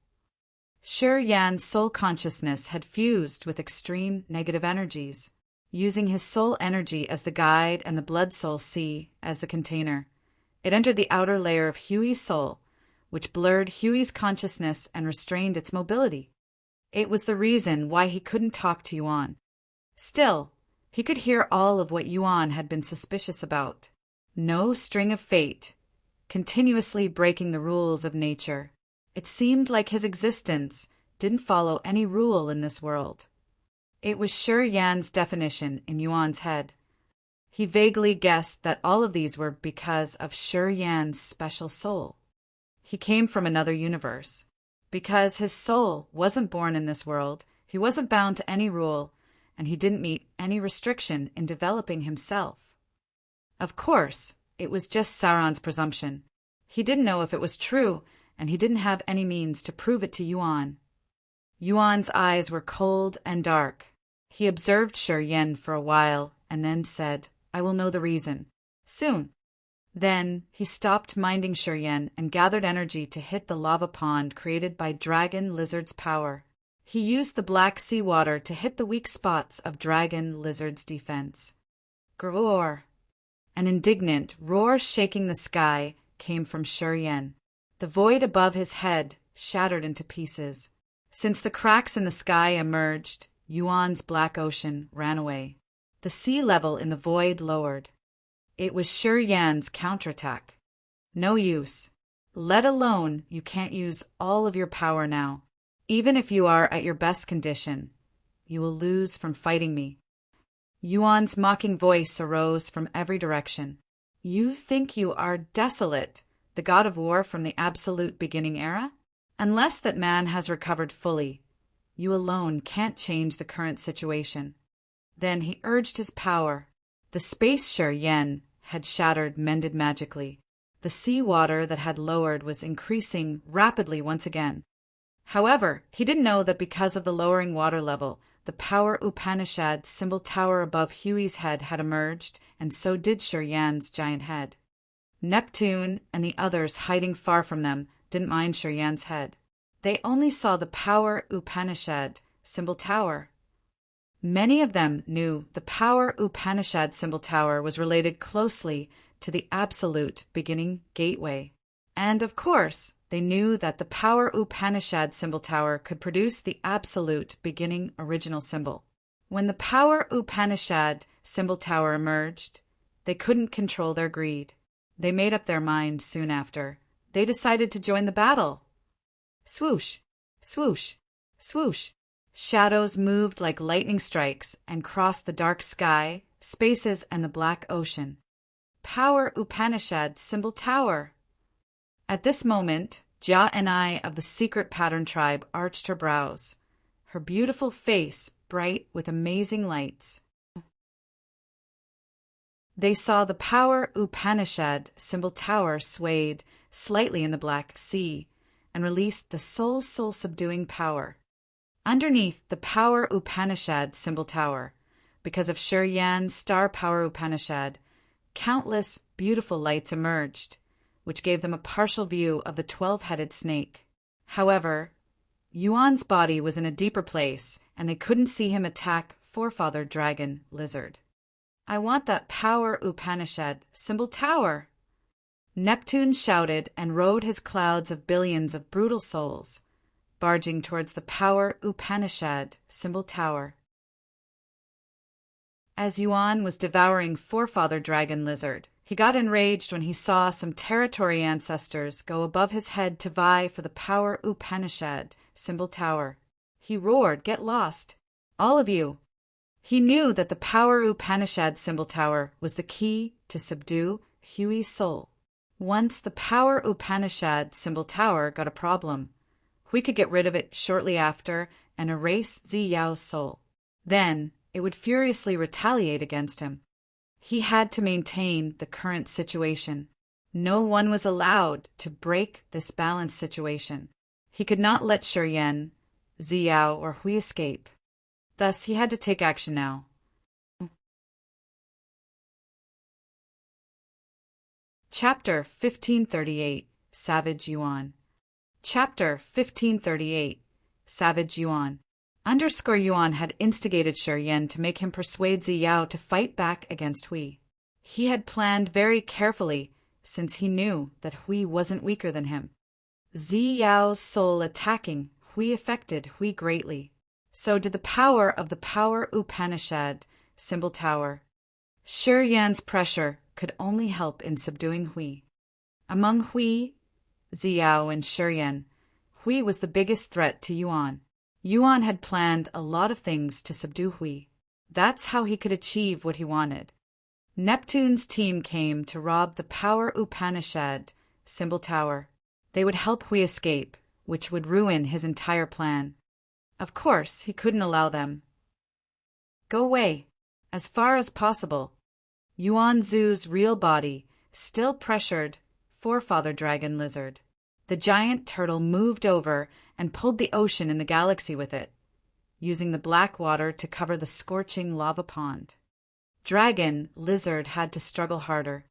Shi Yan's soul consciousness had fused with extreme negative energies, using his soul energy as the guide and the blood soul sea as the container. It entered the outer layer of Huey's soul, which blurred Huey's consciousness and restrained its mobility. It was the reason why he couldn't talk to Yuan. Still, he could hear all of what Yuan had been suspicious about. No string of fate, continuously breaking the rules of nature. It seemed like his existence didn't follow any rule in this world. It was Shi Yan's definition in Yuan's head. He vaguely guessed that all of these were because of Shi Yan's special soul. He came from another universe. Because his soul wasn't born in this world, he wasn't bound to any rule, and he didn't meet any restriction in developing himself. Of course, it was just Sauron's presumption. He didn't know if it was true, and he didn't have any means to prove it to Yuan. Yuan's eyes were cold and dark. He observed Shi Yen for a while, and then said, "I will know the reason soon." Then he stopped minding Shi Yen and gathered energy to hit the lava pond created by Dragon Lizard's power. He used the black seawater to hit the weak spots of Dragon Lizard's defense. Grrr! An indignant roar shaking the sky came from Shi Yen. The void above his head shattered into pieces. Since the cracks in the sky emerged, Yuan's black ocean ran away. The sea level in the void lowered. It was Shi Yan's counterattack. No use. Let alone you can't use all of your power now. Even if you are at your best condition, you will lose from fighting me. Yuan's mocking voice arose from every direction. You think you are desolate, the god of war from the absolute beginning era? Unless that man has recovered fully, you alone can't change the current situation. Then he urged his power. The space Shi Yen had shattered mended magically. The sea water that had lowered was increasing rapidly once again. However, he didn't know that because of the lowering water level, the power Upanishad symbol tower above Huey's head had emerged, and so did Shi Yan's giant head. Neptune and the others hiding far from them didn't mind Shi Yan's head. They only saw the power Upanishad symbol tower. Many of them knew the power Upanishad symbol tower was related closely to the absolute beginning gateway. And of course, they knew that the power Upanishad symbol tower could produce the absolute beginning original symbol. When the power Upanishad symbol tower emerged, they couldn't control their greed. They made up their mind soon after. They decided to join the battle. Swoosh, swoosh, swoosh. Shadows moved like lightning strikes and crossed the dark sky, spaces, and the black ocean. Power Upanishad symbol tower. At this moment, Jia and I of the secret pattern tribe arched her brows, her beautiful face bright with amazing lights. They saw the power Upanishad symbol tower swayed slightly in the Black Sea and released the soul-subduing power. Underneath the power Upanishad symbol tower, because of Shi Yan's star power Upanishad, countless beautiful lights emerged, which gave them a partial view of the 12-headed snake. However, Yuan's body was in a deeper place, and they couldn't see him attack Forefather Dragon Lizard. I want that power Upanishad symbol tower! Neptune shouted and rode his clouds of billions of brutal souls, barging towards the power Upanishad symbol tower. As Yuan was devouring Forefather Dragon Lizard, he got enraged when he saw some territory ancestors go above his head to vie for the power Upanishad symbol tower. He roared, "Get lost, all of you!" He knew that the power Upanishad symbol tower was the key to subdue Huey's soul. Once the power Upanishad symbol tower got a problem, we could get rid of it shortly after and erase Ziyao's soul. Then it would furiously retaliate against him. He had to maintain the current situation. No one was allowed to break this balanced situation. He could not let Shi Yen, Ziyao, or Hui escape. Thus, he had to take action now. Chapter 1538, Savage Yuan. Chapter 1538, Savage Yuan. Yuan had instigated Shi Yen to make him persuade Ziyao to fight back against Hui. He had planned very carefully, since he knew that Hui wasn't weaker than him. Ziyao's soul attacking Hui affected Hui greatly. So did the power of the power Upanishad symbol tower. Shi Yan's pressure could only help in subduing Hui. Among Hui, Ziyao, and Shi Yan, Hui was the biggest threat to Yuan. Yuan had planned a lot of things to subdue Hui. That's how he could achieve what he wanted. Neptune's team came to rob the power Upanishad symbol tower. They would help Hui escape, which would ruin his entire plan. Of course, he couldn't allow them. Go away, as far as possible. Yuan Zu's real body still pressured Forefather Dragon Lizard. The giant turtle moved over and pulled the ocean in the galaxy with it, using the black water to cover the scorching lava pond. Dragon Lizard had to struggle harder.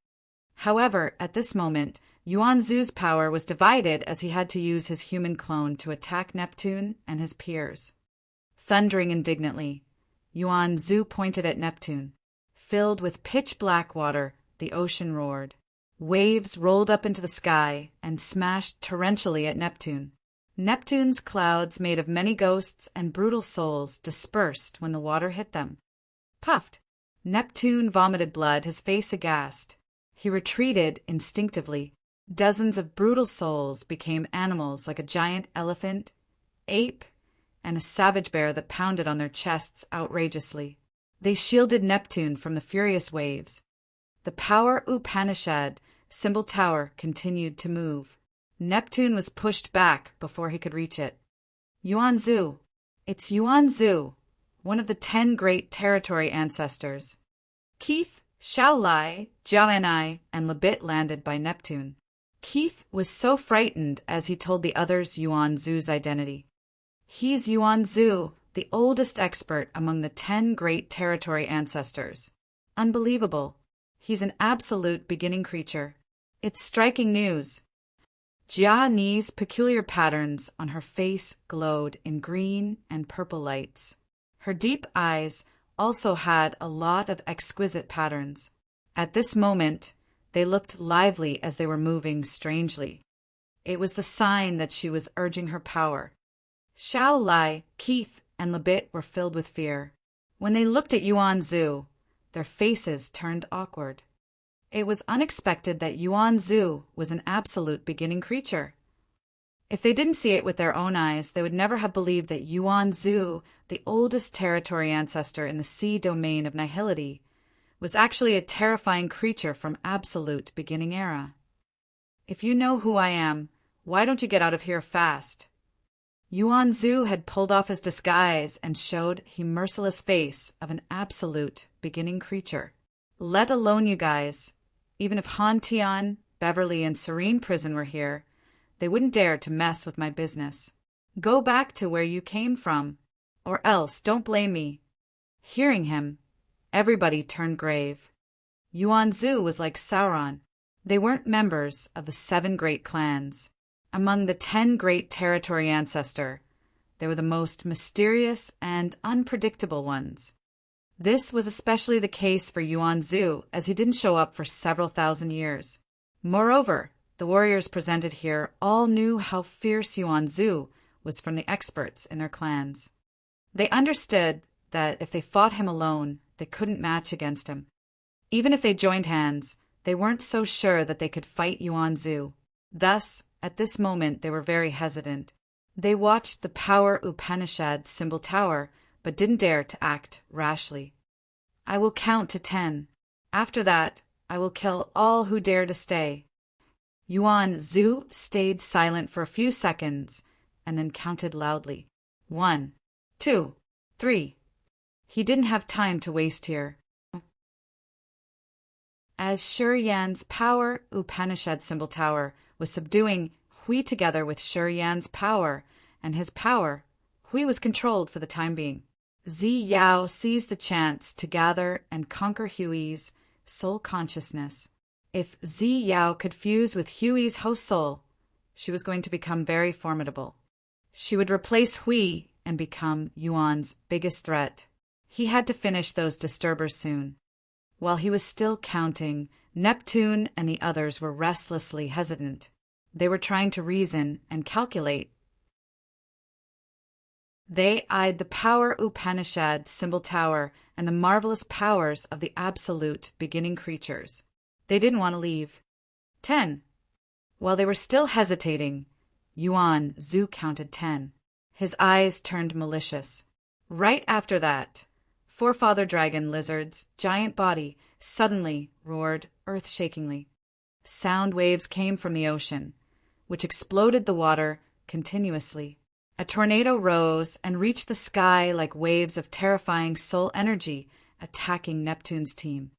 However, at this moment, Yuan Zu's power was divided as he had to use his human clone to attack Neptune and his peers. Thundering indignantly, Yuan Zu pointed at Neptune. Filled with pitch-black water, the ocean roared. Waves rolled up into the sky and smashed torrentially at Neptune. Neptune's clouds, made of many ghosts and brutal souls, dispersed when the water hit them. Puffed! Neptune vomited blood, his face aghast. He retreated instinctively. Dozens of brutal souls became animals like a giant elephant, ape, and a savage bear that pounded on their chests outrageously. They shielded Neptune from the furious waves. The power Upanishad symbol tower continued to move. Neptune was pushed back before he could reach it. Yuan Zu. It's Yuan Zu, one of the 10 great territory ancestors. Keith, Shaolai, Jiaoanai, and Lebit landed by Neptune. Keith was so frightened as he told the others Yuan Zu's identity. He's Yuan Zu, the oldest expert among the 10 great territory ancestors. Unbelievable. He's an absolute beginning creature. It's striking news. Jia Ni's peculiar patterns on her face glowed in green and purple lights. Her deep eyes also had a lot of exquisite patterns. At this moment, they looked lively as they were moving strangely. It was the sign that she was urging her power. Xiao Lai, Keith, and Lebit were filled with fear. When they looked at Yuan Zu, their faces turned awkward. It was unexpected that Yuan Zu was an absolute beginning creature. If they didn't see it with their own eyes, they would never have believed that Yuan Zu, the oldest territory ancestor in the sea domain of nihility, was actually a terrifying creature from absolute beginning era. If you know who I am, why don't you get out of here fast? Yuan Zu had pulled off his disguise and showed the merciless face of an absolute beginning creature. Let alone you guys. Even if Han Tian, Beverly, and Serene Prison were here, they wouldn't dare to mess with my business. Go back to where you came from, or else don't blame me. Hearing him, everybody turned grave. Yuan Zu was like Sauron. They weren't members of the 7 great clans. Among the 10 great territory ancestor, they were the most mysterious and unpredictable ones. This was especially the case for Yuan Zu, as he didn't show up for several thousand years. Moreover, the warriors presented here all knew how fierce Yuan Zu was from the experts in their clans. They understood that if they fought him alone, they couldn't match against him. Even if they joined hands, they weren't so sure that they could fight Yuan Zu. Thus, at this moment, they were very hesitant. They watched the power Upanishad symbol tower, but didn't dare to act rashly. I will count to 10. After that, I will kill all who dare to stay. Yuan Zu stayed silent for a few seconds and then counted loudly. 1, 2, 3. He didn't have time to waste here. As Shuriyan's power Upanishad symbol tower was subduing Hui together with Shuriyan's power and his power, Hui was controlled for the time being. Zi Yao seized the chance to gather and conquer Hui's soul consciousness. If Zi Yao could fuse with Hui's host soul, she was going to become very formidable. She would replace Hui and become Yuan's biggest threat. He had to finish those disturbers soon. While he was still counting, Neptune and the others were restlessly hesitant. They were trying to reason and calculate. They eyed the power Upanishad symbol tower and the marvelous powers of the absolute beginning creatures. They didn't want to leave. 10. While they were still hesitating, Yuan Zu counted 10. His eyes turned malicious. Right after that, Forefather Dragon Lizard's giant body suddenly roared earth-shakingly. Sound waves came from the ocean. which exploded the water continuously. A tornado rose and reached the sky like waves of terrifying soul energy attacking Neptune's team.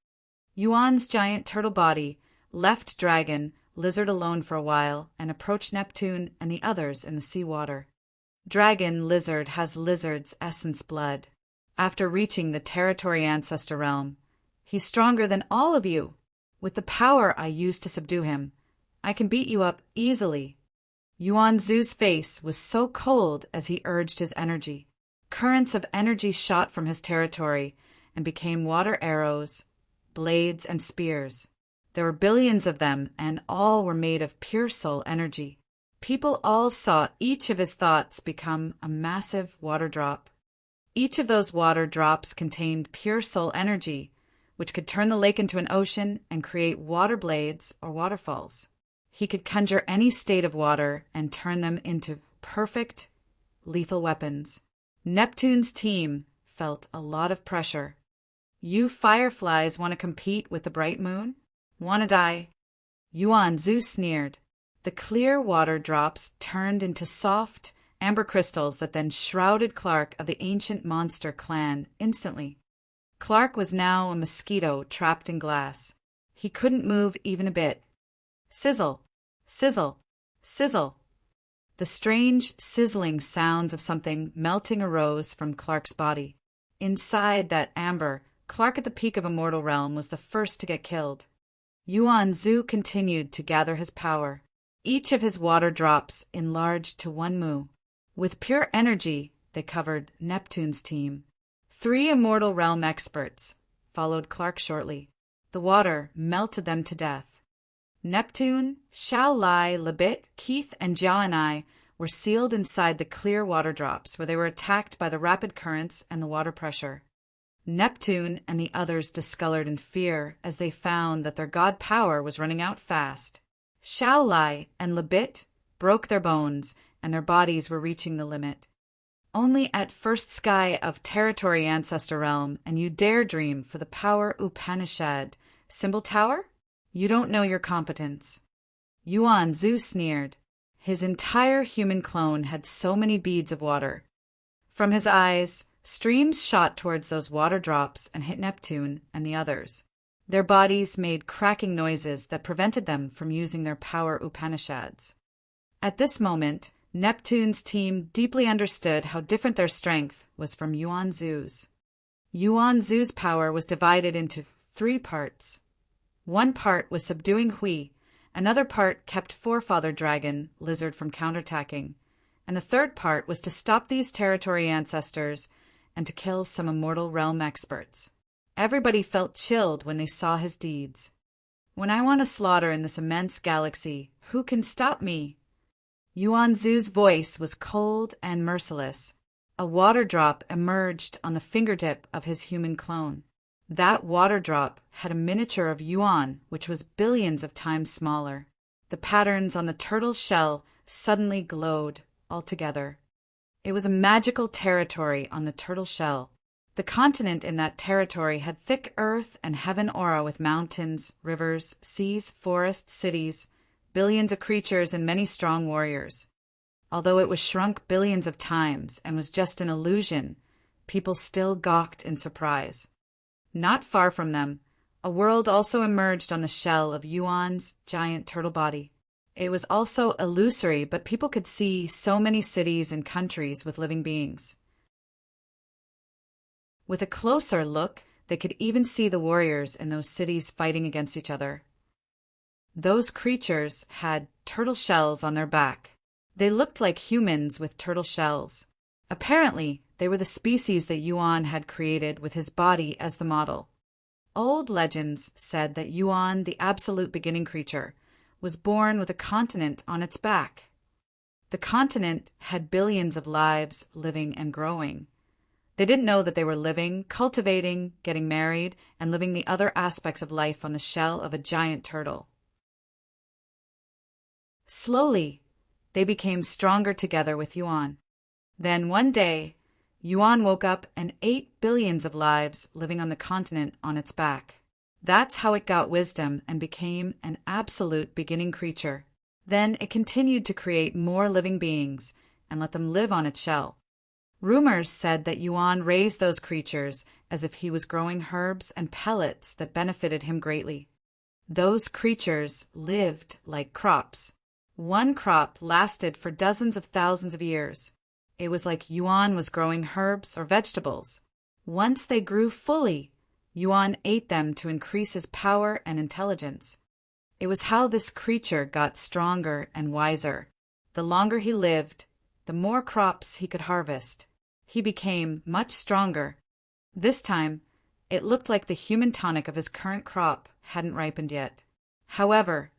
Yuan's giant turtle body left Dragon, Lizard alone for a while and approached Neptune and the others in the seawater. Dragon, Lizard has Lizard's essence blood. After reaching the territory ancestor realm, he's stronger than all of you. With the power I used to subdue him, I can beat you up easily. Yuan Zu's face was so cold as he urged his energy. Currents of energy shot from his territory and became water arrows, blades, and spears. There were billions of them, and all were made of pure soul energy. People all saw each of his thoughts become a massive water drop. Each of those water drops contained pure soul energy, which could turn the lake into an ocean and create water blades or waterfalls. He could conjure any state of water and turn them into perfect, lethal weapons. Neptune's team felt a lot of pressure. You fireflies want to compete with the bright moon? Want to die? Yuan Zu sneered. The clear water drops turned into soft, amber crystals that then shrouded Clark of the ancient monster clan instantly. Clark was now a mosquito trapped in glass. He couldn't move even a bit. Sizzle, sizzle, sizzle. The strange, sizzling sounds of something melting arose from Clark's body. Inside that amber, Clark at the peak of a mortal realm was the first to get killed. Yuan Zu continued to gather his power. Each of his water drops enlarged to one mu. With pure energy, they covered Neptune's team. 3 immortal realm experts followed Clark shortly. The water melted them to death. Neptune, Xiao Lai, Lebit, Keith, and Jiao and I were sealed inside the clear water drops, where they were attacked by the rapid currents and the water pressure. Neptune and the others discolored in fear as they found that their god power was running out fast. Xiao Lai and Lebit broke their bones, and their bodies were reaching the limit. Only at first sky of territory ancestor realm, and you dare dream for the power Upanishad. Symbol tower? You don't know your competence. Yuan Zu sneered. His entire human clone had so many beads of water. From his eyes, streams shot towards those water drops and hit Neptune and the others. Their bodies made cracking noises that prevented them from using their power Upanishads. At this moment, Neptune's team deeply understood how different their strength was from Yuan Zu's. Yuan Zu's power was divided into 3 parts. One part was subduing Hui, another part kept Forefather Dragon, Lizard from counterattacking, and the third part was to stop these territory ancestors and to kill some immortal realm experts. Everybody felt chilled when they saw his deeds. When I want to slaughter in this immense galaxy, who can stop me? Yuan Zu's voice was cold and merciless. A water drop emerged on the fingertip of his human clone. That water drop had a miniature of Yuan, which was billions of times smaller. The patterns on the turtle's shell suddenly glowed altogether. It was a magical territory on the turtle shell. The continent in that territory had thick earth and heaven aura with mountains, rivers, seas, forests, cities, billions of creatures, and many strong warriors. Although it was shrunk billions of times and was just an illusion, people still gawked in surprise. Not far from them, a world also emerged on the shell of Yuan's giant turtle body. It was also illusory, but people could see so many cities and countries with living beings. With a closer look, they could even see the warriors in those cities fighting against each other. Those creatures had turtle shells on their back. They looked like humans with turtle shells. Apparently, they were the species that Yuan had created with his body as the model. Old legends said that Yuan, the absolute beginning creature, was born with a continent on its back. The continent had billions of lives living and growing. They didn't know that they were living, cultivating, getting married, and living the other aspects of life on the shell of a giant turtle. Slowly, they became stronger together with Yuan. Then one day, Yuan woke up and ate billions of lives living on the continent on its back. That's how it got wisdom and became an absolute beginning creature. Then it continued to create more living beings and let them live on its shell. Rumors said that Yuan raised those creatures as if he was growing herbs and pellets that benefited him greatly. Those creatures lived like crops. One crop lasted for dozens of thousands of years. It was like Yuan was growing herbs or vegetables. Once they grew fully, Yuan ate them to increase his power and intelligence. It was how this creature got stronger and wiser. The longer he lived, the more crops he could harvest. He became much stronger. This time, it looked like the human tonic of his current crop hadn't ripened yet. However,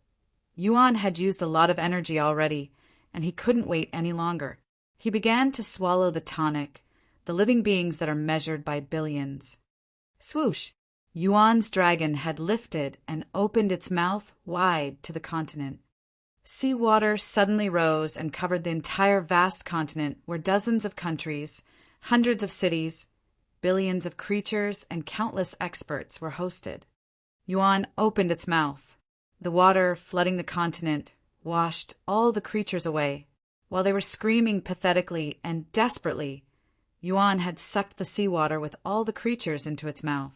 Yuan had used a lot of energy already, and he couldn't wait any longer. He began to swallow the tonic, the living beings that are measured by billions. Swoosh! Yuan's dragon had lifted and opened its mouth wide to the continent. Sea water suddenly rose and covered the entire vast continent where dozens of countries, hundreds of cities, billions of creatures, and countless experts were hosted. Yuan opened its mouth. The water flooding the continent washed all the creatures away. While they were screaming pathetically and desperately, Yuan had sucked the seawater with all the creatures into its mouth.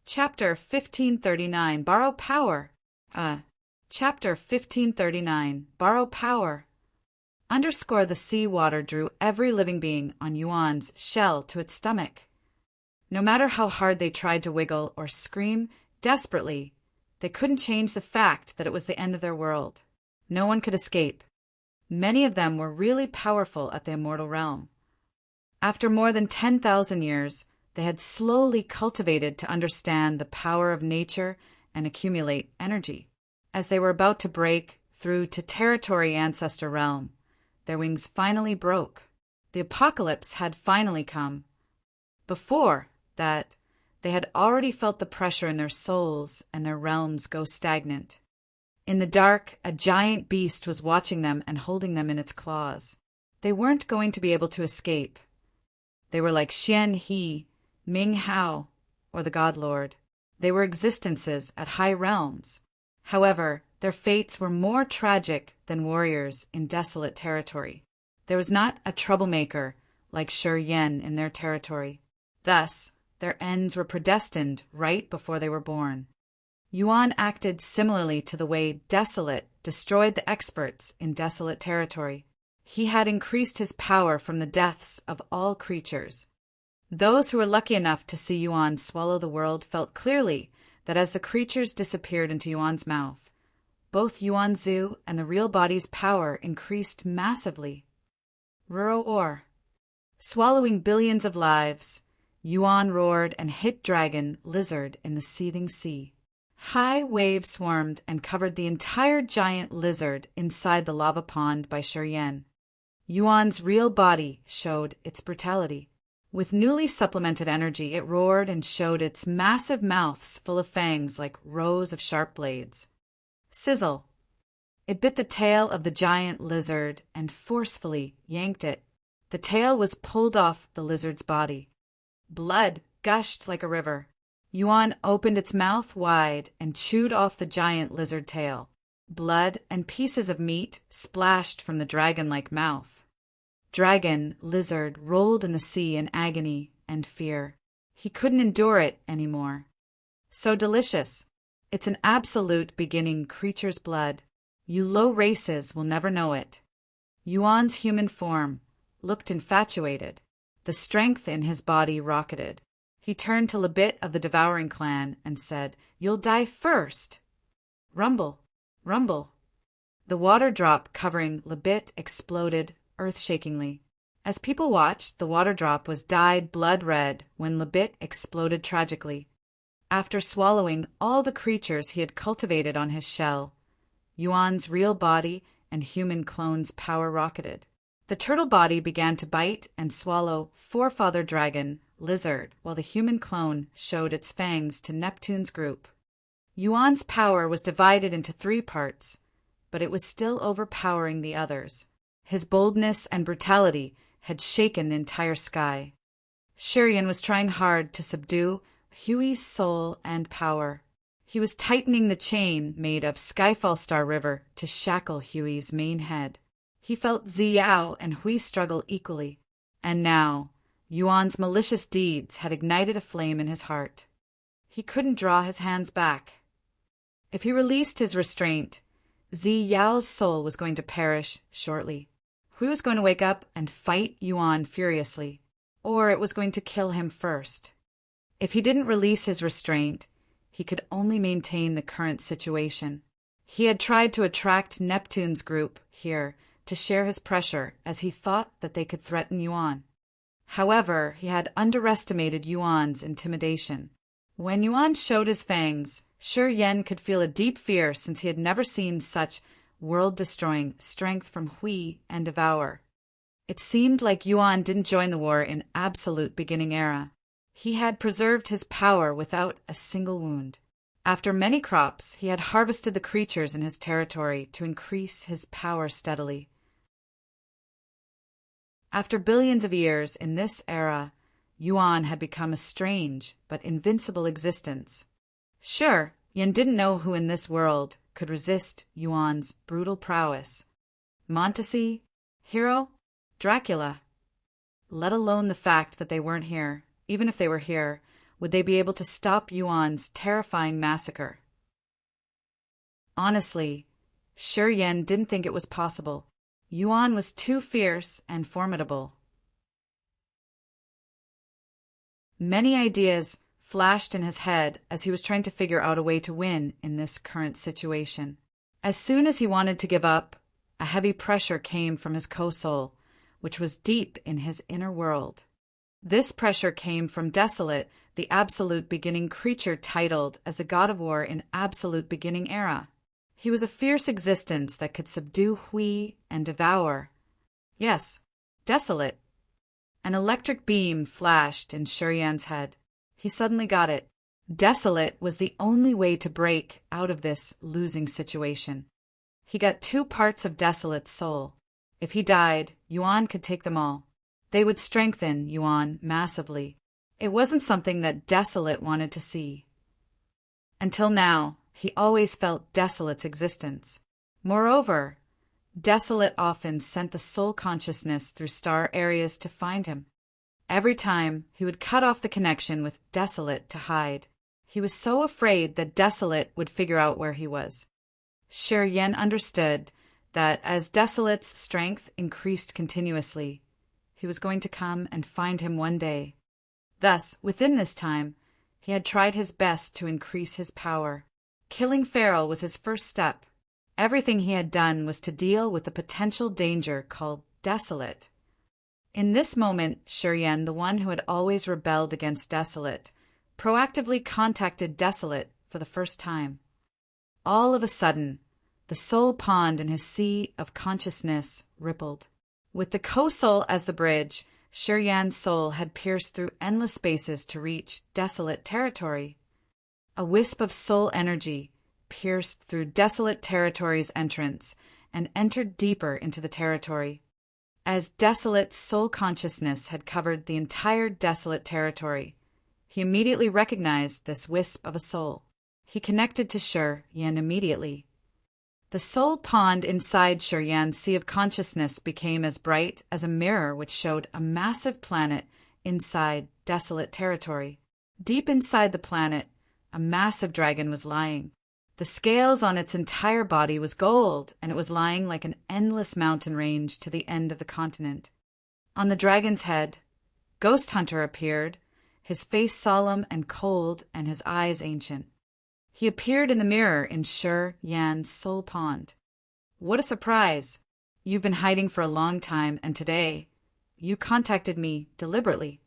Chapter 1539 Borrow Power. Chapter 1539 Borrow Power. Underscore the seawater drew every living being on Yuan's shell to its stomach. No matter how hard they tried to wiggle or scream desperately, they couldn't change the fact that it was the end of their world. No one could escape. Many of them were really powerful at the immortal realm. After more than 10,000 years, they had slowly cultivated to understand the power of nature and accumulate energy. As they were about to break through to territory ancestor realm, their wings finally broke. The apocalypse had finally come. Before that, they had already felt the pressure in their souls and their realms go stagnant. In the dark, a giant beast was watching them and holding them in its claws. They weren't going to be able to escape. They were like Xian He, Ming Hao, or the God Lord. They were existences at high realms. However, their fates were more tragic than warriors in desolate territory. There was not a troublemaker like Shi Yan in their territory. Thus, their ends were predestined right before they were born. Yuan acted similarly to the way Desolate destroyed the experts in desolate territory. He had increased his power from the deaths of all creatures. Those who were lucky enough to see Yuan swallow the world felt clearly that as the creatures disappeared into Yuan's mouth, both Yuanzu and the real body's power increased massively. Ruro-or. Swallowing billions of lives, Yuan roared and hit dragon, lizard in the seething sea. High waves swarmed and covered the entire giant lizard inside the lava pond by Shi Yan. Yuan's real body showed its brutality. With newly supplemented energy, it roared and showed its massive mouths full of fangs like rows of sharp blades. Sizzle. It bit the tail of the giant lizard and forcefully yanked it. The tail was pulled off the lizard's body. Blood gushed like a river. Yuan opened its mouth wide and chewed off the giant lizard tail. Blood and pieces of meat splashed from the dragon-like mouth. Dragon, lizard rolled in the sea in agony and fear. He couldn't endure it anymore. So delicious. It's an absolute beginning creature's blood. You low races will never know it. Yuan's human form looked infatuated. The strength in his body rocketed. He turned to Lebit of the Devouring Clan and said, "You'll die first." Rumble, rumble. The water drop covering Lebit exploded earth-shakingly. As people watched, the water drop was dyed blood red when Lebit exploded tragically. After swallowing all the creatures he had cultivated on his shell, Yuan's real body and human clone's power rocketed. The turtle body began to bite and swallow forefather dragon, lizard, while the human clone showed its fangs to Neptune's group. Yuan's power was divided into 3 parts, but it was still overpowering the others. His boldness and brutality had shaken the entire sky. Shi Yan was trying hard to subdue Hui's soul and power. He was tightening the chain made of Skyfall Star River to shackle Huey's main head. He felt Zi Yao and Hui struggle equally. And now, Yuan's malicious deeds had ignited a flame in his heart. He couldn't draw his hands back. If he released his restraint, Zi Yao's soul was going to perish shortly. Hui was going to wake up and fight Yuan furiously, or it was going to kill him first. If he didn't release his restraint, he could only maintain the current situation. He had tried to attract Neptune's group here to share his pressure, as he thought that they could threaten Yuan. However, he had underestimated Yuan's intimidation. When Yuan showed his fangs, Shi Yan could feel a deep fear, since he had never seen such world-destroying strength from Hui and Devour. It seemed like Yuan didn't join the war in absolute beginning era. He had preserved his power without a single wound. After many crops, he had harvested the creatures in his territory to increase his power steadily. After billions of years in this era, Yuan had become a strange but invincible existence. Sure, Yan didn't know who in this world could resist Yuan's brutal prowess. Montesi, Hero, Dracula. Let alone the fact that they weren't here. Even if they were here, would they be able to stop Yuan's terrifying massacre? Honestly, Shi Yan didn't think it was possible. Yuan was too fierce and formidable. Many ideas flashed in his head as he was trying to figure out a way to win in this current situation. As soon as he wanted to give up, a heavy pressure came from his co-soul, which was deep in his inner world. This pressure came from Desolate, the absolute beginning creature titled as the god of war in absolute beginning era. He was a fierce existence that could subdue Hui and Devour. Yes, Desolate. An electric beam flashed in Shi Yan's head. He suddenly got it. Desolate was the only way to break out of this losing situation. He got 2 parts of Desolate's soul. If he died, Yuan could take them all. They would strengthen Yuan massively. It wasn't something that Desolate wanted to see. Until now, he always felt Desolate's existence. Moreover, Desolate often sent the soul consciousness through star areas to find him. Every time, he would cut off the connection with Desolate to hide. He was so afraid that Desolate would figure out where he was. Shi Yan understood that as Desolate's strength increased continuously, he was going to come and find him one day. Thus, within this time, he had tried his best to increase his power. Killing Feral was his first step. Everything he had done was to deal with the potential danger called Desolate. In this moment, Shi Yan, the one who had always rebelled against Desolate, proactively contacted Desolate for the first time. All of a sudden, the soul pond in his sea of consciousness rippled. With the co-soul as the bridge, Shi Yan's soul had pierced through endless spaces to reach Desolate territory. A wisp of soul energy pierced through Desolate territory's entrance and entered deeper into the territory. As Desolate's soul consciousness had covered the entire Desolate territory, he immediately recognized this wisp of a soul. He connected to Shi Yan immediately. The soul pond inside Shi Yan's sea of consciousness became as bright as a mirror which showed a massive planet inside Desolate territory. Deep inside the planet, a massive dragon was lying. The scales on its entire body was gold, and it was lying like an endless mountain range to the end of the continent. On the dragon's head, Ghost Hunter appeared, his face solemn and cold and his eyes ancient. He appeared in the mirror in Shi Yan's soul pond. What a surprise! You've been hiding for a long time, and today, you contacted me deliberately.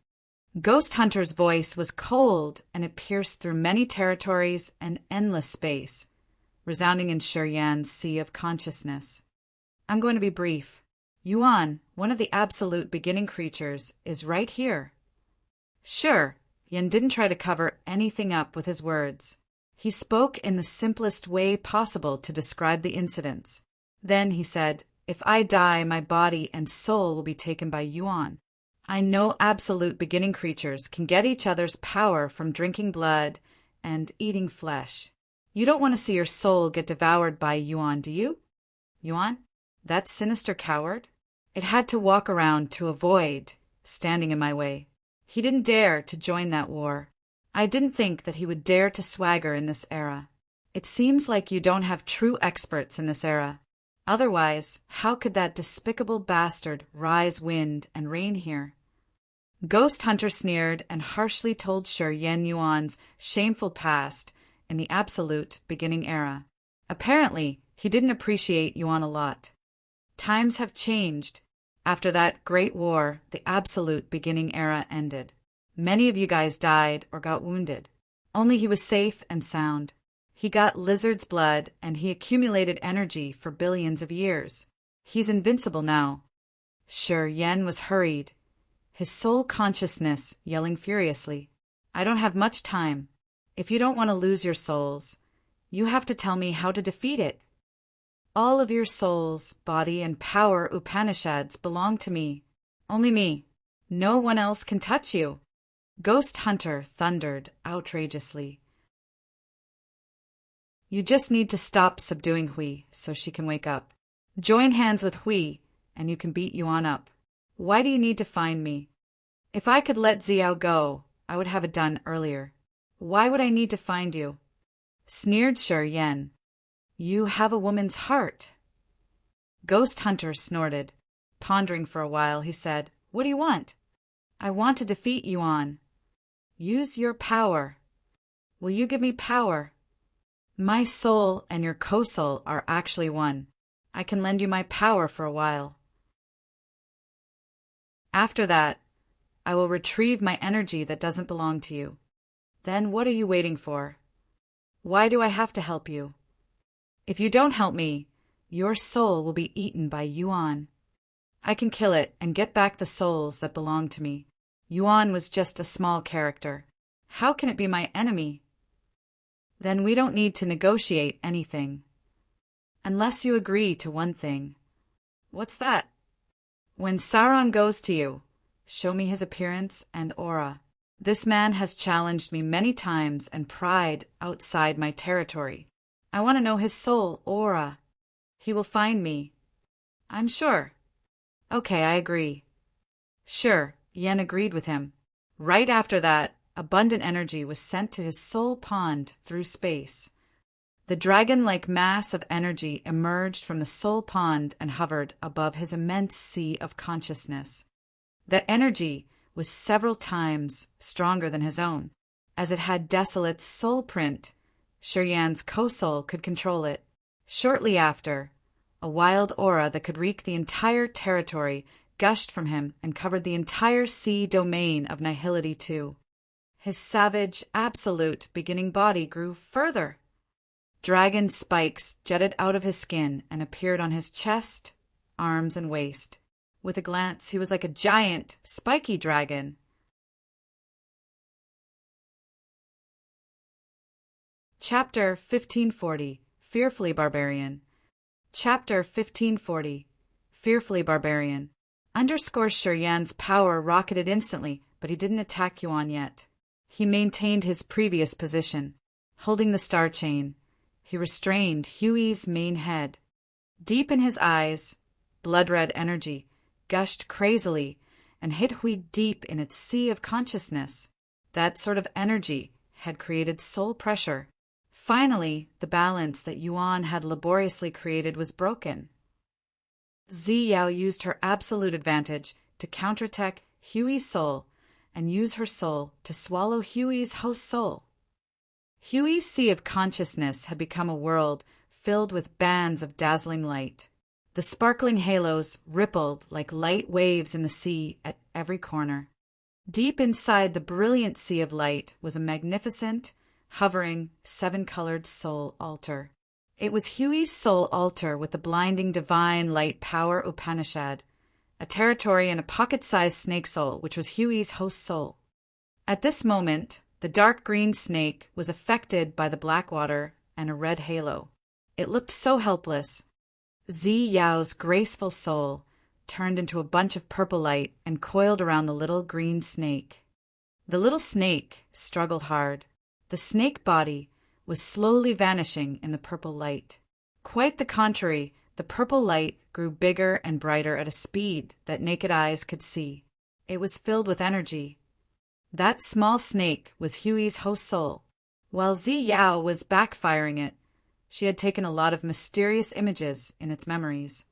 Ghost Hunter's voice was cold, and it pierced through many territories and endless space, resounding in Shi Yan's sea of consciousness. I'm going to be brief. Yuan, one of the absolute beginning creatures, is right here. Sure, Yan didn't try to cover anything up with his words. He spoke in the simplest way possible to describe the incidents. Then he said, "If I die, my body and soul will be taken by Yuan. I know absolute beginning creatures can get each other's power from drinking blood and eating flesh. You don't want to see your soul get devoured by Yuan, do you? Yuan? That sinister coward? It had to walk around to avoid standing in my way. He didn't dare to join that war. I didn't think that he would dare to swagger in this era. It seems like you don't have true experts in this era. Otherwise, how could that despicable bastard rise wind and rain here? Ghost Hunter sneered and harshly told Shi Yen Yuan's shameful past in the absolute beginning era. Apparently, he didn't appreciate Yuan a lot. Times have changed. After that great war, the absolute beginning era ended. Many of you guys died or got wounded. Only he was safe and sound. He got lizard's blood and he accumulated energy for billions of years. He's invincible now. Shi Yen was hurried, his soul consciousness yelling furiously. I don't have much time. If you don't want to lose your souls, you have to tell me how to defeat it. All of your souls, body, and power Upanishads belong to me. Only me. No one else can touch you. Ghost Hunter thundered outrageously. You just need to stop subduing Hui so she can wake up. Join hands with Hui and you can beat Yuan up. Why do you need to find me? If I could let Xiao go, I would have it done earlier. Why would I need to find you? Sneered Shi Yen. You have a woman's heart. Ghost Hunter snorted. Pondering for a while, he said, What do you want? I want to defeat Yuan. Use your power. Will you give me power? My soul and your co-soul are actually one. I can lend you my power for a while. After that, I will retrieve my energy that doesn't belong to you. Then what are you waiting for? Why do I have to help you? If you don't help me, your soul will be eaten by Yuan. I can kill it and get back the souls that belong to me. Yuan was just a small character. How can it be my enemy? Then we don't need to negotiate anything. Unless you agree to one thing. What's that? When Sauron goes to you, show me his appearance and aura. This man has challenged me many times and pried outside my territory. I want to know his soul aura. He will find me. I'm sure. Okay, I agree. Sure, Yen agreed with him. Right after that, abundant energy was sent to his soul pond through space. The dragon-like mass of energy emerged from the soul pond and hovered above his immense sea of consciousness. That energy was several times stronger than his own. As it had Desolate's soul print, Shi Yan's co-soul could control it. Shortly after, a wild aura that could wreak the entire territory gushed from him and covered the entire sea domain of nihility too. His savage, absolute beginning body grew further. Dragon spikes jetted out of his skin and appeared on his chest, arms, and waist. With a glance, he was like a giant, spiky dragon. Chapter 1540, Fearfully Barbarian. Chapter 1540, Fearfully Barbarian. Shi Yan's power rocketed instantly, but he didn't attack Yuan yet. He maintained his previous position. Holding the star chain, he restrained Huey's main head. Deep in his eyes, blood-red energy gushed crazily and hit Hui deep in its sea of consciousness. That sort of energy had created soul pressure. Finally, the balance that Yuan had laboriously created was broken. Ziyao used her absolute advantage to counterattack Huey's soul and use her soul to swallow Huey's host soul. Huey's sea of consciousness had become a world filled with bands of dazzling light. The sparkling halos rippled like light waves in the sea at every corner. Deep inside the brilliant sea of light was a magnificent, hovering, seven-colored soul altar. It was Huey's soul altar with the blinding divine light power Upanishad, a territory and a pocket-sized snake soul, which was Huey's host soul. At this moment, the dark green snake was affected by the black water and a red halo. It looked so helpless. Ziyao's graceful soul turned into a bunch of purple light and coiled around the little green snake. The little snake struggled hard. The snake body was slowly vanishing in the purple light. Quite the contrary, the purple light grew bigger and brighter at a speed that naked eyes could see. It was filled with energy. That small snake was Huey's host soul. While Zi Yao was backfiring it, she had taken a lot of mysterious images in its memories.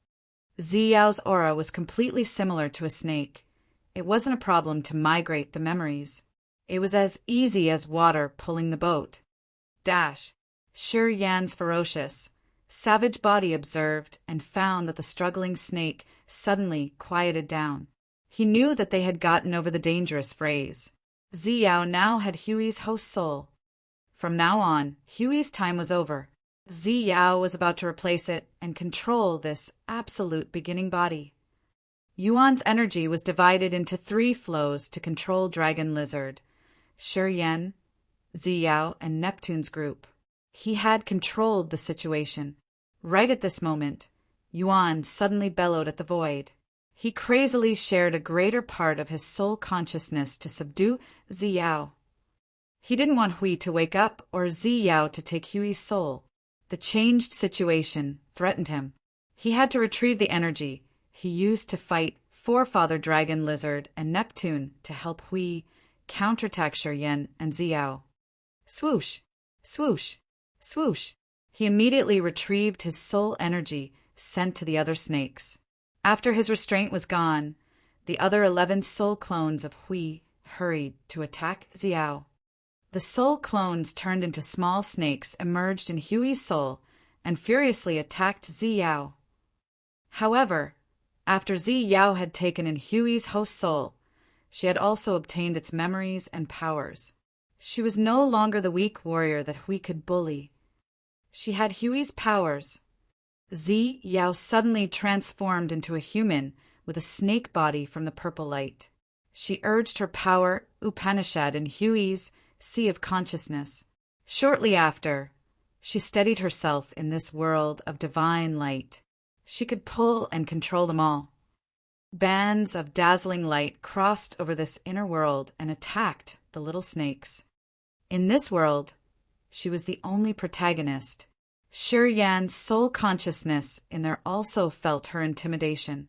Zi Yao's aura was completely similar to a snake. It wasn't a problem to migrate the memories. It was as easy as water pulling the boat. Dash. Shi Yan's ferocious, savage body observed and found that the struggling snake suddenly quieted down. He knew that they had gotten over the dangerous phrase. Zi Yao now had Huey's host soul. From now on, Huey's time was over. Zi Yao was about to replace it and control this absolute beginning body. Yuan's energy was divided into 3 flows to control Dragon Lizard, Shi Yan, Zi Yao, and Neptune's group. He had controlled the situation. Right at this moment, Yuan suddenly bellowed at the void. He crazily shared a greater part of his soul consciousness to subdue Zi Yao. He didn't want Hui to wake up or Zi Yao to take Huey's soul. The changed situation threatened him. He had to retrieve the energy he used to fight Forefather Dragon Lizard and Neptune to help Hui counterattack Shi Yan and Zi Yao. Swoosh! Swoosh! Swoosh! He immediately retrieved his soul energy sent to the other snakes. After his restraint was gone, the other 11 soul clones of Hui hurried to attack Zi Yao. The soul clones turned into small snakes emerged in Huey's soul and furiously attacked Zi Yao. However, after Zi Yao had taken in Huey's host soul, she had also obtained its memories and powers. She was no longer the weak warrior that Hui could bully. She had Huey's powers. Zi Yao suddenly transformed into a human with a snake body from the purple light. She urged her power Upanishad in Huey's sea of consciousness. Shortly after, she steadied herself in this world of divine light. She could pull and control them all. Bands of dazzling light crossed over this inner world and attacked the little snakes. In this world, she was the only protagonist. Shi Yan's soul consciousness in there also felt her intimidation.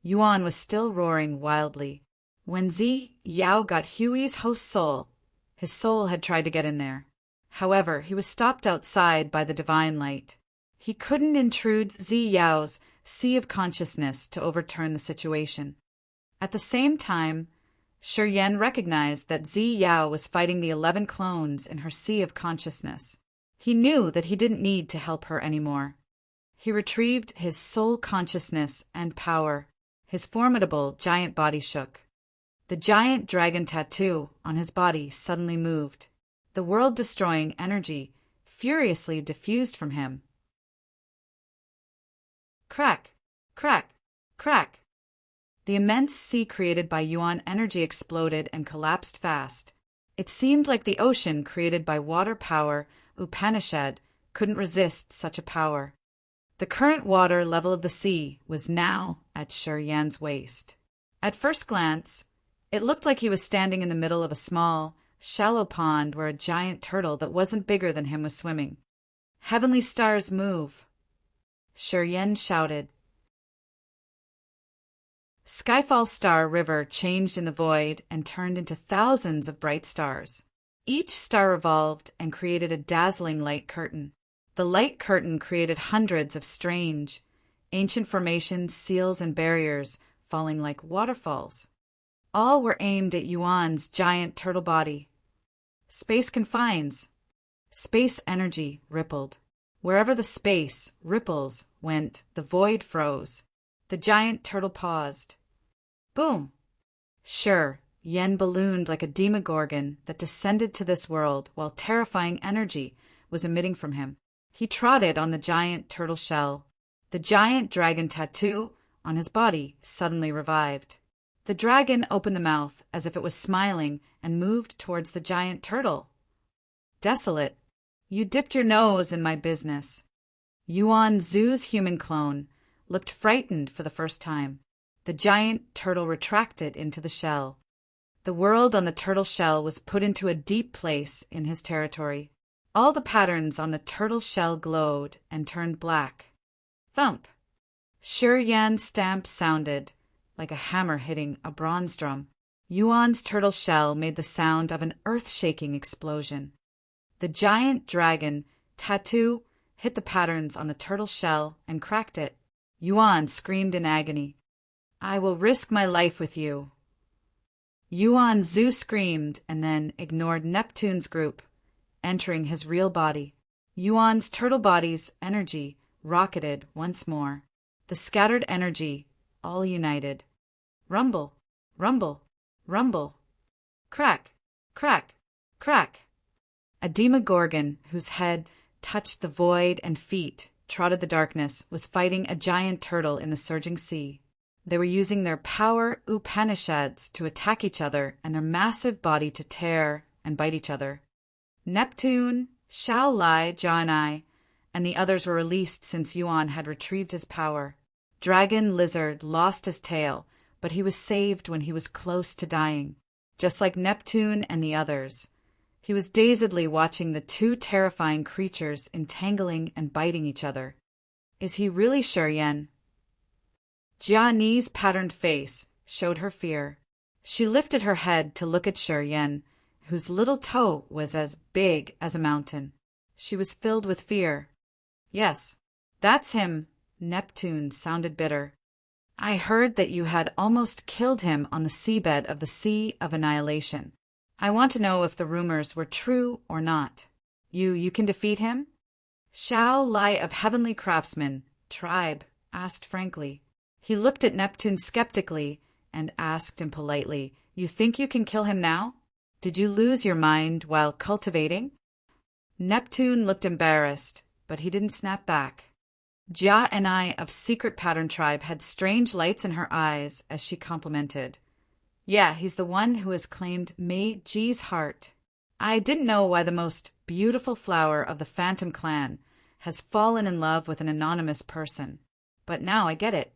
Yuan was still roaring wildly. When Zi Yao got Huey's host soul, his soul had tried to get in there. However, he was stopped outside by the divine light. He couldn't intrude Zi Yao's sea of consciousness to overturn the situation. At the same time, Shi Yan recognized that Zi Yao was fighting the 11 clones in her sea of consciousness. He knew that he didn't need to help her anymore. He retrieved his soul consciousness and power. His formidable giant body shook. The giant dragon tattoo on his body suddenly moved. The world-destroying energy furiously diffused from him. Crack! Crack! Crack! The immense sea created by Yuan energy exploded and collapsed fast. It seemed like the ocean created by water power Upanishad couldn't resist such a power. The current water level of the sea was now at Shi Yan's waist. At first glance, it looked like he was standing in the middle of a small, shallow pond where a giant turtle that wasn't bigger than him was swimming. Heavenly stars move! Shi Yan shouted. Skyfall Star River changed in the void and turned into thousands of bright stars. Each star revolved and created a dazzling light curtain. The light curtain created hundreds of strange, ancient formations, seals, and barriers falling like waterfalls. All were aimed at Yuan's giant turtle body. Space confines. Space energy rippled. Wherever the space ripples went, the void froze. The giant turtle paused. Boom! Sure, Yen ballooned like a demogorgon that descended to this world while terrifying energy was emitting from him. He trotted on the giant turtle shell. The giant dragon tattoo on his body suddenly revived. The dragon opened the mouth as if it was smiling and moved towards the giant turtle. Desolate, you dipped your nose in my business. Yuan Zhu's human clone looked frightened for the first time. The giant turtle retracted into the shell. The world on the turtle shell was put into a deep place in his territory. All the patterns on the turtle shell glowed and turned black. Thump! Yan's stamp sounded like a hammer hitting a bronze drum. Yuan's turtle shell made the sound of an earth-shaking explosion. The giant dragon tattoo hit the patterns on the turtle shell and cracked it. Yuan screamed in agony. I will risk my life with you. Yuan Zhu screamed and then ignored Neptune's group, entering his real body. Yuan's turtle body's energy rocketed once more. The scattered energy all united. Rumble, rumble, rumble. Crack, crack, crack. A demogorgon whose head touched the void and feet trotted the darkness was fighting a giant turtle in the surging sea. They were using their power Upanishads to attack each other and their massive body to tear and bite each other. Neptune, Shaolai, Janai, and the others were released since Yuan had retrieved his power. Dragon Lizard lost his tail, but he was saved when he was close to dying. Just like Neptune and the others, he was dazedly watching the two terrifying creatures entangling and biting each other. Is he really Yan? Jia Ni's patterned face showed her fear. She lifted her head to look at Yan, whose little toe was as big as a mountain. She was filled with fear. Yes, that's him. Neptune sounded bitter. I heard that you had almost killed him on the seabed of the Sea of Annihilation. I want to know if the rumors were true or not. You can defeat him? Shao Lai of Heavenly Craftsmen, tribe, asked frankly. He looked at Neptune skeptically and asked him politely, You think you can kill him now? Did you lose your mind while cultivating? Neptune looked embarrassed, but he didn't snap back. Jia and I of Secret Pattern Tribe had strange lights in her eyes as she complimented. Yeah, he's the one who has claimed Mei Ji's heart. I didn't know why the most beautiful flower of the Phantom Clan has fallen in love with an anonymous person, but now I get it.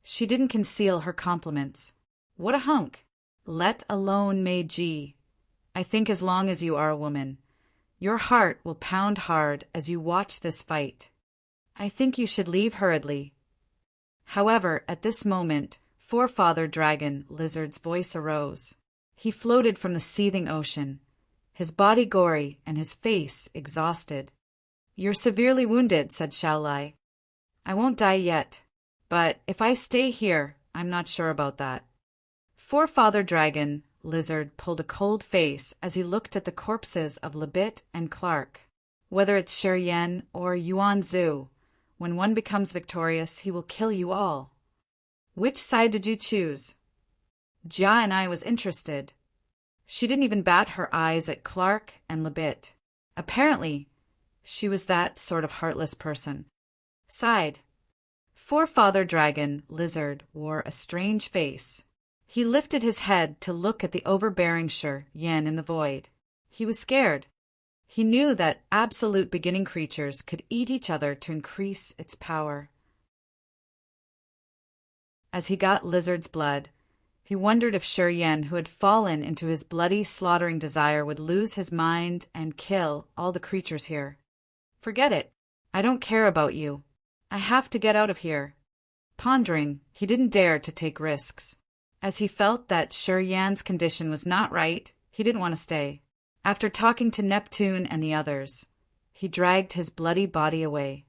She didn't conceal her compliments. What a hunk! Let alone Mei Ji. I think as long as you are a woman, your heart will pound hard as you watch this fight. I think you should leave hurriedly. However, at this moment, Forefather Dragon Lizard's voice arose. He floated from the seething ocean, his body gory and his face exhausted. You're severely wounded, said Shaolai. I won't die yet, but if I stay here, I'm not sure about that. Forefather Dragon Lizard pulled a cold face as he looked at the corpses of Lebit and Clark. Whether it's Yan or Yuan Zhu, when one becomes victorious, he will kill you all. Which side did you choose? Jia and I was interested. She didn't even bat her eyes at Clark and Lebit. Apparently, she was that sort of heartless person. Side. Forefather Dragon Lizard wore a strange face. He lifted his head to look at the overbearing Yan in the void. He was scared. He knew that absolute beginning creatures could eat each other to increase its power. As he got Lizard's blood, he wondered if Yan, who had fallen into his bloody slaughtering desire, would lose his mind and kill all the creatures here. Forget it. I don't care about you. I have to get out of here. Pondering, he didn't dare to take risks. As he felt that Yan's condition was not right, he didn't want to stay. After talking to Neptune and the others, he dragged his bloody body away.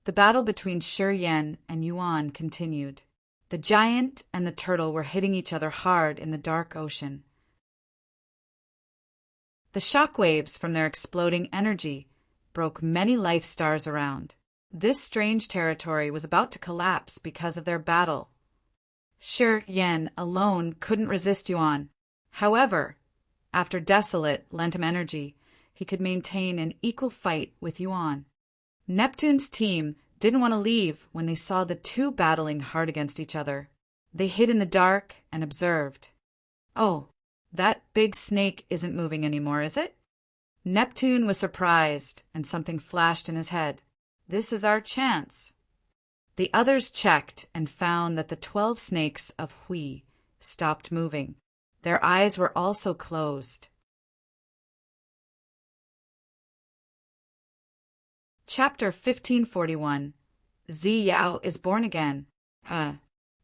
The battle between Yan and Yuan continued. The giant and the turtle were hitting each other hard in the dark ocean. The shock waves from their exploding energy broke many life stars around. This strange territory was about to collapse because of their battle. Yan alone couldn't resist Yuan. However, after Desolate lent him energy, he could maintain an equal fight with Yuan. Neptune's team didn't want to leave when they saw the two battling hard against each other. They hid in the dark and observed. Oh, that big snake isn't moving anymore, is it? Neptune was surprised, and something flashed in his head. This is our chance. The others checked and found that the 12 snakes of Hui stopped moving. Their eyes were also closed. Chapter 1541. Zi Yao is born again.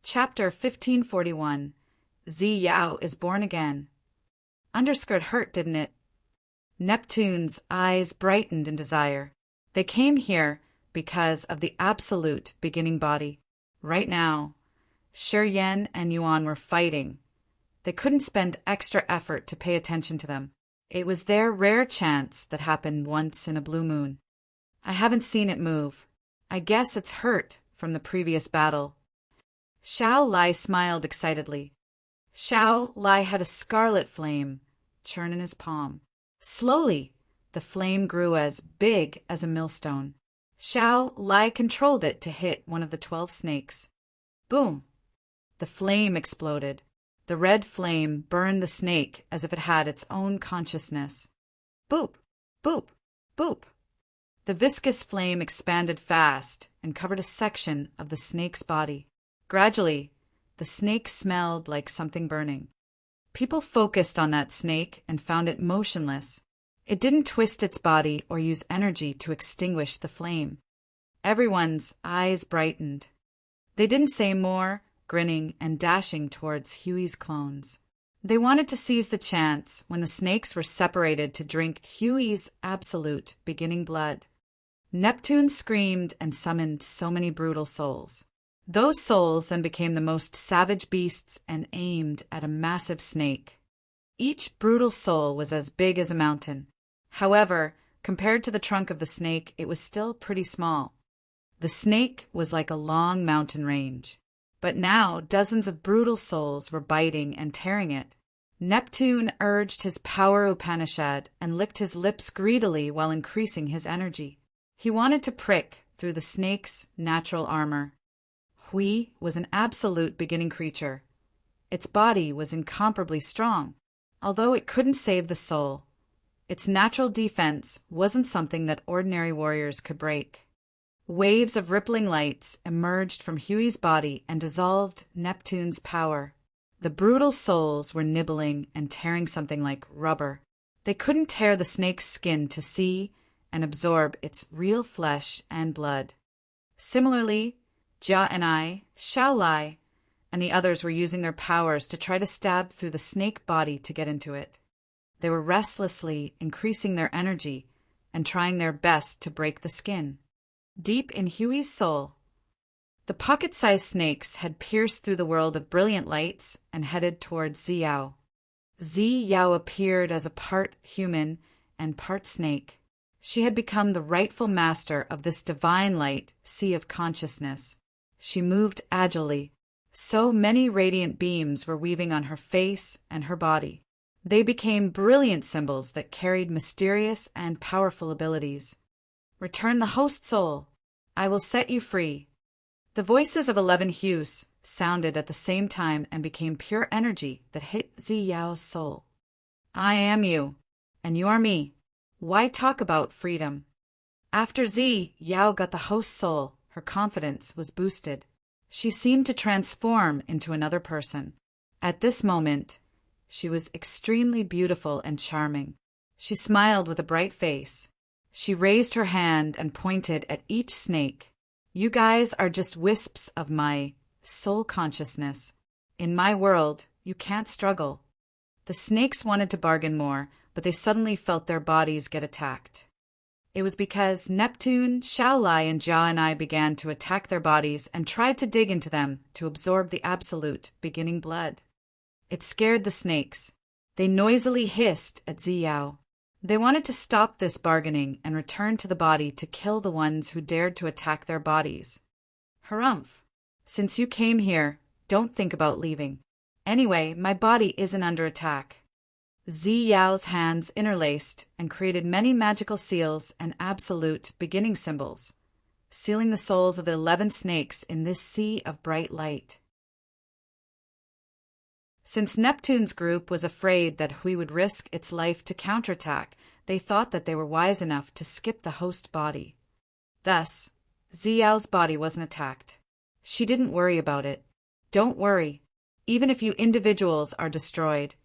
Chapter 1541. Zi Yao is born again. Underskirt hurt, didn't it? Neptune's eyes brightened in desire. They came here because of the absolute beginning body. Right now, Shi Yan and Yuan were fighting. They couldn't spend extra effort to pay attention to them. It was their rare chance that happened once in a blue moon. I haven't seen it move. I guess it's hurt from the previous battle. Xiao Lai smiled excitedly. Xiao Lai had a scarlet flame churn in his palm. Slowly, the flame grew as big as a millstone. Xiao Lai controlled it to hit one of the 12 snakes. Boom! The flame exploded. The red flame burned the snake as if it had its own consciousness. Boop! Boop! Boop! The viscous flame expanded fast and covered a section of the snake's body. Gradually, the snake smelled like something burning. People focused on that snake and found it motionless. It didn't twist its body or use energy to extinguish the flame. Everyone's eyes brightened. They didn't say more, grinning and dashing towards Huey's clones. They wanted to seize the chance when the snakes were separated to drink Huey's absolute beginning blood. Neptune screamed and summoned so many brutal souls. Those souls then became the most savage beasts and aimed at a massive snake. Each brutal soul was as big as a mountain. However, compared to the trunk of the snake, it was still pretty small. The snake was like a long mountain range. But now dozens of brutal souls were biting and tearing it. Neptune urged his power Upanishad and licked his lips greedily while increasing his energy. He wanted to prick through the snake's natural armor. Hui was an absolute beginning creature. Its body was incomparably strong, although it couldn't save the soul. Its natural defense wasn't something that ordinary warriors could break. Waves of rippling lights emerged from Huey's body and dissolved Neptune's power. The brutal souls were nibbling and tearing something like rubber. They couldn't tear the snake's skin to see and absorb its real flesh and blood. Similarly, Jia and Xiao Lai, and the others were using their powers to try to stab through the snake body to get into it. They were restlessly increasing their energy and trying their best to break the skin. Deep in Huey's soul, the pocket-sized snakes had pierced through the world of brilliant lights and headed towards Zi Yao. Zi Yao appeared as a part human and part snake. She had become the rightful master of this divine light sea of consciousness. She moved agilely. So many radiant beams were weaving on her face and her body. They became brilliant symbols that carried mysterious and powerful abilities. Return the host soul. I will set you free. The voices of 11 hues sounded at the same time and became pure energy that hit Zi Yao's soul. I am you, and you are me. Why talk about freedom? After Zi Yao got the host soul, her confidence was boosted. She seemed to transform into another person. At this moment, she was extremely beautiful and charming. She smiled with a bright face. She raised her hand and pointed at each snake. You guys are just wisps of my soul consciousness. In my world, you can't struggle. The snakes wanted to bargain more, but they suddenly felt their bodies get attacked. It was because Neptune, Xiao Lai, and Jia and I began to attack their bodies and tried to dig into them to absorb the absolute beginning blood. It scared the snakes. They noisily hissed at Zi Yao. They wanted to stop this bargaining and return to the body to kill the ones who dared to attack their bodies. Harumph! Since you came here, don't think about leaving. Anyway, my body isn't under attack. Zi Yao's hands interlaced and created many magical seals and absolute beginning symbols, sealing the souls of the 11 snakes in this sea of bright light. Since Neptune's group was afraid that Hui would risk its life to counterattack, they thought that they were wise enough to skip the host body. Thus, Zi Yao's body wasn't attacked. She didn't worry about it. Don't worry. Even if you individuals are destroyed,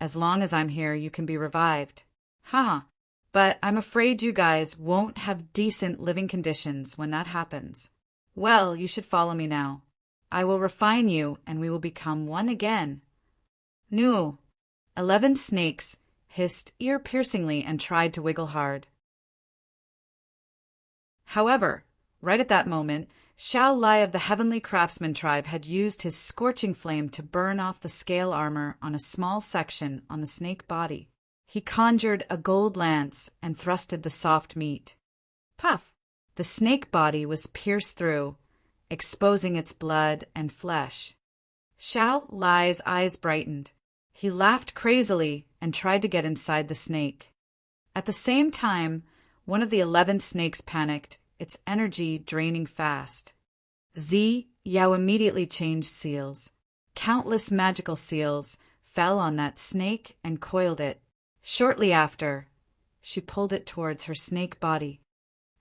as long as I'm here, you can be revived. Ha! But I'm afraid you guys won't have decent living conditions when that happens. Well, you should follow me now. I will refine you, and we will become one again. Nu. 11 snakes hissed ear-piercingly and tried to wiggle hard. However, right at that moment, Xiao Lai of the Heavenly Craftsman tribe had used his scorching flame to burn off the scale armor on a small section on the snake body. He conjured a gold lance and thrusted the soft meat. Puff! The snake body was pierced through, exposing its blood and flesh. Xiao Lai's eyes brightened. He laughed crazily and tried to get inside the snake. At the same time, one of the 11 snakes panicked, its energy draining fast. Zi Yao immediately changed seals. Countless magical seals fell on that snake and coiled it. Shortly after, she pulled it towards her snake body.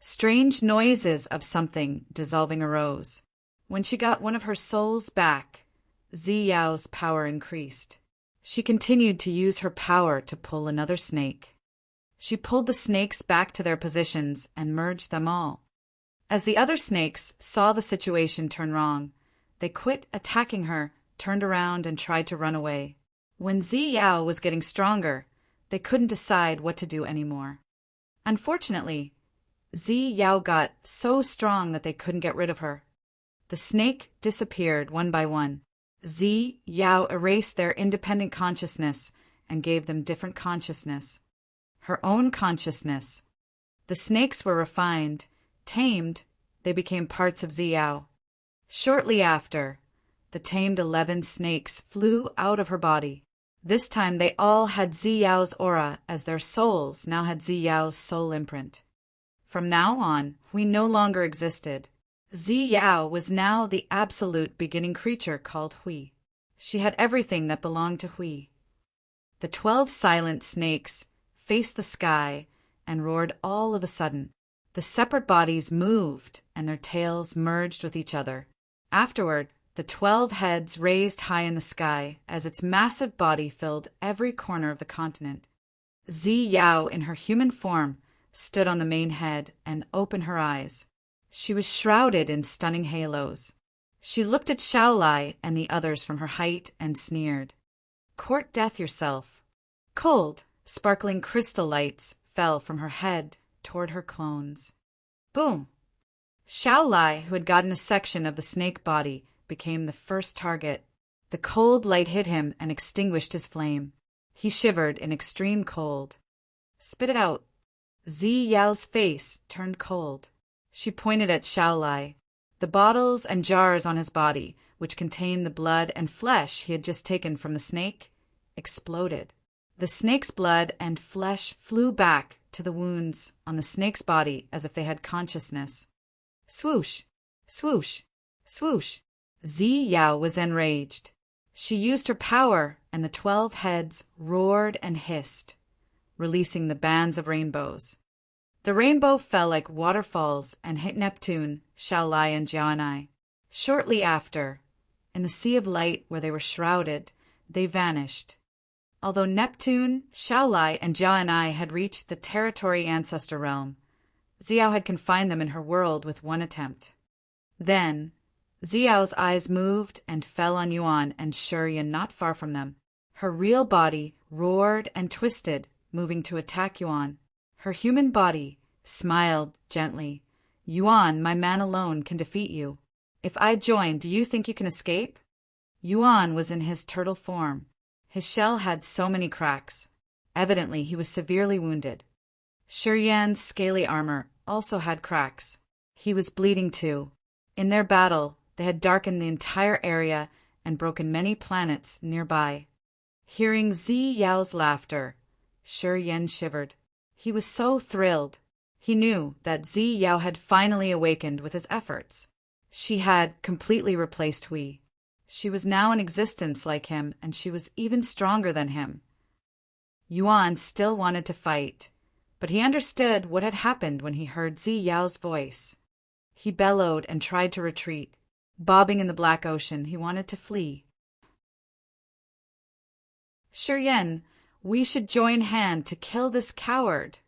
Strange noises of something dissolving arose. When she got one of her souls back, Zi Yao's power increased. She continued to use her power to pull another snake. She pulled the snakes back to their positions and merged them all. As the other snakes saw the situation turn wrong, they quit attacking her, turned around, and tried to run away. When Zi Yao was getting stronger, they couldn't decide what to do anymore. Unfortunately, Zi Yao got so strong that they couldn't get rid of her. The snake disappeared one by one. Zi Yao erased their independent consciousness and gave them different consciousness. Her own consciousness. The snakes were refined, tamed, they became parts of Zi Yao. Shortly after, the tamed 11 snakes flew out of her body. This time they all had Zi Yao's aura, as their souls now had Zi Yao's soul imprint. From now on, we no longer existed. Zi Yao was now the absolute beginning creature called Hui. She had everything that belonged to Hui. The 12 silent snakes faced the sky and roared all of a sudden. The separate bodies moved and their tails merged with each other. Afterward, the 12 heads raised high in the sky as its massive body filled every corner of the continent. Zi Yao, in her human form, stood on the main head and opened her eyes. She was shrouded in stunning halos. She looked at Xiao Lai and the others from her height and sneered. Court death yourself. Cold, sparkling crystal lights fell from her head toward her clones. Boom! Xiao Lai, who had gotten a section of the snake body, became the first target. The cold light hit him and extinguished his flame. He shivered in extreme cold. Spit it out. Zi Yao's face turned cold. She pointed at Xiao Lai. The bottles and jars on his body, which contained the blood and flesh he had just taken from the snake, exploded. The snake's blood and flesh flew back to the wounds on the snake's body as if they had consciousness. Swoosh! Swoosh! Swoosh! Zi Yao was enraged. She used her power, and the 12 heads roared and hissed, releasing the bands of rainbows. The rainbow fell like waterfalls and hit Neptune, Xiao Lai, and Jianai. Shortly after, in the sea of light where they were shrouded, they vanished. Although Neptune, Xiao Lai, and Jianai had reached the territory ancestor realm, Xiao had confined them in her world with one attempt. Then, Xiao's eyes moved and fell on Yuan and Shurian not far from them. Her real body roared and twisted, moving to attack Yuan. Her human body smiled gently. Yuan, my man alone, can defeat you. If I join, do you think you can escape? Yuan was in his turtle form. His shell had so many cracks. Evidently, he was severely wounded. Shurian's scaly armor also had cracks. He was bleeding too. In their battle, they had darkened the entire area and broken many planets nearby. Hearing Zi Yao's laughter, Shurian shivered. He was so thrilled. He knew that Zi Yao had finally awakened with his efforts. She had completely replaced Hui. She was now in existence like him, and she was even stronger than him. Yuan still wanted to fight, but he understood what had happened when he heard Zi Yao's voice. He bellowed and tried to retreat. Bobbing in the black ocean, he wanted to flee. Shurian, we should join hand to kill this coward.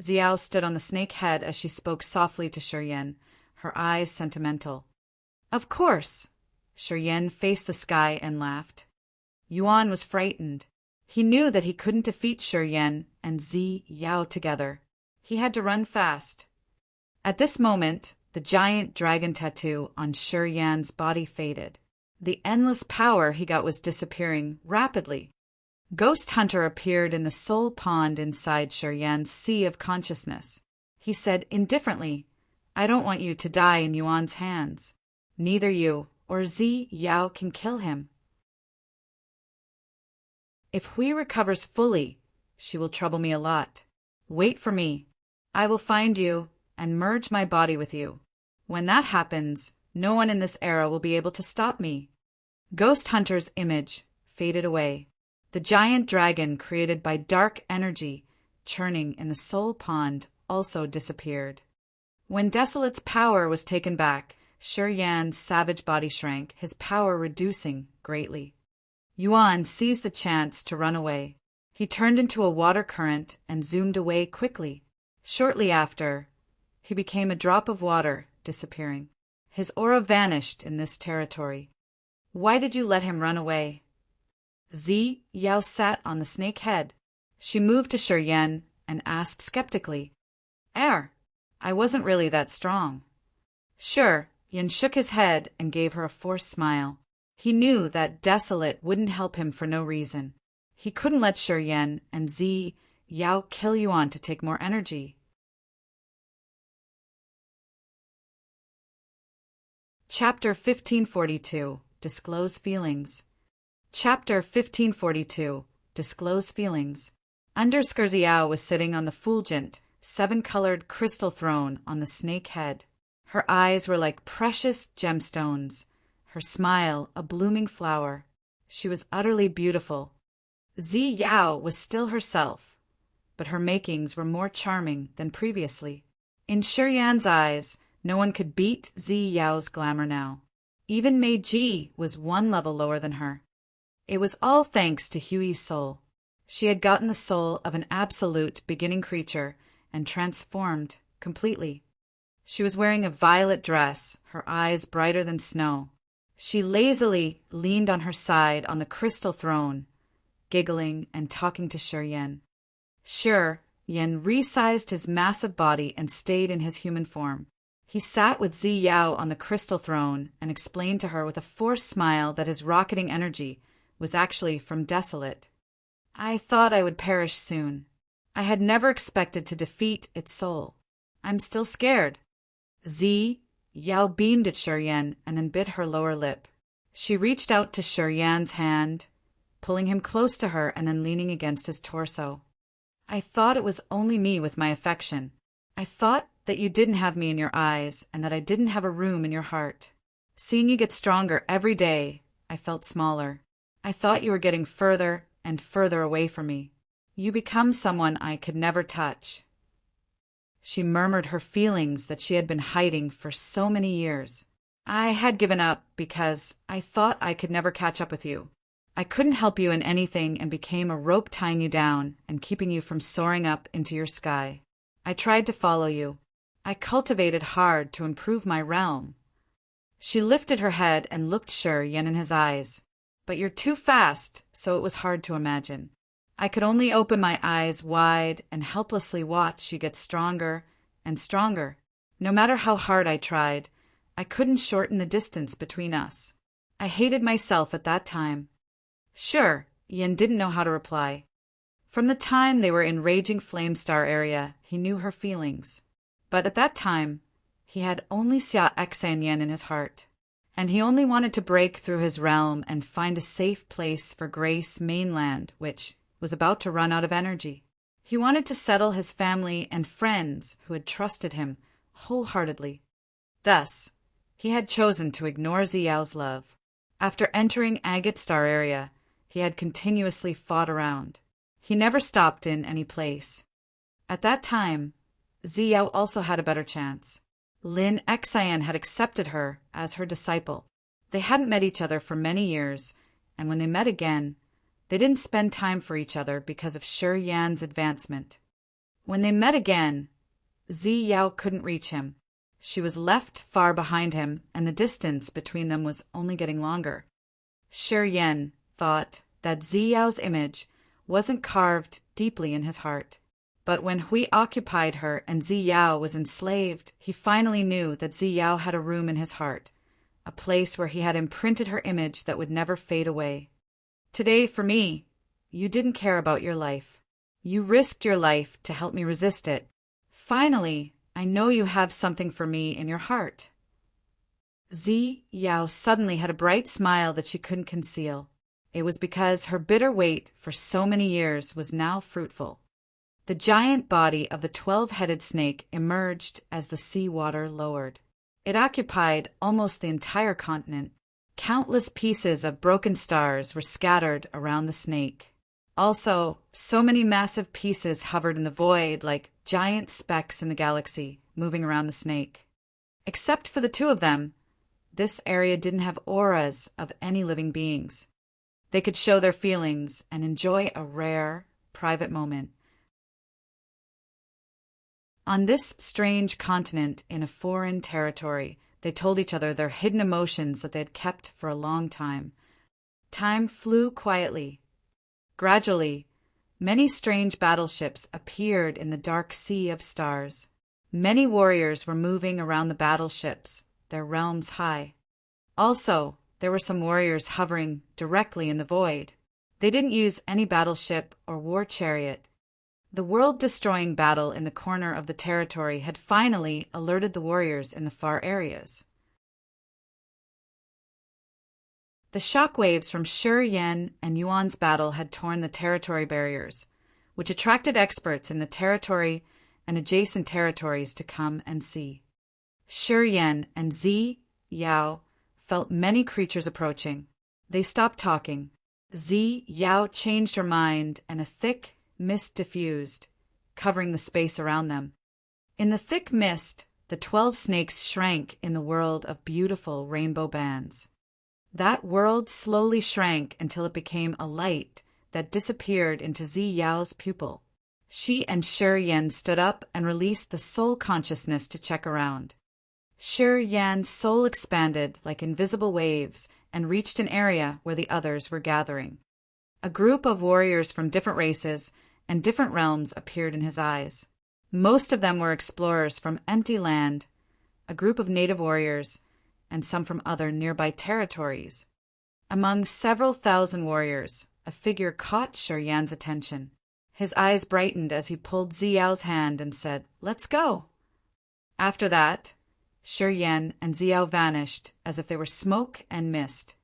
Xiao stood on the snake head as she spoke softly to Shi Yan, her eyes sentimental. Of course. Shi Yan faced the sky and laughed. Yuan was frightened. He knew that he couldn't defeat Shi Yan and Zi Yao together. He had to run fast. At this moment, the giant dragon tattoo on Shi Yan's body faded. The endless power he got was disappearing rapidly. Ghost Hunter appeared in the soul pond inside Shi Yan's sea of consciousness. He said indifferently, I don't want you to die in Yuan's hands. Neither you or Zi Yao can kill him. If Hui recovers fully, she will trouble me a lot. Wait for me. I will find you and merge my body with you. When that happens, no one in this era will be able to stop me. Ghost Hunter's image faded away. The giant dragon created by dark energy churning in the soul pond also disappeared. When Desolate's power was taken back, Shi Yan's savage body shrank, his power reducing greatly. Yuan seized the chance to run away. He turned into a water current and zoomed away quickly. Shortly after, he became a drop of water, disappearing. His aura vanished in this territory. Why did you let him run away? Zi Yao sat on the snake head. She moved to Shi Yan and asked skeptically, I wasn't really that strong. Sure, Yan shook his head and gave her a forced smile. He knew that Desolate wouldn't help him for no reason. He couldn't let Shi Yan and Zi Yao kill Yuan to take more energy. Chapter 1542 Disclose Feelings. Chapter 1542 Disclose Feelings. Xiao was sitting on the fulgent, seven-colored crystal throne on the snake head. Her eyes were like precious gemstones, her smile a blooming flower. She was utterly beautiful. Zi Yao was still herself, but her makings were more charming than previously. In Shi Yan's eyes, no one could beat Zi Yao's glamour now. Even Mei Ji was one level lower than her. It was all thanks to Hui's soul. She had gotten the soul of an absolute beginning creature and transformed completely. She was wearing a violet dress, her eyes brighter than snow. She lazily leaned on her side on the crystal throne, giggling and talking to Shi Yan. Shi Yan resized his massive body and stayed in his human form. He sat with Zi Yao on the crystal throne and explained to her with a forced smile that his rocketing energy was actually from Desolate. I thought I would perish soon. I had never expected to defeat its soul. I'm still scared. Zi Yao beamed at Shi Yan and then bit her lower lip. She reached out to Shi Yan's hand, pulling him close to her and then leaning against his torso. I thought it was only me with my affection. I thought that you didn't have me in your eyes and that I didn't have a room in your heart. Seeing you get stronger every day, I felt smaller. I thought you were getting further and further away from me. You become someone I could never touch. She murmured her feelings that she had been hiding for so many years. I had given up because I thought I could never catch up with you. I couldn't help you in anything and became a rope tying you down and keeping you from soaring up into your sky. I tried to follow you. I cultivated hard to improve my realm. She lifted her head and looked Shi Yan in his eyes. But you're too fast, so it was hard to imagine. I could only open my eyes wide and helplessly watch you get stronger and stronger. No matter how hard I tried, I couldn't shorten the distance between us. I hated myself at that time. Sure, Yan didn't know how to reply. From the time they were in Raging Flame Star area, he knew her feelings. But at that time, he had only Xia Xan Yan in his heart. And he only wanted to break through his realm and find a safe place for Grace Mainland, which was about to run out of energy. He wanted to settle his family and friends who had trusted him wholeheartedly. Thus, he had chosen to ignore Ziyao's love. After entering Agate Star area, he had continuously fought around. He never stopped in any place. At that time, Ziyao also had a better chance. Lin Xian had accepted her as her disciple. They hadn't met each other for many years, and when they met again, they didn't spend time for each other because of Shi Yan's advancement. When they met again, Zi Yao couldn't reach him. She was left far behind him, and the distance between them was only getting longer. Shi Yan thought that Zi Yao's image wasn't carved deeply in his heart. But when Hui occupied her and Zi Yao was enslaved, he finally knew that Zi Yao had a room in his heart, a place where he had imprinted her image that would never fade away. Today, for me, you didn't care about your life. You risked your life to help me resist it. Finally, I know you have something for me in your heart. Zi Yao suddenly had a bright smile that she couldn't conceal. It was because her bitter wait for so many years was now fruitful. The giant body of the 12-headed snake emerged as the sea water lowered. It occupied almost the entire continent. Countless pieces of broken stars were scattered around the snake. Also, so many massive pieces hovered in the void like giant specks in the galaxy, moving around the snake. Except for the two of them, this area didn't have auras of any living beings. They could show their feelings and enjoy a rare, private moment. On this strange continent in a foreign territory, they told each other their hidden emotions that they had kept for a long time. Time flew quietly. Gradually, many strange battleships appeared in the dark sea of stars. Many warriors were moving around the battleships, their realms high. Also, there were some warriors hovering directly in the void. They didn't use any battleship or war chariot. The world-destroying battle in the corner of the territory had finally alerted the warriors in the far areas. The shockwaves from Shi Yan and Yuan's battle had torn the territory barriers, which attracted experts in the territory and adjacent territories to come and see. Shi Yan and Zi Yao felt many creatures approaching. They stopped talking. Zi Yao changed her mind, and a thick mist diffused, covering the space around them. In the thick mist, the 12 snakes shrank in the world of beautiful rainbow bands. That world slowly shrank until it became a light that disappeared into Zi Yao's pupil. She and Shi Yan stood up and released the soul consciousness to check around. Shi Yan's soul expanded like invisible waves and reached an area where the others were gathering. A group of warriors from different races and different realms appeared in his eyes. Most of them were explorers from empty land, a group of native warriors, and some from other nearby territories. Among several thousand warriors, a figure caught Shi Yan's attention. His eyes brightened as he pulled Zi Yao's hand and said, "Let's go." After that, Shi Yan and Zi Yao vanished as if they were smoke and mist.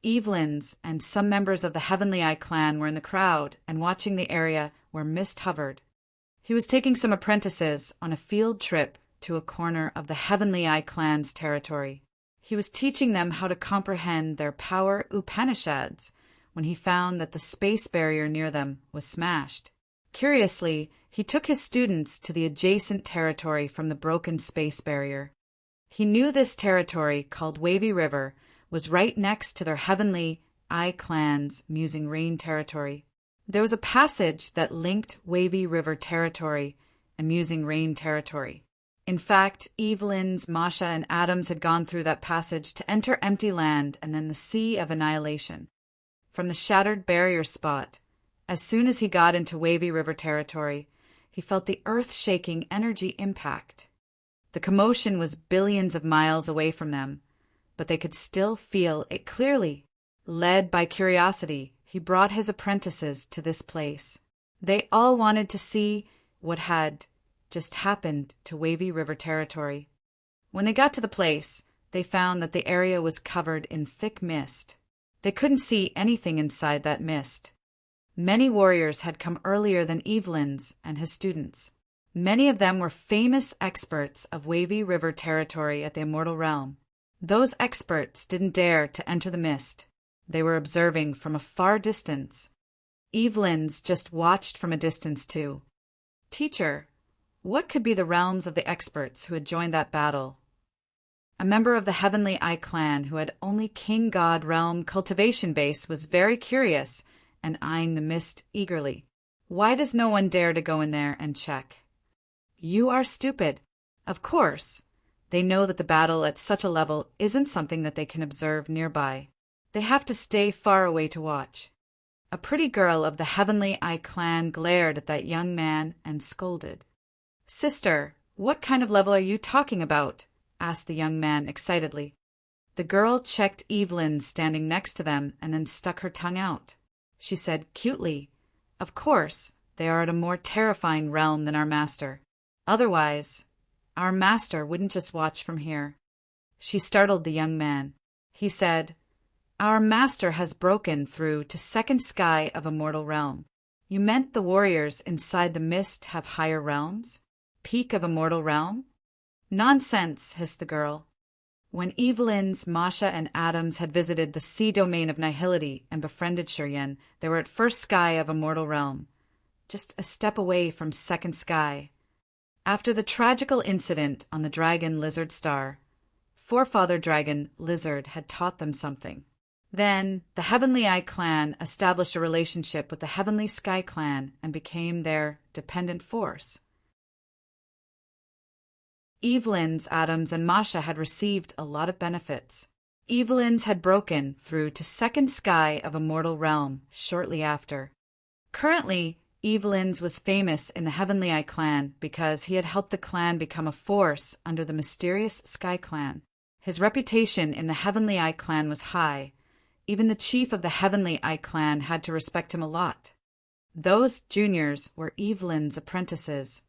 Evelyn's and some members of the Heavenly Eye clan were in the crowd and watching the area where mist hovered. He was taking some apprentices on a field trip to a corner of the Heavenly Eye clan's territory. He was teaching them how to comprehend their power Upanishads when he found that the space barrier near them was smashed. Curiously, he took his students to the adjacent territory from the broken space barrier. He knew this territory, called Wavy River, was right next to their Heavenly Eye clan's Musing Rain territory. There was a passage that linked Wavy River territory and Musing Rain territory. In fact, Evelyn's, Masha, and Adams had gone through that passage to enter empty land and then the Sea of Annihilation. From the shattered barrier spot, as soon as he got into Wavy River territory, he felt the earth-shaking energy impact. The commotion was billions of miles away from them, but they could still feel it clearly. Led by curiosity, he brought his apprentices to this place. They all wanted to see what had just happened to Wavy River territory. When they got to the place, they found that the area was covered in thick mist. They couldn't see anything inside that mist. Many warriors had come earlier than Evelyn's and his students. Many of them were famous experts of Wavy River territory at the Immortal Realm. Those experts didn't dare to enter the mist. They were observing from a far distance. Evelyn's just watched from a distance too. "Teacher, what could be the realms of the experts who had joined that battle?" A member of the Heavenly Eye clan who had only King God realm cultivation base was very curious and eyeing the mist eagerly. Why does no one dare to go in there and check? You are stupid. Of course. They know that the battle at such a level isn't something that they can observe nearby. They have to stay far away to watch. A pretty girl of the Heavenly Eye clan glared at that young man and scolded. Sister, what kind of level are you talking about? Asked the young man excitedly. The girl checked Evelyn standing next to them and then stuck her tongue out. She said cutely, Of course, they are at a more terrifying realm than our master. Otherwise, our master wouldn't just watch from here. She startled the young man. He said, Our master has broken through to second sky of a mortal realm. You meant the warriors inside the mist have higher realms? Peak of a mortal realm? Nonsense, hissed the girl. When Evelyn's, Masha, and Adams had visited the sea domain of Nihility and befriended Shiryen, they were at first sky of a mortal realm, just a step away from second sky. After the tragical incident on the Dragon Lizard Star, Forefather Dragon Lizard had taught them something. Then, the Heavenly Eye clan established a relationship with the Heavenly Sky clan and became their dependent force. Evelyn's, Adams, and Masha had received a lot of benefits. Evelyn's had broken through to second sky of a mortal realm shortly after. Currently, Evelyn's was famous in the Heavenly Eye clan because he had helped the clan become a force under the mysterious Sky clan. His reputation in the Heavenly Eye clan was high. Even the chief of the Heavenly Eye clan had to respect him a lot. Those juniors were Evelyn's apprentices.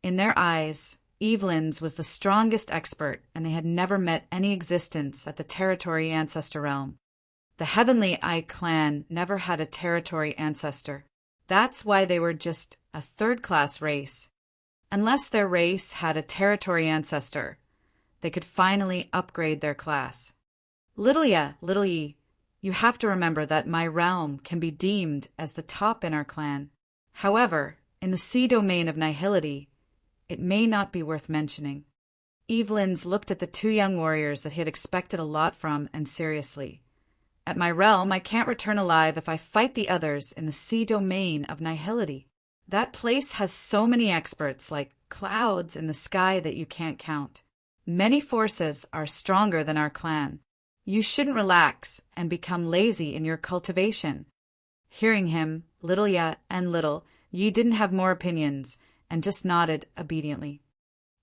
In their eyes, Evelyn's was the strongest expert, and they had never met any existence at the Territory Ancestor realm. The Heavenly Eye clan never had a territory ancestor. That's why they were just a third-class race. Unless their race had a territory ancestor, they could finally upgrade their class. Little Ye, you have to remember that my realm can be deemed as the top in our clan. However, in the sea domain of Nihility, it may not be worth mentioning. Evelyn's looked at the two young warriors that he had expected a lot from and seriously. At my realm, I can't return alive if I fight the others in the sea domain of Nihility. That place has so many experts, like clouds in the sky, that you can't count. Many forces are stronger than our clan. You shouldn't relax and become lazy in your cultivation. Hearing him, Little Ye and Little Ye didn't have more opinions and just nodded obediently.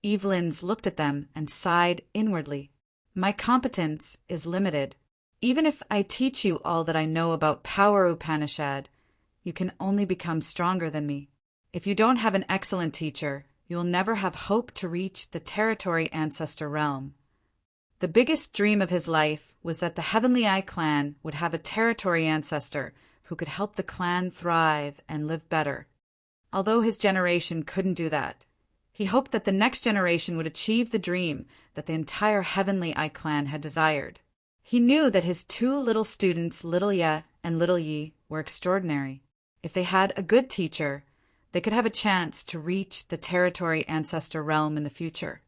Evelyn's looked at them and sighed inwardly. My competence is limited. Even if I teach you all that I know about Power Upanishad, you can only become stronger than me. If you don't have an excellent teacher, you will never have hope to reach the Territory Ancestor realm. The biggest dream of his life was that the Heavenly Eye clan would have a Territory Ancestor who could help the clan thrive and live better. Although his generation couldn't do that, he hoped that the next generation would achieve the dream that the entire Heavenly Eye clan had desired. He knew that his two little students, Little Ye and Little Ye, were extraordinary. If they had a good teacher, they could have a chance to reach the Territory Ancestor realm in the future.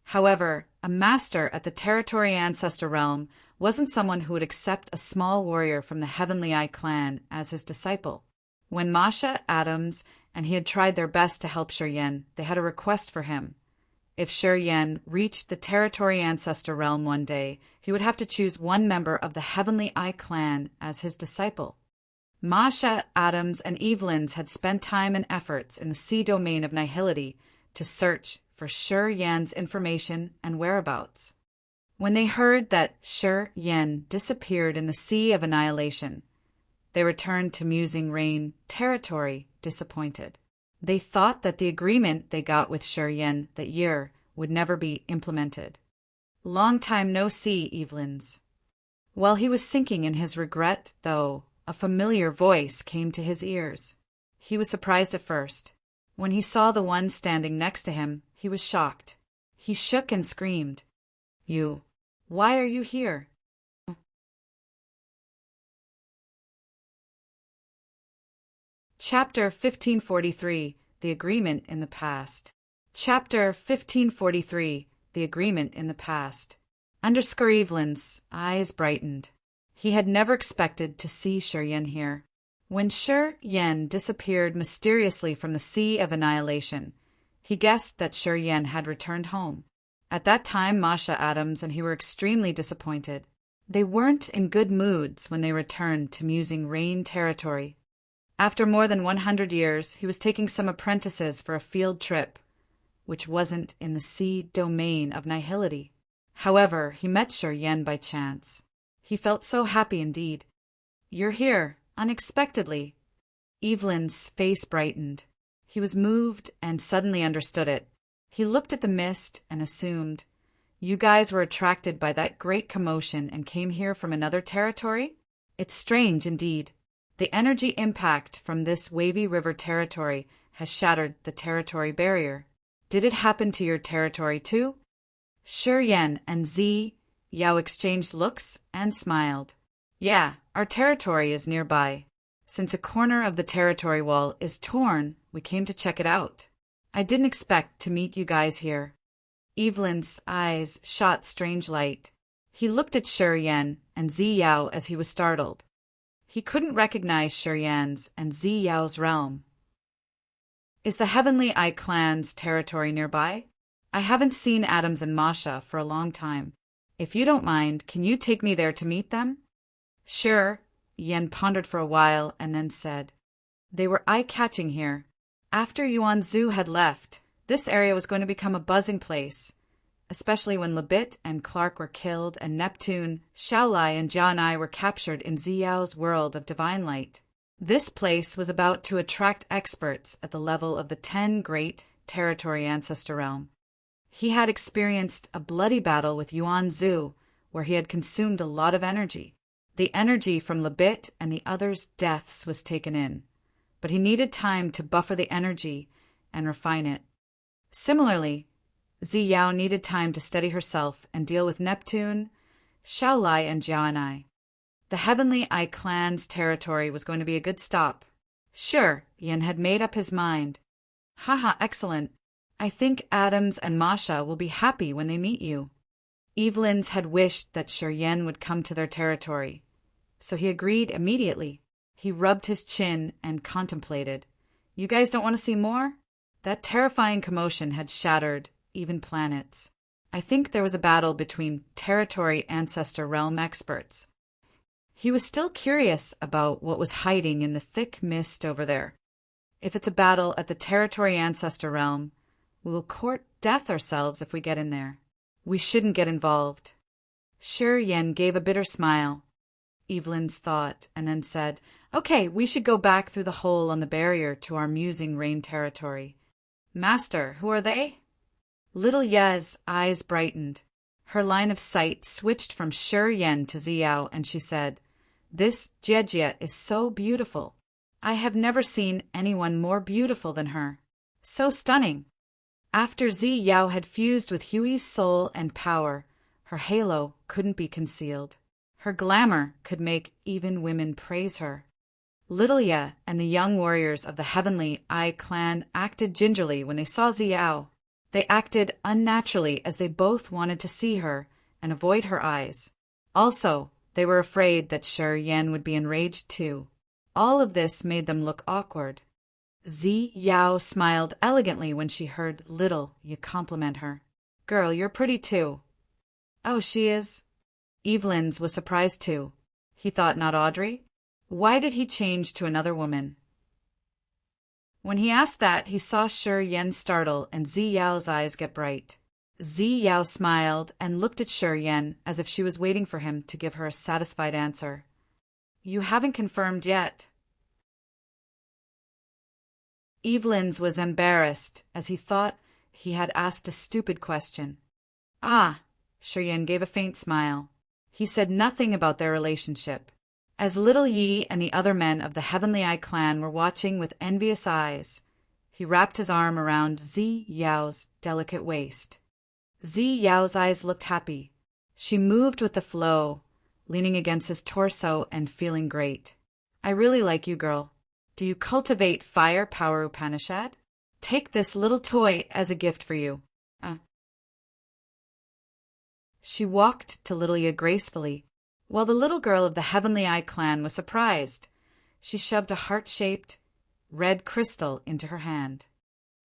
However, a master at the Territory Ancestor realm wasn't someone who would accept a small warrior from the Heavenly Eye clan as his disciple. When Masha, Adams, and he had tried their best to help Shiryen, they had a request for him. If Shiryen reached the Territory Ancestor realm one day, he would have to choose one member of the Heavenly Eye clan as his disciple. Masha, Adams, and Evelyn's had spent time and efforts in the sea domain of Nihility to search for Shiryen's information and whereabouts. When they heard that Shiryen disappeared in the Sea of Annihilation, they returned to Musing Rain Territory disappointed. They thought that the agreement they got with Shiryen that year would never be implemented. Long time no see, Evelyn's. While he was sinking in his regret, though, a familiar voice came to his ears. He was surprised at first. When he saw the one standing next to him, he was shocked. He shook and screamed, "You! Why are you here?" Chapter 1543, The Agreement in the Past. Chapter 1543, The Agreement in the Past. Evelyn's eyes brightened. He had never expected to see Shiryen here. When Shi Yan disappeared mysteriously from the Sea of Annihilation, he guessed that Shi Yan had returned home. At that time, Masha Adams and he were extremely disappointed. They weren't in good moods when they returned to Musing Rain territory. After more than 100 years, he was taking some apprentices for a field trip, which wasn't in the sea domain of nihility. However, he met Shi Yan by chance. He felt so happy indeed. "You're here, unexpectedly." Evelyn's face brightened. He was moved and suddenly understood it. He looked at the mist and assumed, "You guys were attracted by that great commotion and came here from another territory? It's strange indeed. The energy impact from this wavy river territory has shattered the territory barrier. Did it happen to your territory too?" Shi Yan and Zi Yao exchanged looks and smiled. "Yeah, our territory is nearby. Since a corner of the territory wall is torn, we came to check it out. I didn't expect to meet you guys here." Evelyn's eyes shot strange light. He looked at Shi Yan and Zi Yao as he was startled. He couldn't recognize Shi Yan's and Zi Yao's realm. "Is the Heavenly Eye clan's territory nearby? I haven't seen Adams and Masha for a long time. If you don't mind, can you take me there to meet them?" "Sure." Yan pondered for a while and then said, "They were eye-catching here. After Yuan Zhu had left, this area was going to become a buzzing place, especially when Lebit and Clark were killed and Neptune, Xiaolai, and Jianai were captured in Ziyao's world of divine light. This place was about to attract experts at the level of the 10 great territory ancestor realm. He had experienced a bloody battle with Yuan Zhu, where he had consumed a lot of energy. The energy from Lebit and the others' deaths was taken in, but he needed time to buffer the energy and refine it. Similarly, Zi Yao needed time to steady herself and deal with Neptune, Xiaolai, and Jianai. The Heavenly Eye clan's territory was going to be a good stop. Sure, Yin had made up his mind. "Haha, excellent. I think Adams and Masha will be happy when they meet you." Evelyn's had wished that Shi Yan would come to their territory, so he agreed immediately. He rubbed his chin and contemplated. "You guys don't want to see more?" That terrifying commotion had shattered even planets. I think there was a battle between territory ancestor realm experts. He was still curious about what was hiding in the thick mist over there. If it's a battle at the territory ancestor realm, we will court death ourselves if we get in there. We shouldn't get involved. Shi Yan gave a bitter smile. Evelyn's thought, and then said, "Okay, we should go back through the hole on the barrier to our Musing Rain territory." "Master, who are they?" Little Ye's eyes brightened. Her line of sight switched from Shi Yan to Ziyao, and she said, "This Jiejie is so beautiful. I have never seen anyone more beautiful than her. So stunning." After Zi Yao had fused with Hui's soul and power, her halo couldn't be concealed. Her glamour could make even women praise her. Little Ye and the young warriors of the Heavenly Eye clan acted gingerly when they saw Zi Yao. They acted unnaturally as they both wanted to see her and avoid her eyes. Also, they were afraid that Shi Yan would be enraged too. All of this made them look awkward. Zi Yao smiled elegantly when she heard Little Ye compliment her. "Girl, you're pretty too." "Oh, she is?" Evelyn's was surprised too. He thought, not Audrey? Why did he change to another woman? When he asked that, he saw Shi Yan startle and Zi Yao's eyes get bright. Zi Yao smiled and looked at Shi Yan as if she was waiting for him to give her a satisfied answer. "You haven't confirmed yet." Evelyn's was embarrassed as he thought he had asked a stupid question. "Ah," Shi Yan gave a faint smile. He said nothing about their relationship. As Little Yi and the other men of the Heavenly Eye clan were watching with envious eyes, he wrapped his arm around Zi Yao's delicate waist. Zi Yao's eyes looked happy. She moved with the flow, leaning against his torso and feeling great. "I really like you, girl. Do you cultivate fire power Upanishad? Take this little toy as a gift for you." She walked to Little Ye gracefully, while the little girl of the Heavenly Eye clan was surprised. She shoved a heart-shaped, red crystal into her hand.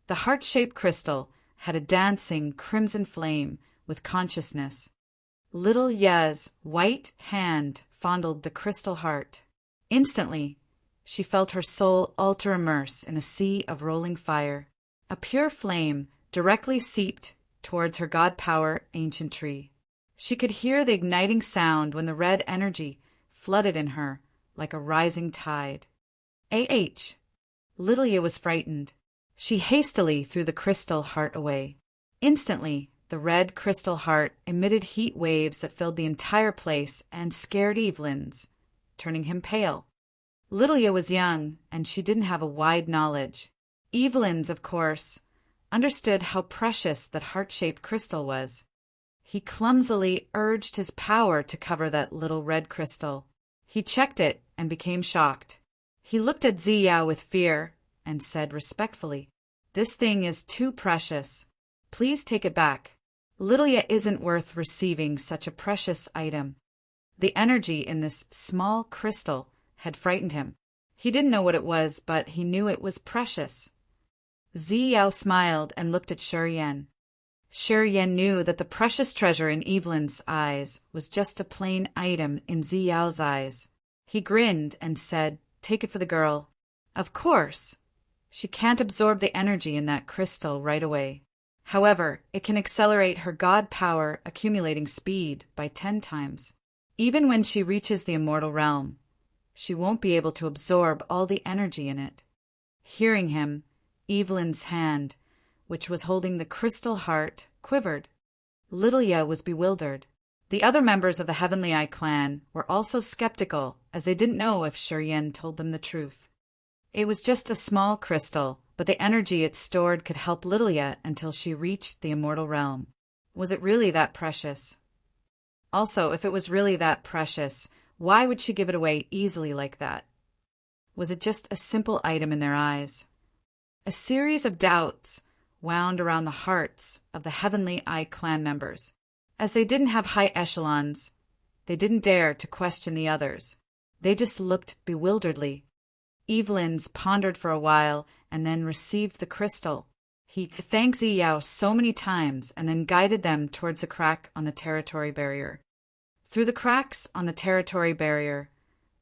The heart-shaped crystal had a dancing crimson flame with consciousness. Little Ye's white hand fondled the crystal heart. Instantly, she felt her soul alter-immerse in a sea of rolling fire. A pure flame directly seeped towards her god-power ancient tree. She could hear the igniting sound when the red energy flooded in her like a rising tide. Little Ye was frightened. She hastily threw the crystal heart away. Instantly, the red crystal heart emitted heat waves that filled the entire place and scared Evelyn's, turning him pale. Little Ye was young, and she didn't have a wide knowledge. Evelyn's, of course, understood how precious that heart-shaped crystal was. He clumsily urged his power to cover that little red crystal. He checked it and became shocked. He looked at Ziyao with fear and said respectfully, "This thing is too precious. Please take it back. Little Ye isn't worth receiving such a precious item." The energy in this small crystal had frightened him. He didn't know what it was, but he knew it was precious. Ziyao smiled and looked at Shi Yan. Shi Yan knew that the precious treasure in Evelyn's eyes was just a plain item in Ziyao's eyes. He grinned and said, "Take it for the girl." Of course. She can't absorb the energy in that crystal right away. However, it can accelerate her god power accumulating speed by 10 times. Even when she reaches the immortal realm, she won't be able to absorb all the energy in it. Hearing him, Evelyn's hand, which was holding the crystal heart, quivered. Little Ye was bewildered. The other members of the Heavenly Eye clan were also skeptical, as they didn't know if Shi Yan told them the truth. It was just a small crystal, but the energy it stored could help Little Ye until she reached the immortal realm. Was it really that precious? Also, if it was really that precious, why would she give it away easily like that? Was it just a simple item in their eyes? A series of doubts wound around the hearts of the Heavenly Eye clan members. As they didn't have high echelons, they didn't dare to question the others. They just looked bewilderedly. Evelyn's pondered for a while and then received the crystal. He thanked Ziyao so many times and then guided them towards a crack on the territory barrier. Through the cracks on the territory barrier,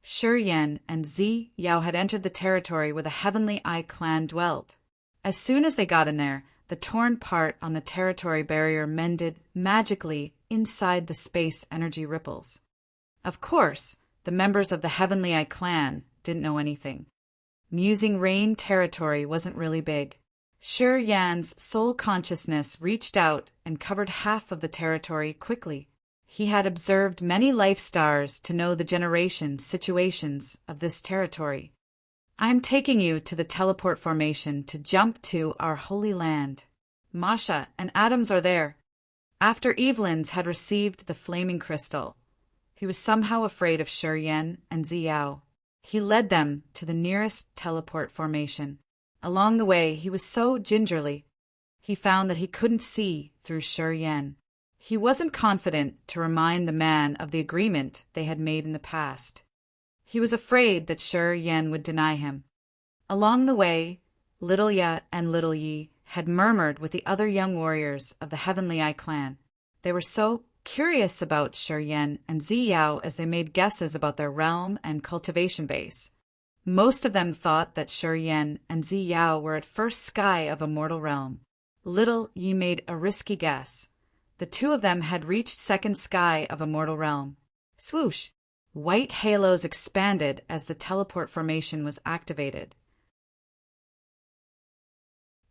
Shi Yan and Ziyao had entered the territory where the Heavenly Eye clan dwelt. As soon as they got in there, the torn part on the territory barrier mended magically inside the space energy ripples. Of course, the members of the Heavenly Eye clan didn't know anything. Musing Rain territory wasn't really big. Shi Yan's soul consciousness reached out and covered half of the territory quickly. He had observed many life stars to know the generation situations of this territory. "I'm taking you to the teleport formation to jump to our holy land. Masha and Adams are there." After Evelyn's had received the flaming crystal, he was somehow afraid of Shi Yan and Ziyao. He led them to the nearest teleport formation. Along the way, he was so gingerly. He found that he couldn't see through Shi Yan. He wasn't confident to remind the man of the agreement they had made in the past. He was afraid that Shi Yan would deny him. Along the way, Little Ye and Little Yi had murmured with the other young warriors of the Heavenly Eye clan. They were so curious about Shi Yan and Ziyao as they made guesses about their realm and cultivation base. Most of them thought that Shi Yan and Ziyao were at first sky of immortal realm. Little Yi made a risky guess. The two of them had reached second sky of immortal realm. Swoosh! White halos expanded as the teleport formation was activated.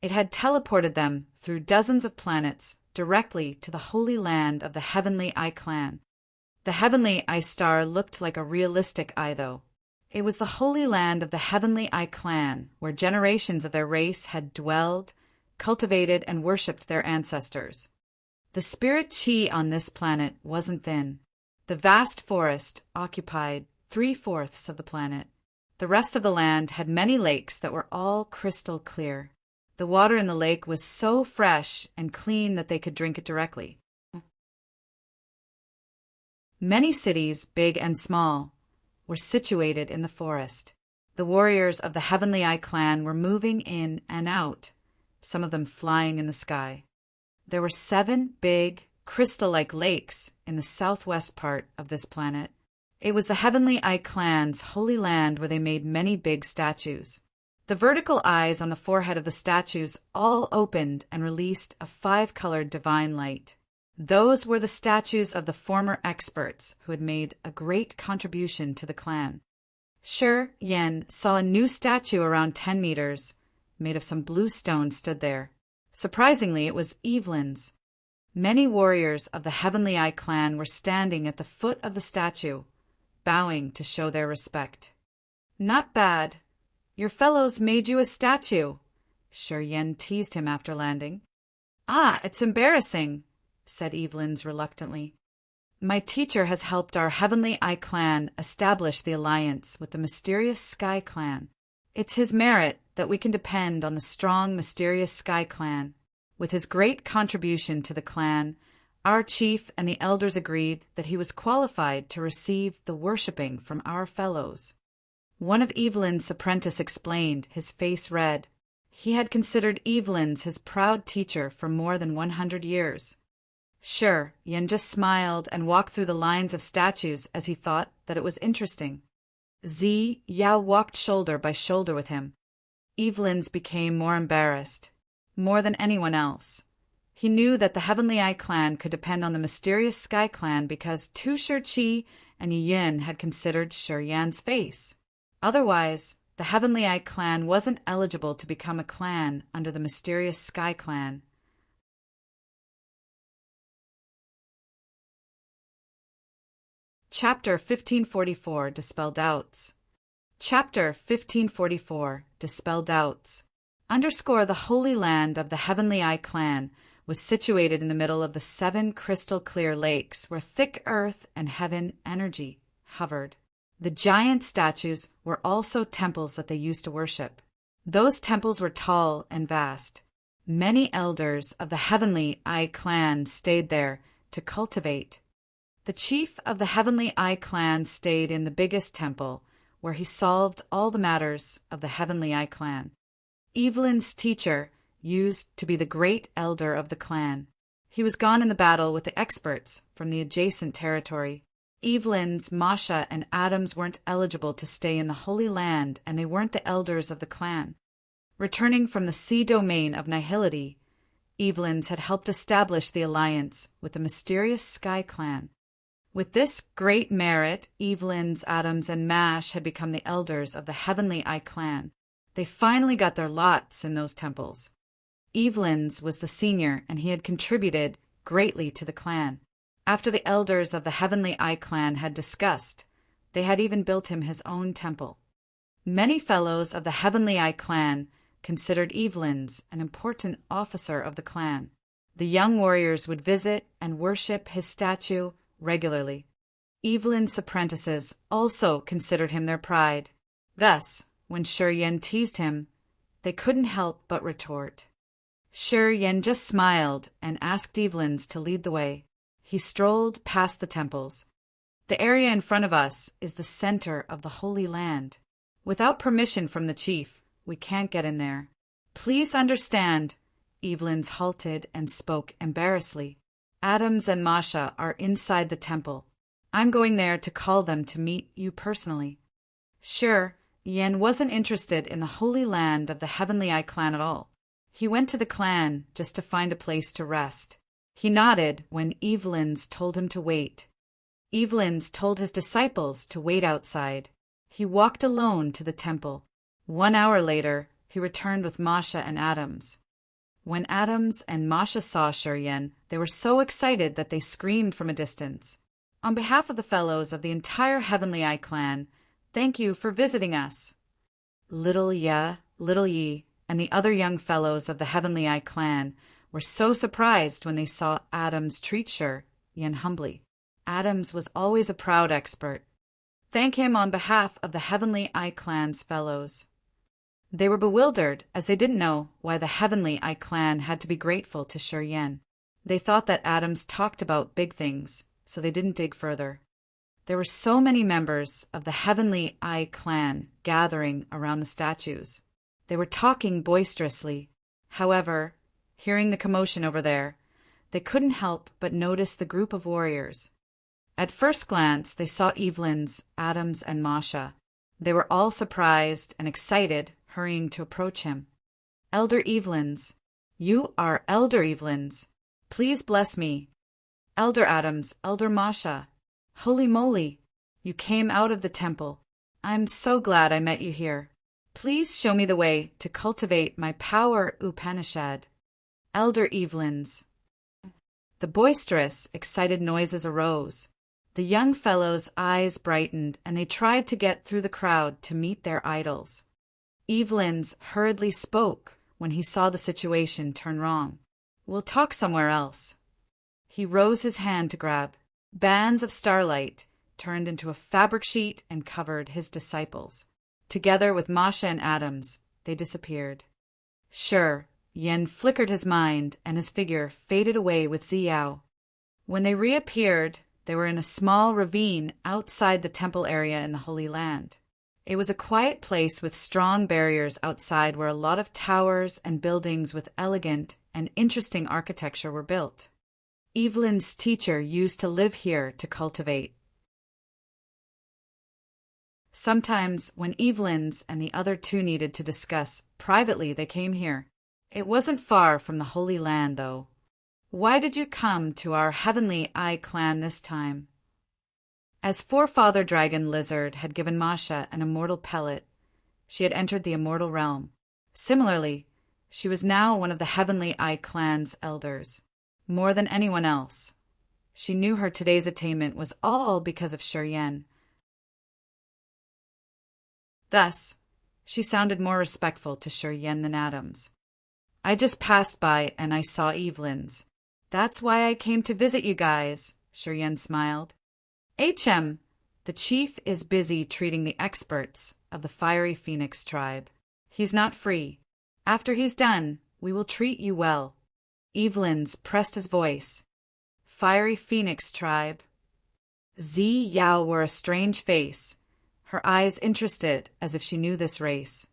It had teleported them through dozens of planets directly to the holy land of the Heavenly Eye clan. The Heavenly Eye star looked like a realistic eye, though. It was the holy land of the Heavenly Eye clan, where generations of their race had dwelled, cultivated, and worshipped their ancestors. The spirit chi on this planet wasn't thin. The vast forest occupied 3/4 of the planet. The rest of the land had many lakes that were all crystal clear. The water in the lake was so fresh and clean that they could drink it directly. Many cities, big and small, were situated in the forest. The warriors of the Heavenly Eye clan were moving in and out, some of them flying in the sky. There were 7 big, crystal-like lakes in the southwest part of this planet. It was the Heavenly Eye clan's holy land where they made many big statues. The vertical eyes on the forehead of the statues all opened and released a 5-colored divine light. Those were the statues of the former experts who had made a great contribution to the clan. Shi Yan saw a new statue around 10 meters, made of some blue stone, stood there. Surprisingly, it was Evelyn's. Many warriors of the Heavenly Eye clan were standing at the foot of the statue, bowing to show their respect. "Not bad. Your fellows made you a statue," Shi Yan teased him after landing. "Ah, it's embarrassing," said Evelyn's reluctantly. "My teacher has helped our Heavenly Eye clan establish the alliance with the mysterious Sky clan. It's his merit that we can depend on the strong, mysterious Sky clan. With his great contribution to the clan, our chief and the elders agreed that he was qualified to receive the worshipping from our fellows." One of Evelyn's apprentices explained, his face red. He had considered Evelyn's his proud teacher for more than 100 years. Shi Yan just smiled and walked through the lines of statues as he thought that it was interesting. Zi Yao walked shoulder by shoulder with him. Evelyn's became more embarrassed, more than anyone else. He knew that the Heavenly Eye clan could depend on the mysterious Sky clan because Tu Shih and Yin had considered Shi Yan's face. Otherwise, the Heavenly Eye clan wasn't eligible to become a clan under the mysterious Sky clan. Chapter 1544 Dispel Doubts. Chapter 1544 Dispel Doubts. The Holy Land of the Heavenly Eye clan was situated in the middle of the 7 crystal-clear lakes where thick earth and heaven energy hovered. The giant statues were also temples that they used to worship. Those temples were tall and vast. Many elders of the Heavenly Eye clan stayed there to cultivate. The chief of the Heavenly Eye clan stayed in the biggest temple, where he solved all the matters of the Heavenly Eye clan. Evelyn's teacher used to be the great elder of the clan. He was gone in the battle with the experts from the adjacent territory. Evelyn's, Masha, and Adams weren't eligible to stay in the Holy Land, and they weren't the elders of the clan. Returning from the sea domain of Nihility, Evelyn's had helped establish the alliance with the mysterious Sky clan. With this great merit, Evelyn's, Adams, and Mash had become the elders of the Heavenly Eye clan. They finally got their lots in those temples. Evelyn's was the senior, and he had contributed greatly to the clan. After the elders of the Heavenly Eye clan had discussed, they had even built him his own temple. Many fellows of the Heavenly Eye clan considered Evelyn's an important officer of the clan. The young warriors would visit and worship his statue regularly. Evelyn's apprentices also considered him their pride. Thus, when Shi Yan teased him, they couldn't help but retort. Shi Yan just smiled and asked Evelyn's to lead the way. He strolled past the temples. "The area in front of us is the center of the Holy Land. Without permission from the chief, we can't get in there. Please understand." Evelyn's halted and spoke embarrassedly. "Adams and Masha are inside the temple. I'm going there to call them to meet you personally." Shi Yan wasn't interested in the Holy Land of the Heavenly Eye clan at all. He went to the clan just to find a place to rest. He nodded when Evelyn's told him to wait. Evelyn's told his disciples to wait outside. He walked alone to the temple. 1 hour later, he returned with Masha and Adams. When Adams and Masha saw Shi Yan, they were so excited that they screamed from a distance. "On behalf of the fellows of the entire Heavenly Eye clan, thank you for visiting us." Little Ya, Little Yi, and the other young fellows of the Heavenly Eye clan were so surprised when they saw Adams treat Shi Yan humbly. Adams was always a proud expert. "Thank him on behalf of the Heavenly Eye clan's fellows." They were bewildered, as they didn't know why the Heavenly Eye clan had to be grateful to Shi Yan. They thought that Adams talked about big things, so they didn't dig further. There were so many members of the Heavenly Eye clan gathering around the statues. They were talking boisterously. However, hearing the commotion over there, they couldn't help but notice the group of warriors. At first glance, they saw Evelyn's, Adam's, and Masha. They were all surprised and excited, hurrying to approach him. Elder Evelyn's. You are Elder Evelyn's. Please bless me. Elder Adams, Elder Masha. Holy moly! You came out of the temple. I'm so glad I met you here. Please show me the way to cultivate my power Upanishad. Elder Evelyn's. The boisterous, excited noises arose. The young fellows' eyes brightened, and they tried to get through the crowd to meet their idols. Evelyn's hurriedly spoke when he saw the situation turn wrong. We'll talk somewhere else. He rose his hand to grab. Bands of starlight turned into a fabric sheet and covered his disciples. Together with Masha and Adams, they disappeared. Sure, Yen flickered his mind, and his figure faded away with Ziyao. When they reappeared, they were in a small ravine outside the temple area in the Holy Land. It was a quiet place with strong barriers outside where a lot of towers and buildings with elegant and interesting architecture were built. Evelyn's teacher used to live here to cultivate. Sometimes, when Evelyn's and the other two needed to discuss privately, they came here. It wasn't far from the Holy Land, though. Why did you come to our Heavenly Eye clan this time? As Forefather Dragon Lizard had given Masha an immortal pellet, she had entered the immortal realm. Similarly, she was now one of the Heavenly Eye clan's elders. More than anyone else, she knew her today's attainment was all because of Yen. Thus, she sounded more respectful to Yen than Adams. I just passed by and I saw Evelyn's. That's why I came to visit you guys, Yen smiled. HM, the chief is busy treating the experts of the Fiery Phoenix tribe. He's not free. After he's done, we will treat you well. Evelyn's pressed his voice. Fiery Phoenix tribe. Ziyao wore a strange face, her eyes interested as if she knew this race.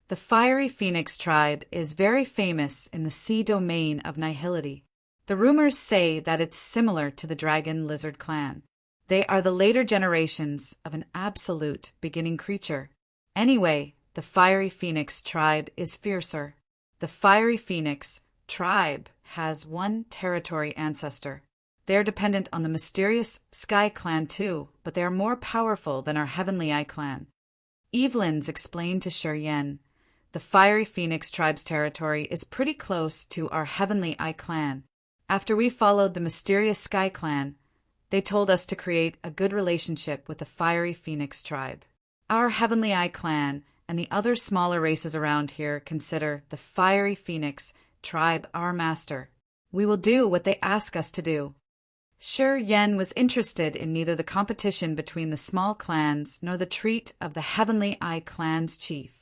The Fiery Phoenix tribe is very famous in the sea domain of nihility. The rumors say that it's similar to the Dragon Lizard clan. They are the later generations of an absolute beginning creature. Anyway, the Fiery Phoenix tribe is fiercer. The Fiery Phoenix tribe has one territory ancestor. They are dependent on the mysterious Sky clan too, but they are more powerful than our Heavenly Eye clan. Evelyn's explained to Yen, the Fiery Phoenix tribe's territory is pretty close to our Heavenly Eye clan. After we followed the mysterious Sky clan, they told us to create a good relationship with the Fiery Phoenix tribe. Our Heavenly Eye clan and the other smaller races around here consider the Fiery Phoenix tribe our master. We will do what they ask us to do. Yen was interested in neither the competition between the small clans nor the treat of the Heavenly Eye clan's chief.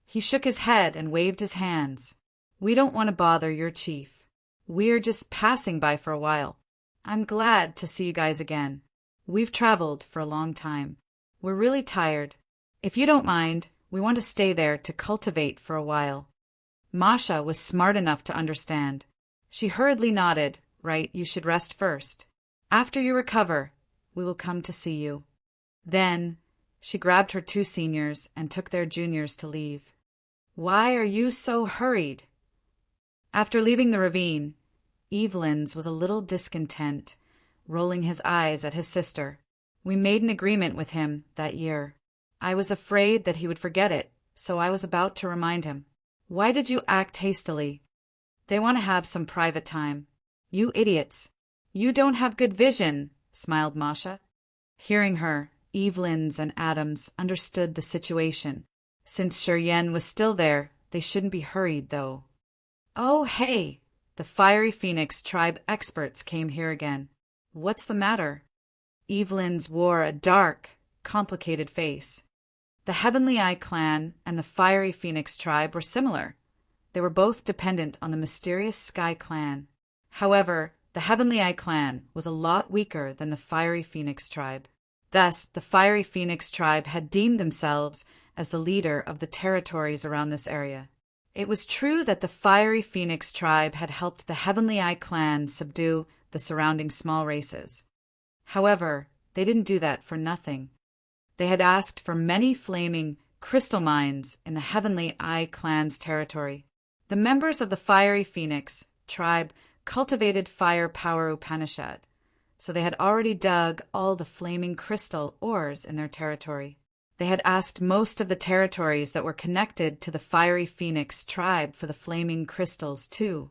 He shook his head and waved his hands. We don't want to bother your chief. We're just passing by for a while. I'm glad to see you guys again. We've traveled for a long time. We're really tired. If you don't mind, we want to stay there to cultivate for a while. Masha was smart enough to understand. She hurriedly nodded. Right, you should rest first. After you recover, we will come to see you. Then, she grabbed her two seniors and took their juniors to leave. Why are you so hurried? After leaving the ravine, Evelyn's was a little discontent, rolling his eyes at his sister. We made an agreement with him that year. I was afraid that he would forget it, so I was about to remind him. Why did you act hastily? They want to have some private time. You idiots. You don't have good vision, smiled Masha. Hearing her, Evelyn's and Adams understood the situation. Since Yen was still there, they shouldn't be hurried, though. Oh, hey! The Fiery Phoenix tribe experts came here again. What's the matter? Evelyn's wore a dark, complicated face. The Heavenly Eye clan and the Fiery Phoenix tribe were similar. They were both dependent on the mysterious Sky clan. However, the Heavenly Eye clan was a lot weaker than the Fiery Phoenix tribe. Thus, the Fiery Phoenix tribe had deemed themselves as the leader of the territories around this area. It was true that the Fiery Phoenix tribe had helped the Heavenly Eye clan subdue the surrounding small races. However, they didn't do that for nothing. They had asked for many flaming crystal mines in the Heavenly Eye clan's territory. The members of the Fiery Phoenix tribe cultivated fire power Upanishad, so they had already dug all the flaming crystal ores in their territory. They had asked most of the territories that were connected to the Fiery Phoenix tribe for the flaming crystals too.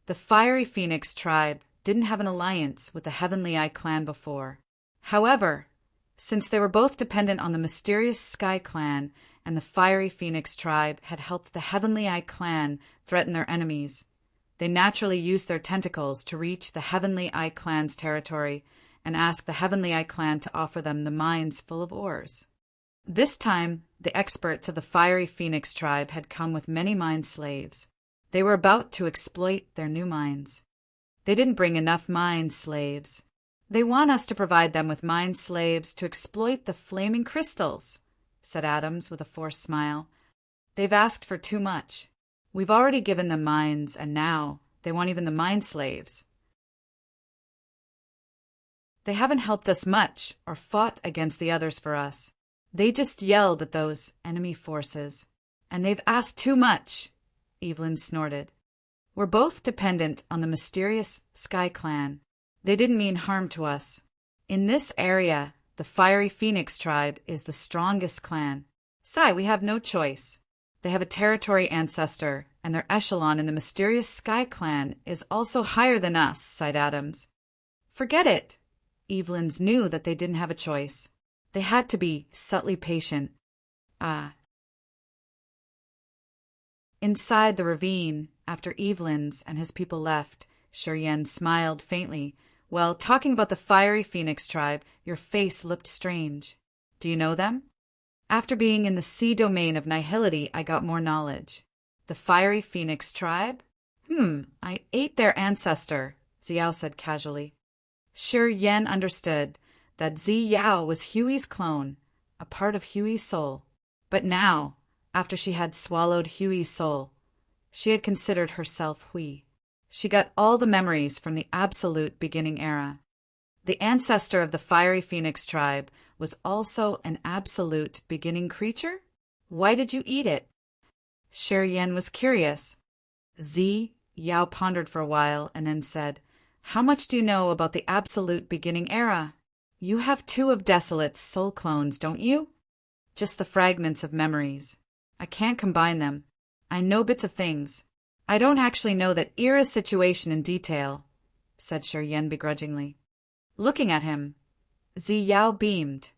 The Fiery Phoenix tribe didn't have an alliance with the Heavenly Eye clan before. However, since they were both dependent on the mysterious Sky clan and the Fiery Phoenix tribe had helped the Heavenly Eye clan threaten their enemies, they naturally used their tentacles to reach the Heavenly Eye clan's territory and ask the Heavenly Eye clan to offer them the mines full of ores. This time, the experts of the Fiery Phoenix tribe had come with many mine slaves. They were about to exploit their new mines. They didn't bring enough mine slaves. They want us to provide them with mine slaves to exploit the flaming crystals, said Adams with a forced smile. They've asked for too much. We've already given them mines, and now they want even the mine slaves. They haven't helped us much or fought against the others for us. They just yelled at those enemy forces. And they've asked too much, Evelyn snorted. We're both dependent on the mysterious Sky clan. They didn't mean harm to us. In this area, the Fiery Phoenix tribe is the strongest clan. We have no choice. They have a territory ancestor, and their echelon in the mysterious Sky clan is also higher than us, sighed Adams. Forget it. Evelyn's knew that they didn't have a choice. They had to be subtly patient. Inside the ravine, after Evelyn's and his people left, Shiryen smiled faintly. Well, talking about the Fiery Phoenix tribe, your face looked strange. Do you know them? After being in the sea domain of nihility, I got more knowledge. The Fiery Phoenix tribe? I ate their ancestor, Xiao said casually. Shiryen understood that Xiao was Huey's clone, a part of Huey's soul. But now, after she had swallowed Huey's soul, she had considered herself Hui. She got all the memories from the absolute beginning era. The ancestor of the Fiery Phoenix tribe was also an absolute beginning creature? Why did you eat it? Shiryen was curious. Yao pondered for a while and then said, How much do you know about the absolute beginning era? You have 2 of Desolate's soul clones, don't you? Just the fragments of memories. I can't combine them. I know bits of things. I don't actually know that Era's situation in detail, said Shiryen begrudgingly. Looking at him, Yao beamed.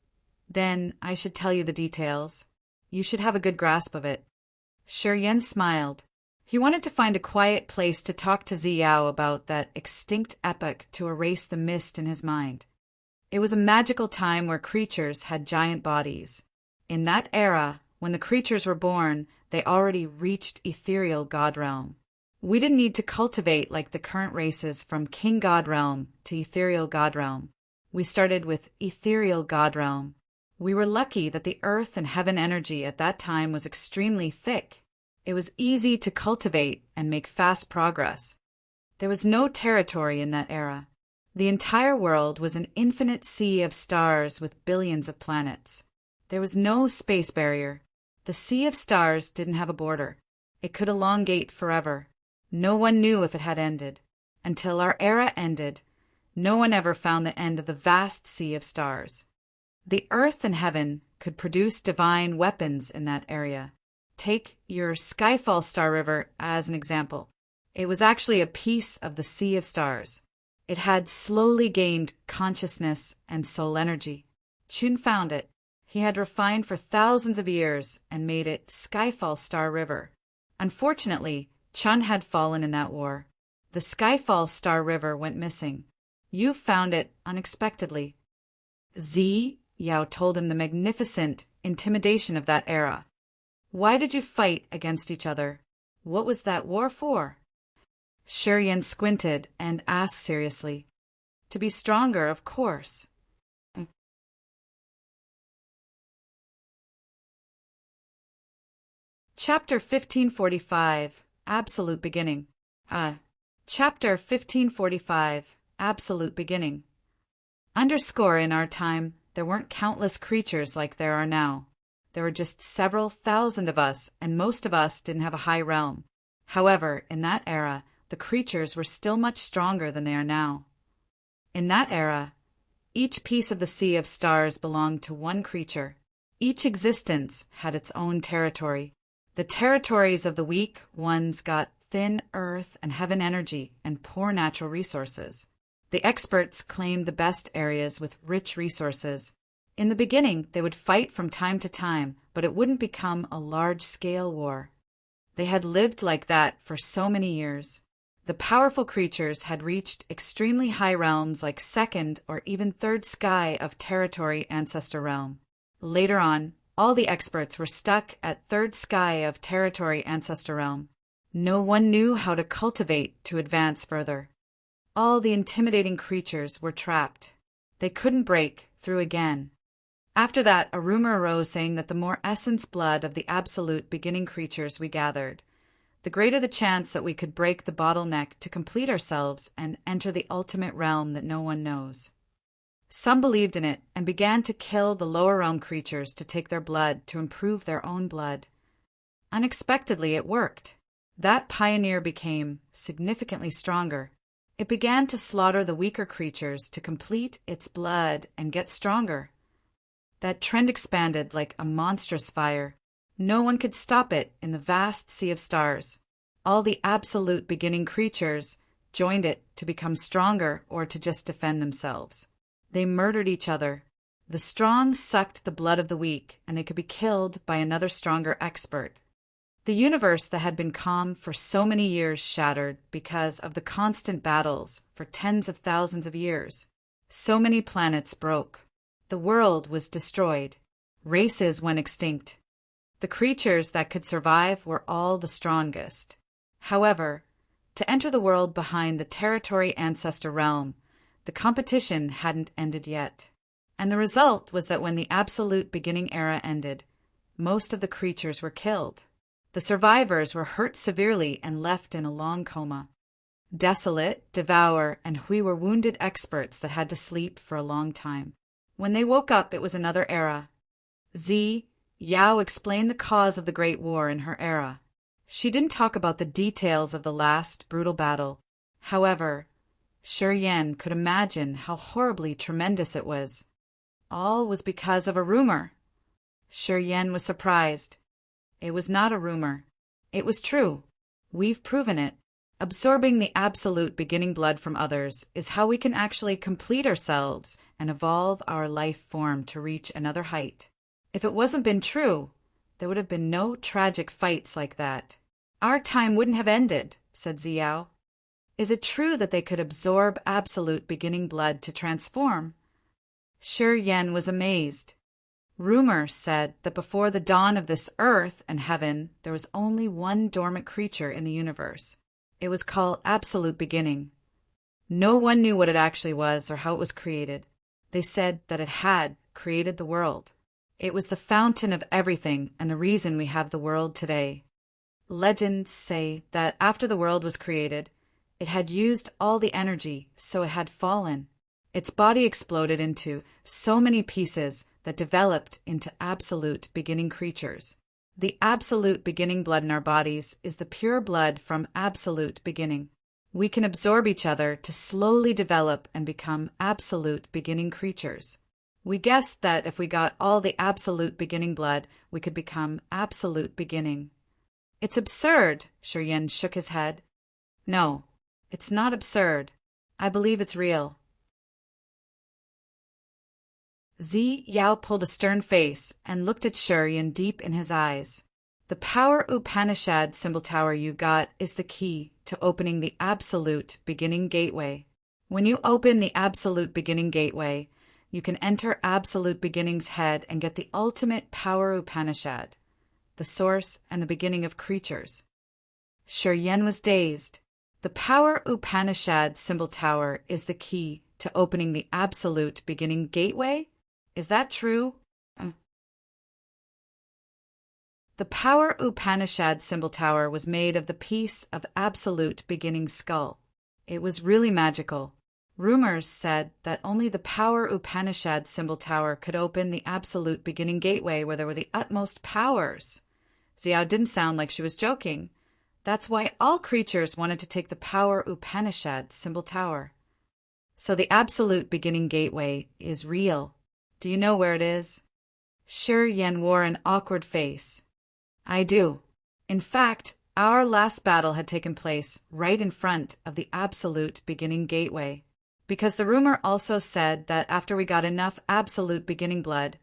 Then I should tell you the details. You should have a good grasp of it. Shiryen smiled. He wanted to find a quiet place to talk to Yao about that extinct epoch to erase the mist in his mind. It was a magical time where creatures had giant bodies. In that era, when the creatures were born, they already reached ethereal God realm. We didn't need to cultivate like the current races from King God realm to ethereal God realm. We started with ethereal God realm. We were lucky that the earth and heaven energy at that time was extremely thick. It was easy to cultivate and make fast progress. There was no territory in that era. The entire world was an infinite sea of stars with billions of planets. There was no space barrier. The sea of stars didn't have a border. It could elongate forever. No one knew if it had ended. Until our era ended, no one ever found the end of the vast sea of stars. The earth and heaven could produce divine weapons in that area. Take your Skyfall Star River as an example. It was actually a piece of the sea of stars. It had slowly gained consciousness and soul energy. Chun found it. He had refined for thousands of years and made it Skyfall Star River. Unfortunately, Chun had fallen in that war. The Skyfall Star River went missing. You found it unexpectedly. Yao told him the magnificent intimidation of that era. Why did you fight against each other? What was that war for? Shiryen squinted and asked seriously. To be stronger, of course. Chapter 1545, Absolute Beginning. Chapter 1545, Absolute Beginning. Underscore in our time, there weren't countless creatures like there are now. There were just several thousand of us, and most of us didn't have a high realm. However, in that era, the creatures were still much stronger than they are now. In that era, each piece of the sea of stars belonged to one creature. Each existence had its own territory. The territories of the weak ones got thin earth and heaven energy and poor natural resources. The experts claimed the best areas with rich resources. In the beginning, they would fight from time to time, but it wouldn't become a large-scale war. They had lived like that for so many years. The powerful creatures had reached extremely high realms like second or even third sky of territory ancestor realm. Later on, all the experts were stuck at third sky of territory ancestor realm. No one knew how to cultivate to advance further. All the intimidating creatures were trapped. They couldn't break through again. After that, a rumor arose saying that the more essence blood of the absolute beginning creatures we gathered, the greater the chance that we could break the bottleneck to complete ourselves and enter the ultimate realm that no one knows. Some believed in it and began to kill the lower realm creatures to take their blood to improve their own blood. Unexpectedly, it worked. That pioneer became significantly stronger. It began to slaughter the weaker creatures to complete its blood and get stronger. That trend expanded like a monstrous fire. No one could stop it in the vast sea of stars. All the absolute beginning creatures joined it to become stronger or to just defend themselves. They murdered each other. The strong sucked the blood of the weak, and they could be killed by another stronger expert. The universe that had been calm for so many years shattered because of the constant battles for tens of thousands of years. So many planets broke. The world was destroyed. Races went extinct. The creatures that could survive were all the strongest. However, to enter the world behind the territory ancestor realm, the competition hadn't ended yet. And the result was that when the absolute beginning era ended, most of the creatures were killed. The survivors were hurt severely and left in a long coma. Desolate, Devour, and Hui were wounded experts that had to sleep for a long time. When they woke up, it was another era. Yao explained the cause of the Great War in her era. She didn't talk about the details of the last brutal battle. However, Shi Yan could imagine how horribly tremendous it was. All was because of a rumor. Shi Yan was surprised. It was not a rumor. It was true. We've proven it. Absorbing the absolute beginning blood from others is how we can actually complete ourselves and evolve our life form to reach another height. If it wasn't been true, there would have been no tragic fights like that. Our time wouldn't have ended, said Ziyao. Is it true that they could absorb absolute beginning blood to transform? Shi Yan was amazed. Rumor said that before the dawn of this earth and heaven, there was only one dormant creature in the universe. It was called Absolute Beginning. No one knew what it actually was or how it was created. They said that it had created the world. It was the fountain of everything and the reason we have the world today. Legends say that after the world was created, it had used all the energy, so it had fallen. Its body exploded into so many pieces that developed into absolute beginning creatures. The absolute beginning blood in our bodies is the pure blood from absolute beginning. We can absorb each other to slowly develop and become absolute beginning creatures. We guessed that if we got all the absolute beginning blood, we could become absolute beginning. It's absurd, Shi Yan shook his head. No, it's not absurd. I believe it's real. Yao pulled a stern face and looked at Shi Yan deep in his eyes. The power Upanishad symbol tower you got is the key to opening the absolute beginning gateway. When you open the absolute beginning gateway, you can enter absolute beginning's head and get the ultimate power Upanishad, the source and the beginning of creatures. Shi Yan was dazed. The power Upanishad symbol tower is the key to opening the absolute beginning gateway? Is that true? The Power Upanishad symbol tower was made of the piece of absolute beginning skull. It was really magical. Rumors said that only the Power Upanishad symbol tower could open the absolute beginning gateway where there were the utmost powers. Xiao didn't sound like she was joking. That's why all creatures wanted to take the Power Upanishad symbol tower. So the absolute beginning gateway is real. Do you know where it is? Shi Yan wore an awkward face. I do. In fact, our last battle had taken place right in front of the absolute beginning gateway, because the rumor also said that after we got enough absolute beginning blood,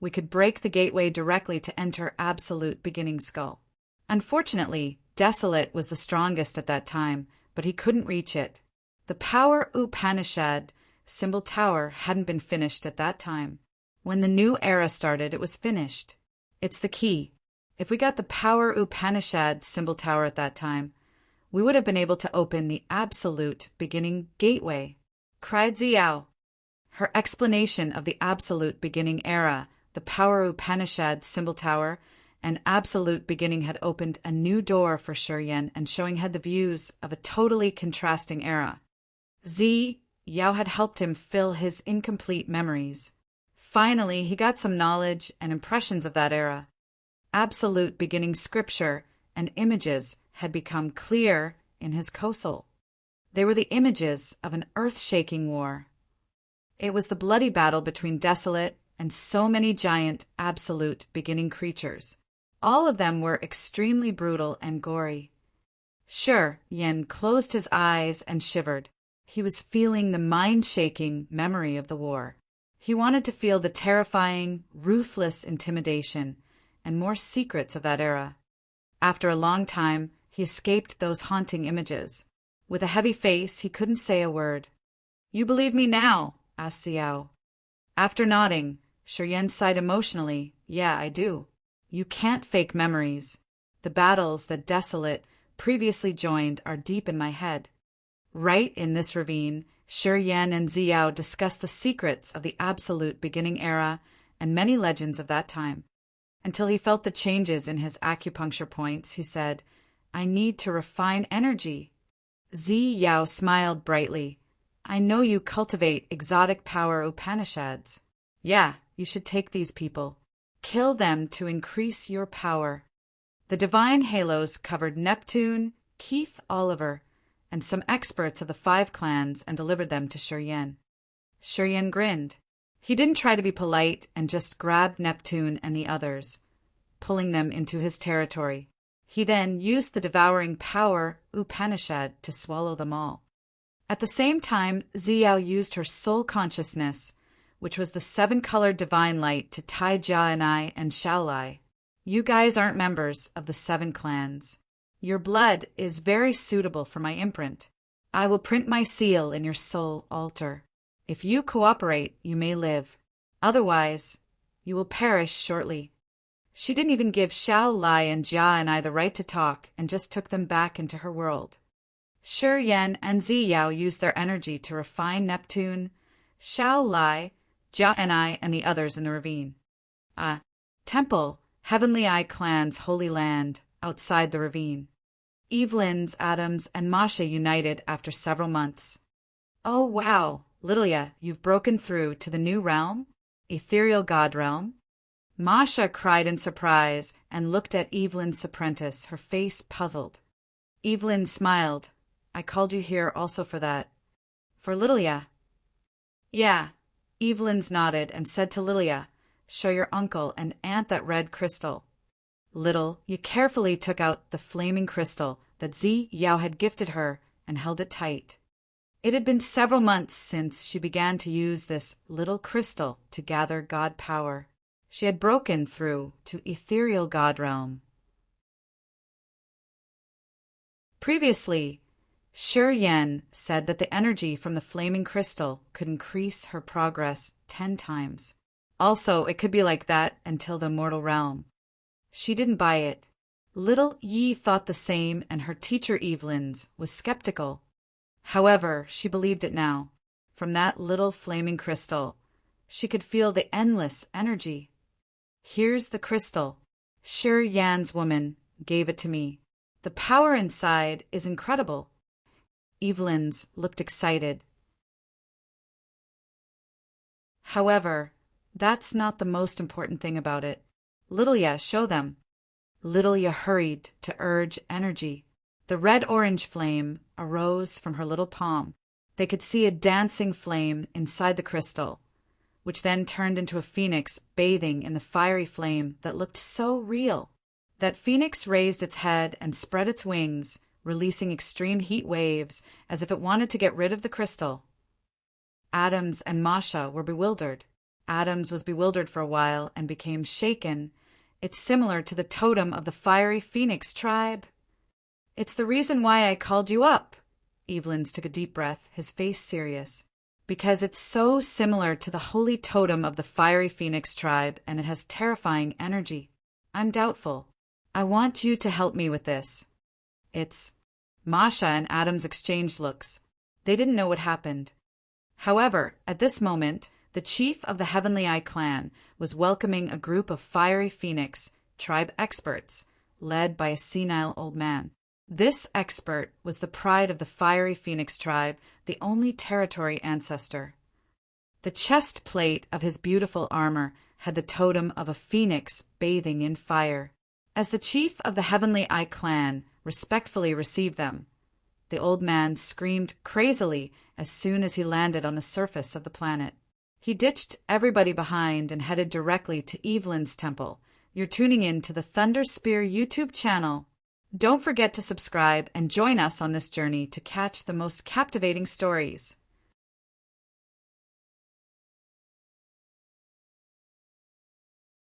we could break the gateway directly to enter absolute beginning skull. Unfortunately, Desolate was the strongest at that time, but he couldn't reach it. The Power Upanishad symbol tower hadn't been finished at that time. When the new era started, it was finished. It's the key. If we got the Power Upanishad symbol tower at that time, we would have been able to open the absolute beginning gateway, cried Xiao. Her explanation of the absolute beginning era, the Power Upanishad symbol tower, and absolute beginning had opened a new door for Shi Yan and showing her the views of a totally contrasting era. Yao had helped him fill his incomplete memories. Finally, he got some knowledge and impressions of that era. Absolute beginning scripture and images had become clear in his kosal. They were the images of an earth-shaking war. It was the bloody battle between Desolate and so many giant absolute beginning creatures. All of them were extremely brutal and gory. Shi Yan closed his eyes and shivered. He was feeling the mind-shaking memory of the war. He wanted to feel the terrifying, ruthless intimidation and more secrets of that era. After a long time, he escaped those haunting images. With a heavy face, he couldn't say a word. "You believe me now?" asked Xiao. After nodding, Shi Yan sighed emotionally. "Yeah, I do. You can't fake memories. The battles that Desolate previously joined are deep in my head." Right in this ravine, Shi Yan and Xiao discussed the secrets of the absolute beginning era and many legends of that time. Until he felt the changes in his acupuncture points, he said, "I need to refine energy." Xiao smiled brightly. "I know you cultivate exotic power Upanishads. Yeah, you should take these people. Kill them to increase your power." The divine halos covered Neptune, Keith Oliver, and some experts of the 5 clans and delivered them to Shi Yan. Shi Yan grinned. He didn't try to be polite and just grabbed Neptune and the others, pulling them into his territory. He then used the devouring power Upanishad to swallow them all. At the same time, Xiao used her soul consciousness, which was the 7-colored divine light, to tie Jia and I and Shaolai. "You guys aren't members of the 7 clans. Your blood is very suitable for my imprint. I will print my seal in your soul altar. If you cooperate, you may live. Otherwise, you will perish shortly." She didn't even give Shaolai and Jia and I the right to talk and just took them back into her world. Shi Yan and Xiao used their energy to refine Neptune, Shaolai, Jia and I, and the others in the ravine. Temple, Heavenly Eye Clan's holy land, outside the ravine. Evelyn's, Adams, and Masha united after several months. "Oh, wow, Lilia, you've broken through to the new realm? Ethereal God realm?" Masha cried in surprise and looked at Evelyn's apprentice, her face puzzled. Evelyn smiled. "I called you here also for that." "For Lilia?" "Yeah." Evelyn's nodded and said to Lilia, "Show your uncle and aunt that red crystal." Little, you carefully took out the flaming crystal that Xiao had gifted her and held it tight. It had been several months since she began to use this little crystal to gather God power. She had broken through to ethereal God realm. Previously, Shi Yan said that the energy from the flaming crystal could increase her progress 10 times. Also, it could be like that until the mortal realm. She didn't buy it. Little Yi thought the same, and her teacher Evelyn's was skeptical. However, she believed it now. From that little flaming crystal, she could feel the endless energy. "Here's the crystal. Sure, Yan's woman gave it to me. The power inside is incredible. Evelyn's looked excited. However, that's not the most important thing about it. Lilia, show them. Lilia hurried to urge energy. The red-orange flame arose from her little palm. They could see a dancing flame inside the crystal, which then turned into a phoenix bathing in the fiery flame that looked so real. That phoenix raised its head and spread its wings, releasing extreme heat waves as if it wanted to get rid of the crystal. Adams and Masha were bewildered. Adams was bewildered for a while and became shaken. It's similar to the totem of the fiery phoenix tribe. It's the reason why I called you up. Evelyn's took a deep breath, his face serious. Because it's so similar to the holy totem of the fiery phoenix tribe, and it has terrifying energy. I'm doubtful. I want you to help me with this. It's... Masha and Adams exchanged looks. They didn't know what happened. However, at this moment, the chief of the Heavenly Eye clan was welcoming a group of fiery phoenix tribe experts, led by a senile old man. This expert was the pride of the fiery phoenix tribe, the only territory ancestor. The chest plate of his beautiful armor had the totem of a phoenix bathing in fire. As the chief of the Heavenly Eye clan respectfully received them, the old man screamed crazily as soon as he landed on the surface of the planet. He ditched everybody behind and headed directly to Evelyn's temple. You're tuning in to the Thunder Spear YouTube channel. Don't forget to subscribe and join us on this journey to catch the most captivating stories.